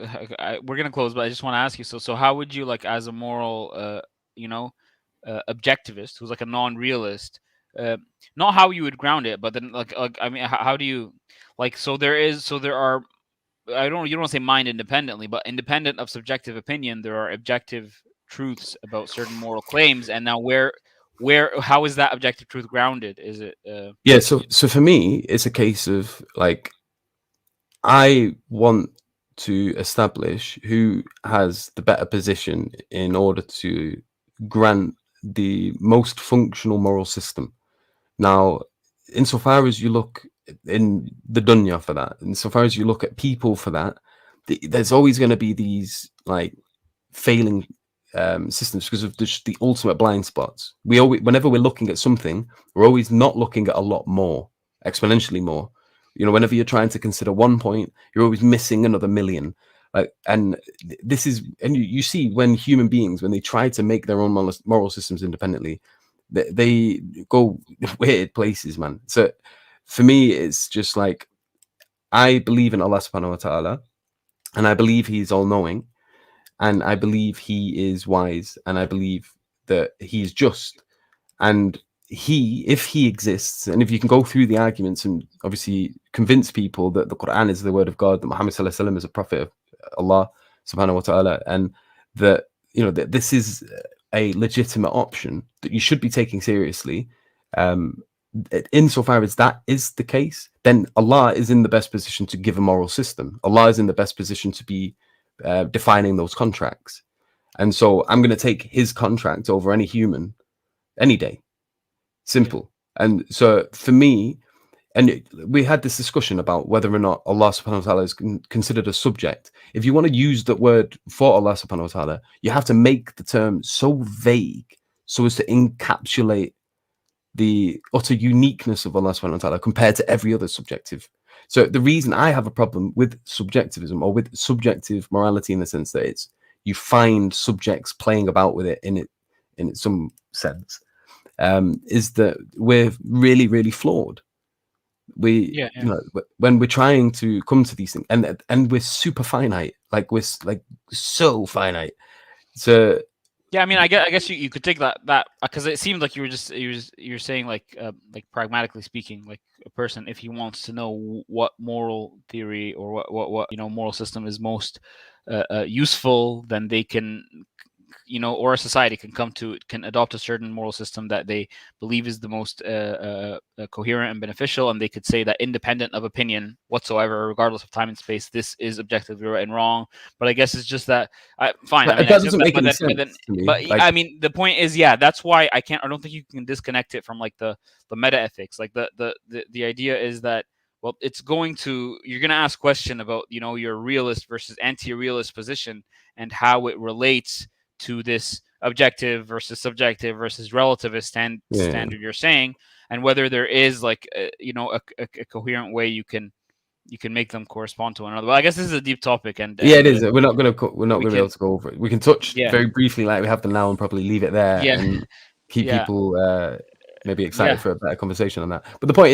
we're gonna close, but I just want to ask you. So how would you, like, as a moral, objectivist who's like a non-realist, not how you would ground it, but then like I mean, how do you, like, there are, you don't want to say mind independently, but independent of subjective opinion, there are objective truths about certain moral claims, and now how is that objective truth grounded? Is it so for me it's a case of, like, I want to establish who has the better position in order to grant the most functional moral system. Now, insofar as you look in the dunya for that, insofar as you look at people for that, there's always going to be these, like, failing systems because of the ultimate blind spots. Whenever we're looking at something, we're always not looking at a lot more, exponentially more. Whenever you're trying to consider 1 point, you're always missing another million. And this is, and you see when human beings, when they try to make their own moral systems independently, they go weird places, man. So for me, it's just like, I believe in Allah subhanahu wa ta'ala, and I believe he's all-knowing, and I believe he is wise, and I believe that he's just. And if he exists, and if you can go through the arguments and obviously convince people that the Quran is the word of God, that Muhammad sallallahu alaihi wasallam is a prophet of Allah subhanahu wa ta'ala, and that that this is a legitimate option that you should be taking seriously, insofar as that is the case, then Allah is in the best position to give a moral system. Allah is in the best position to be defining those contracts. And so I'm going to take his contract over any human any day. Simple. And so for me, and we had this discussion about whether or not Allah subhanahu wa ta'ala is considered a subject. If you want to use that word for Allah subhanahu wa ta'ala, you have to make the term so vague so as to encapsulate the utter uniqueness of Allah subhanahu wa ta'ala compared to every other subjective. So the reason I have a problem with subjectivism, or with subjective morality, in the sense that it's, you find subjects playing about with it in some sense, is that we're really, really flawed. When we're trying to come to these things, and we're super finite, like we're like so finite. So yeah, I mean, I guess you could take that because it seemed like you're saying like pragmatically speaking, like a person, if he wants to know what moral theory or what moral system is most useful, then they can, or a society can adopt a certain moral system that they believe is the most coherent and beneficial, and they could say that independent of opinion whatsoever, regardless of time and space, this is objectively right and wrong. But I guess it's just that fine. I mean, that doesn't make any sense to me. But I mean, the point is, that's why I don't think you can disconnect it from like the meta ethics. Like the idea is that, well, you're going to ask question about your realist versus anti-realist position and how it relates to this objective versus subjective versus relativist standard you're saying, and whether there is like a coherent way you can make them correspond to one another. Well, I guess this is a deep topic, and it is. We're not going to be able to go over it. We can touch very briefly, like we have to now, and probably leave it there and keep people maybe excited for a better conversation on that. But the point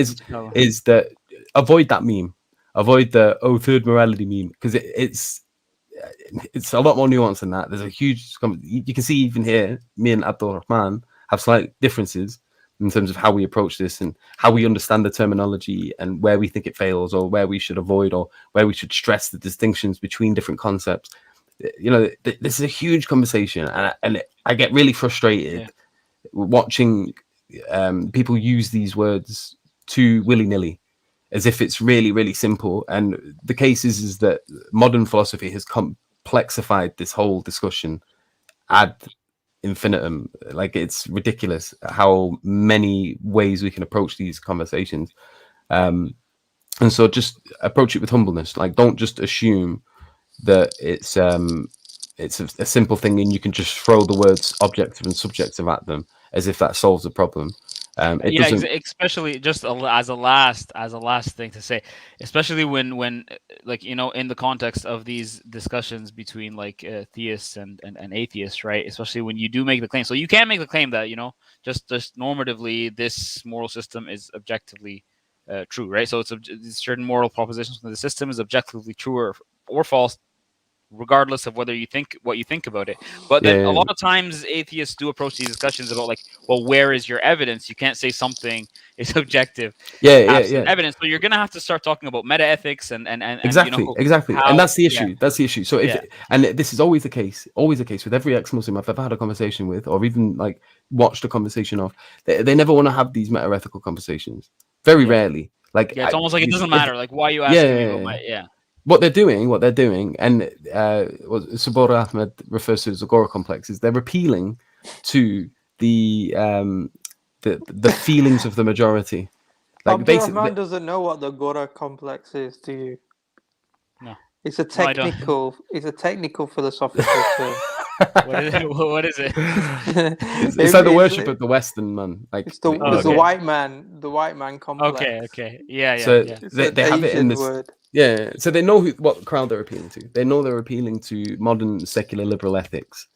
is that avoid that meme, avoid the third morality meme, because it's a lot more nuanced than that. There's a huge, you can see even here, me and Abdulrahman have slight differences in terms of how we approach this and how we understand the terminology and where we think it fails, or where we should avoid, or where we should stress the distinctions between different concepts. This is a huge conversation, and I get really frustrated watching people use these words too willy-nilly, as if it's really, really simple. And the case is that modern philosophy has complexified this whole discussion ad infinitum. Like, it's ridiculous how many ways we can approach these conversations. And so just approach it with humbleness. Like, don't just assume that it's a simple thing, and you can just throw the words objective and subjective at them as if that solves the problem. It Yeah, doesn't. especially just as a last thing to say, especially when like, you know, in the context of these discussions between like theists and atheists, right? Especially when you do make the claim, so you can make the claim that, you know, just normatively this moral system is objectively true, right? So it's certain moral propositions from the system is objectively true or false, regardless of whether you think what you think about it. But then a lot of times atheists do approach these discussions about like, well, where is your evidence? You can't say something is objective absent evidence. So you're gonna have to start talking about meta ethics and exactly, you know, exactly. how, and that's the issue. That's the issue. So if Yeah. and this is always the case with every ex-Muslim I've ever had a conversation with, or even like watched a conversation of, they never want to have these meta-ethical conversations. Very rarely. Like, it's almost like it doesn't matter. Like, why are you asking me about my what they're doing, and what Sabor Ahmed refers to as agora complexes, they're appealing to the feelings of the majority. Like, Abdulrahman doesn't know what the agora complex is, do you? No. It's a technical philosophical term. What is it? It's like the worship of the Western man. Like, it's the white man complex. Okay. Yeah. So yeah. they have it in this word. Yeah, so they know what crowd they're appealing to. They know they're appealing to modern secular liberal ethics,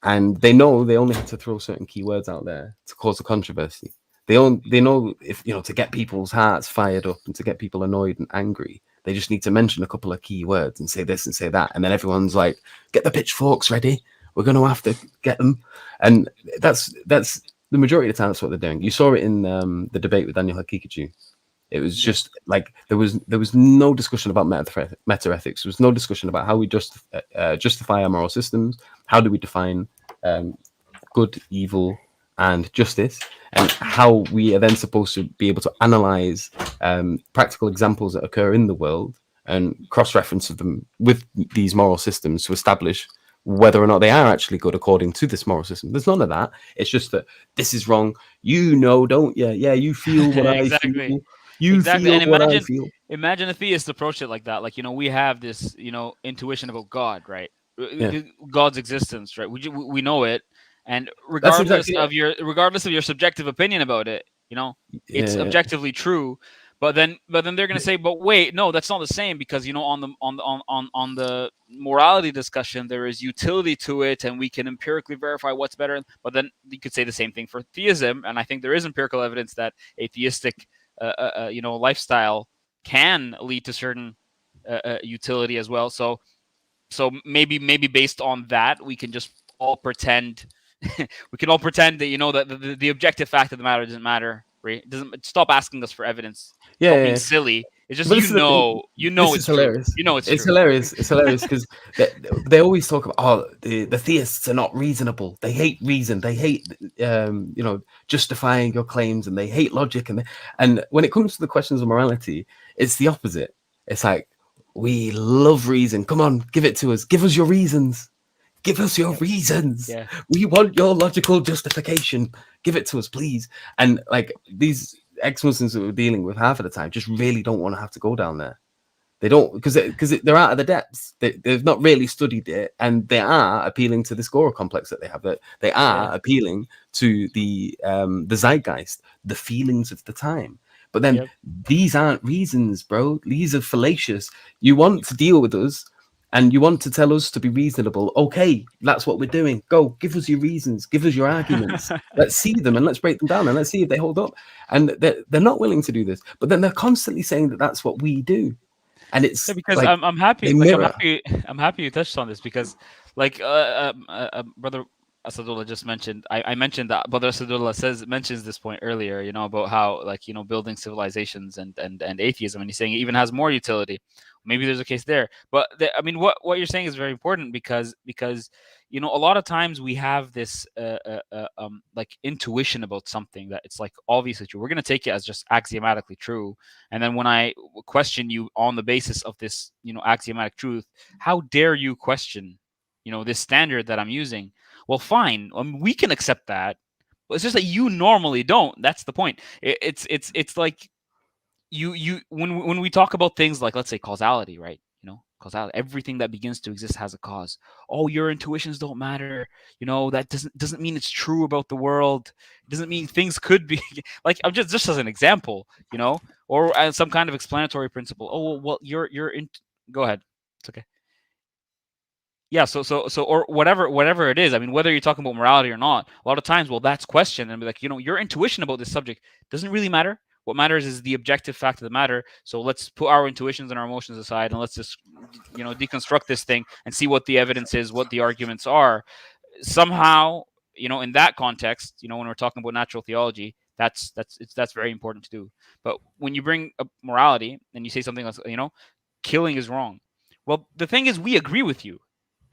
and they know they only have to throw certain keywords out there to cause a controversy. They know, if you know, to get people's hearts fired up and to get people annoyed and angry, they just need to mention a couple of keywords and say this and say that, and then everyone's like, "Get the pitchforks ready. We're going to have to get them." And that's the majority of the time that's what they're doing. You saw it in the debate with Daniel Hakikachi. It was just like there was no discussion about meta ethics. There was no discussion about how we justify our moral systems. How do we define good, evil, and justice, and how we are then supposed to be able to analyze practical examples that occur in the world and cross-reference them with these moral systems to establish whether or not they are actually good according to this moral system. There's none of that. It's just that this is wrong. You know, don't you? Yeah, you feel what I feel. You feel and what I feel. Imagine a theist approach it like that. Like, you know, we have this, you know, intuition about God, right? God's existence, right? We know it, and regardless of your subjective opinion about it, you know, it's objectively true. But then they're gonna say, but wait, no, that's not the same, because, you know, on the morality discussion, there is utility to it, and we can empirically verify what's better. But then you could say the same thing for theism, and I think there is empirical evidence that atheistic you know, lifestyle can lead to certain utility as well. So maybe based on that, we can just all pretend that, you know, that the objective fact of the matter doesn't matter, right? It doesn't. Stop asking us for evidence. Stop being silly. It's just, it's hilarious. True. You know it's true. Hilarious. It's hilarious because they always talk about the theists are not reasonable. They hate reason. They hate you know, justifying your claims, and they hate logic. And when it comes to the questions of morality, it's the opposite. It's like, we love reason. Come on, give it to us. Give us your reasons. Give us your reasons. Yeah. We want your logical justification. Give it to us, please. And like, these ex-Muslims that we're dealing with half of the time just really don't want to have to go down there. They don't, because they're out of the depths. They've not really studied it, and they are appealing to this agora complex that they have. That they are appealing to the zeitgeist, the feelings of the time. But then these aren't reasons, bro. These are fallacious. You want to deal with us, and you want to tell us to be reasonable. Okay, that's what we're doing. Go, give us your reasons. Give us your arguments. Let's see them, and let's break them down, and let's see if they hold up. And they're not willing to do this. But then they're constantly saying that that's what we do. And it's because like, I'm happy. Like, I'm happy you touched on this, because, like, brother Asadullah just mentioned. I mentioned that brother Asadullah mentions this point earlier. You know, about how, like, you know, building civilizations and atheism, and he's saying it even has more utility. Maybe there's a case there, but I mean, what you're saying is very important, because you know, a lot of times we have this like intuition about something that it's like obviously true. We're going to take it as just axiomatically true, and then when I question you on the basis of this, you know, axiomatic truth, how dare you question, you know, this standard that I'm using? Well, fine, we can accept that, but it's just that you normally don't. That's the point. It's like you when we talk about things like, let's say, causality, right? You know, causality. Everything that begins to exist has a cause. Oh, your intuitions don't matter. You know, that doesn't mean it's true about the world. It doesn't mean things could be like, I'm just as an example, you know, or as some kind of explanatory principle. Oh, well, you're in. Go ahead. It's okay. Yeah, so or whatever it is. I mean, whether you're talking about morality or not, a lot of times, well, that's questioned and be like, you know, your intuition about this subject doesn't really matter. What matters is the objective fact of the matter. So let's put our intuitions and our emotions aside, and let's just, you know, deconstruct this thing and see what the evidence is, what the arguments are. Somehow, you know, in that context, you know, when we're talking about natural theology, that's very important to do. But when you bring up morality and you say something like, you know, killing is wrong. Well, the thing is, we agree with you.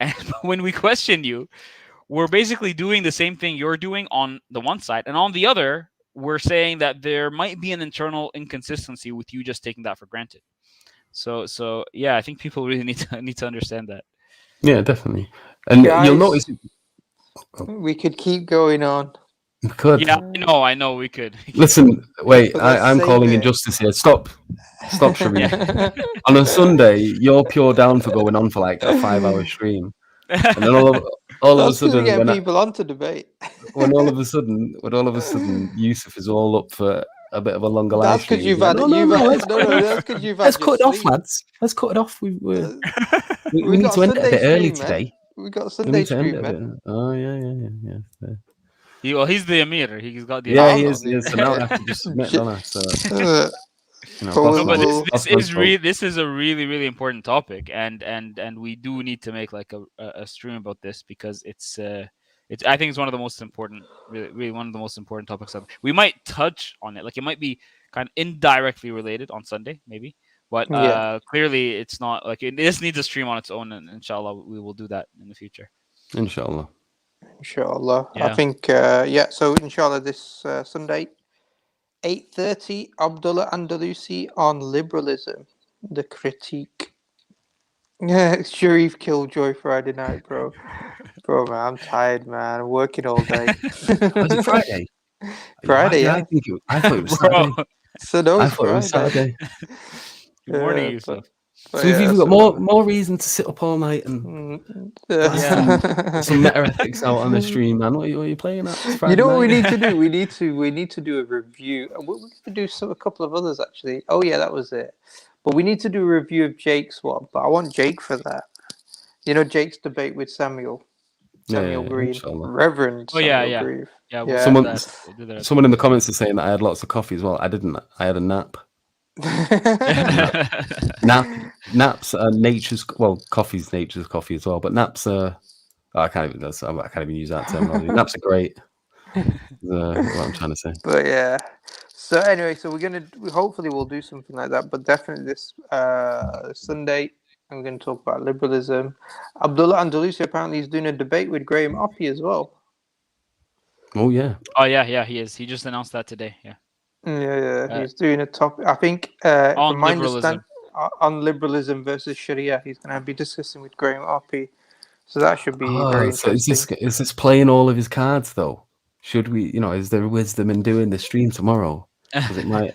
And when we question you, we're basically doing the same thing you're doing on the one side. And on the other, we're saying that there might be an internal inconsistency with you just taking that for granted. So yeah, I think people really need to understand that. Yeah, definitely. And Guys, you'll notice we could keep going on. we could. Yeah, I know we could. Listen, wait, But let's I'm save calling it. injustice here. Stop, Sharif. On a Sunday, you're pure down for going on for like a 5-hour stream, and then all of a That's because we sudden, get people on to debate. when all of a sudden, Yusuf is all up for a bit of a longer live That's stream. because you've He's like, had that's because you've had let's your cut it off, sleep. lads. Let's cut it off. We We need got to end it a bit Sunday early stream, man. today. We got We Sunday need to end stream, it a man. bit. Oh yeah. Fair. He's the Emir. He's got the. Yeah, I'm he not is. the- So now I have to just submit, don't I? So, you know, But that's No, but fine. this is a really important topic, and we do need to make like a stream about this, because it's I think it's one of the most important, really one of the most important topics. We might touch on it, like it might be kind of indirectly related on Sunday, maybe, but Yeah. clearly it's not. Like this needs a stream on its own, and inshallah we will do that in the future. Inshallah. Inshallah. I Yeah. think, so inshallah this Sunday, 8:30, Abdullah Andalusi on liberalism, the critique. Yeah, Sharif Killjoy Friday night, bro. Bro, man, I'm tired, man. I'm working all day. Was it Friday? Friday, Why yeah. did I thought it was Bro. Saturday. So no, I it's thought it was Friday. Saturday. Good morning, Yeah, Yusuf. So we've even got more reason to sit up all night and blast some meta ethics out on the stream, man. What are you playing at? It's Friday You know what we night. need to do? We need to do a review. We need to do a couple of others actually. Oh yeah, that was it. But we need to do a review of Jake's one. But I want Jake for that. You know, Jake's debate with Samuel Green, inshallah. Reverend Samuel Yeah. Green. Yeah, Yeah. we'll do that. Someone in the comments is saying that I had lots of coffee as well. I didn't. I had a nap. Naps are nature's. Well, coffee's nature's coffee as well. But naps are. I can't even use that terminology. Naps are great. What I'm trying to say. But yeah. So anyway, so hopefully we'll do something like that. But definitely this Sunday, I'm going to talk about liberalism. Abdullah Andalusi apparently is doing a debate with Graham Oppie as well. Oh yeah. Oh yeah, he is. He just announced that today. Yeah. Yeah, he's doing a topic. I think on from my liberalism. understanding, on liberalism versus Sharia, he's going to be discussing with Graham Oppie. So that should be very So interesting. is this playing all of his cards though? Should we? Is there wisdom in doing the stream tomorrow? Because it might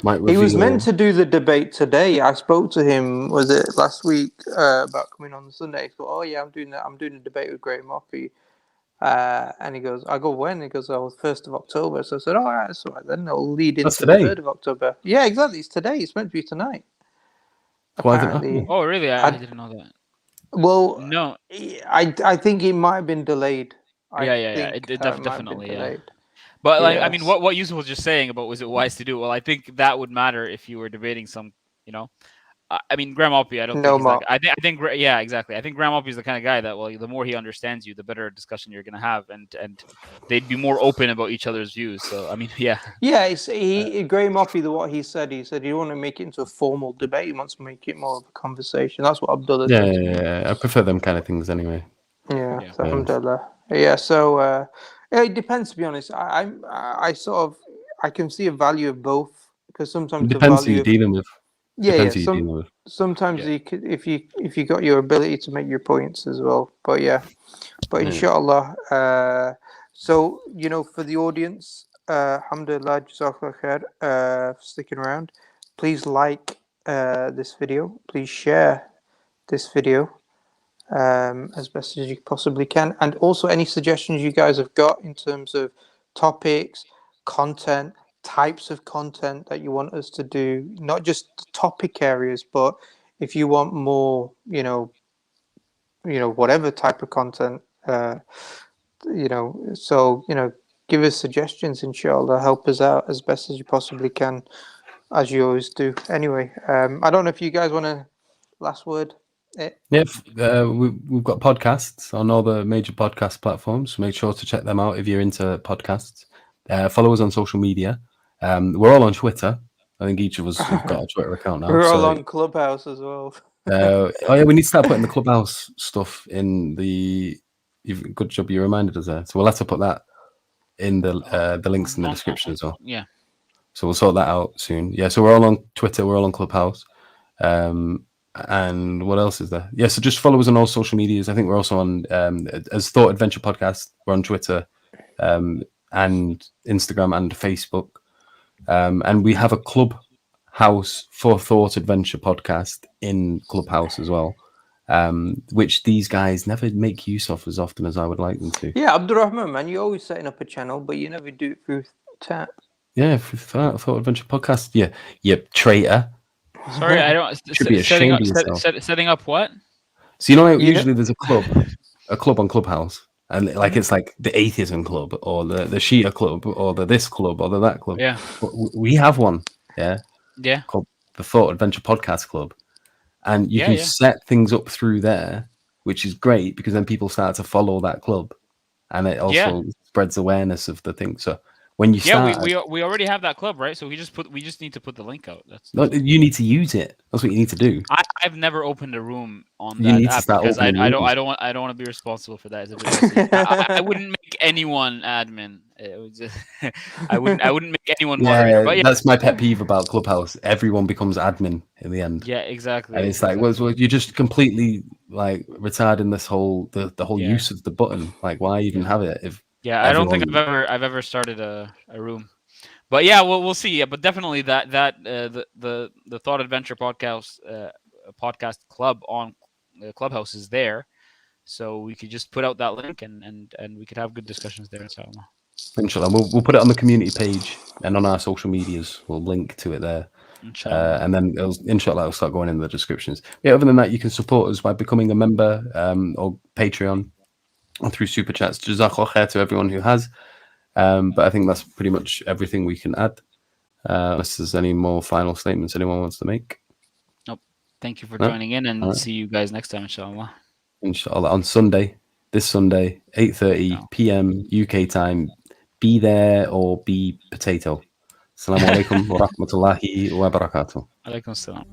reveal. He was meant to do the debate today. I spoke to him. Was it last week about coming on the Sunday? He thought, "Oh yeah, I'm doing that. I'm doing a debate with Graham Oppie." And he goes, "I go when?" He goes, "Oh, 1st of October." So I said, "Oh, all right, that's all right. Then it'll lead into the 3rd of October." Yeah, exactly. It's today. It's meant to be tonight. Why didn't Apparently. happen? Oh really? I didn't know that. Well, No. I think it might have been delayed. Yeah. It definitely. Yeah. But like, I mean, what Yusuf was just saying about was it wise to do? Well, I think that would matter if you were debating some, I mean, Graham Oppie, I don't think he's like, I think, yeah, exactly. I think Graham Oppie is the kind of guy that, well, the more he understands you, the better discussion you're going to have, and they'd be more open about each other's views. So, I mean, yeah. Yeah, Graham Oppie, what he said he didn't want to make it into a formal debate. He wants to make it more of a conversation. That's what Abdullah said. Yeah. I prefer them kind of things anyway. Yeah. So Alhamdulillah. Yeah. So it depends. To be honest, I can see a value of both, because sometimes It depends who you're dealing with. Sometimes if you got your ability to make your points as well. But inshallah. So for the audience, alhamdulillah, jazakallah khair for sticking around. Please like this video. Please share this video as best as you possibly can, and also any suggestions you guys have got in terms of topics, content, types of content that you want us to do, not just topic areas, but if you want more, whatever type of content, give us suggestions, inshallah, help us out as best as you possibly can, as you always do. Anyway, I don't know if you guys want to last word. Yeah, we've got podcasts on all the major podcast platforms. Make sure to check them out if you're into podcasts. Follow us on social media. We're all on Twitter. I think each of us have got a Twitter account now. We're all on Clubhouse as well. Oh yeah, we need to start putting the Clubhouse stuff in the. Good job you reminded us there. So we'll have to put that in the links in the description as well. Yeah. So we'll sort that out soon. Yeah. So we're all on Twitter. We're all on Clubhouse. And what else is there? Yeah. So just follow us on all social medias. I think we're also on as Thought Adventure Podcast. We're on Twitter, and Instagram and Facebook. And we have a Clubhouse for Thought Adventure Podcast in Clubhouse as well. Which these guys never make use of as often as I would like them to. Yeah, Abdulrahman, man, you're always setting up a channel, but you never do it through chat. Yeah, Thought Adventure Podcast. Yeah, you traitor. Sorry, I don't. Should be ashamed of yourself. Setting up what? So usually there's a club on Clubhouse, and it's like the Atheism Club or the Shia Club or the this club or the that club. Yeah, we have one. Yeah, called the Thought Adventure Podcast Club. And you can set things up through there, which is great because then people start to follow that club, and it also spreads awareness of the thing. So when you start, we already have that club, right? So we just need to put the link out. No, you need to use it. That's what you need to do. I've never opened a room on you that need app to start because I opening don't want to be responsible for that. I wouldn't make anyone admin. It was just, I wouldn't make anyone moderator. But that's my pet peeve about Clubhouse. Everyone becomes admin in the end. Yeah, exactly. And it's like, well, you're just completely retarding this whole the whole use of the button. Like, why even have it if? Yeah, I don't think I've ever started a room, but yeah, we'll see. Yeah, but definitely that the Thought Adventure podcast club on Clubhouse is there, so we could just put out that link and we could have good discussions there. Inshallah. Inshallah, we'll put it on the community page and on our social medias. We'll link to it there, and then inshallah it'll start going in the descriptions. Yeah. Other than that, you can support us by becoming a member or Patreon. Or through super chats. Jazakallah khair to everyone who has. But I think that's pretty much everything we can add. Unless there's any more final statements anyone wants to make. Nope. Thank you for joining in, and see you guys next time, inshallah. Inshallah. On Sunday, this Sunday, 8:30 p.m. UK time. Be there or be potato. Assalamu alaikum wa rahmatullahi wa barakatuh. Alaikum salam.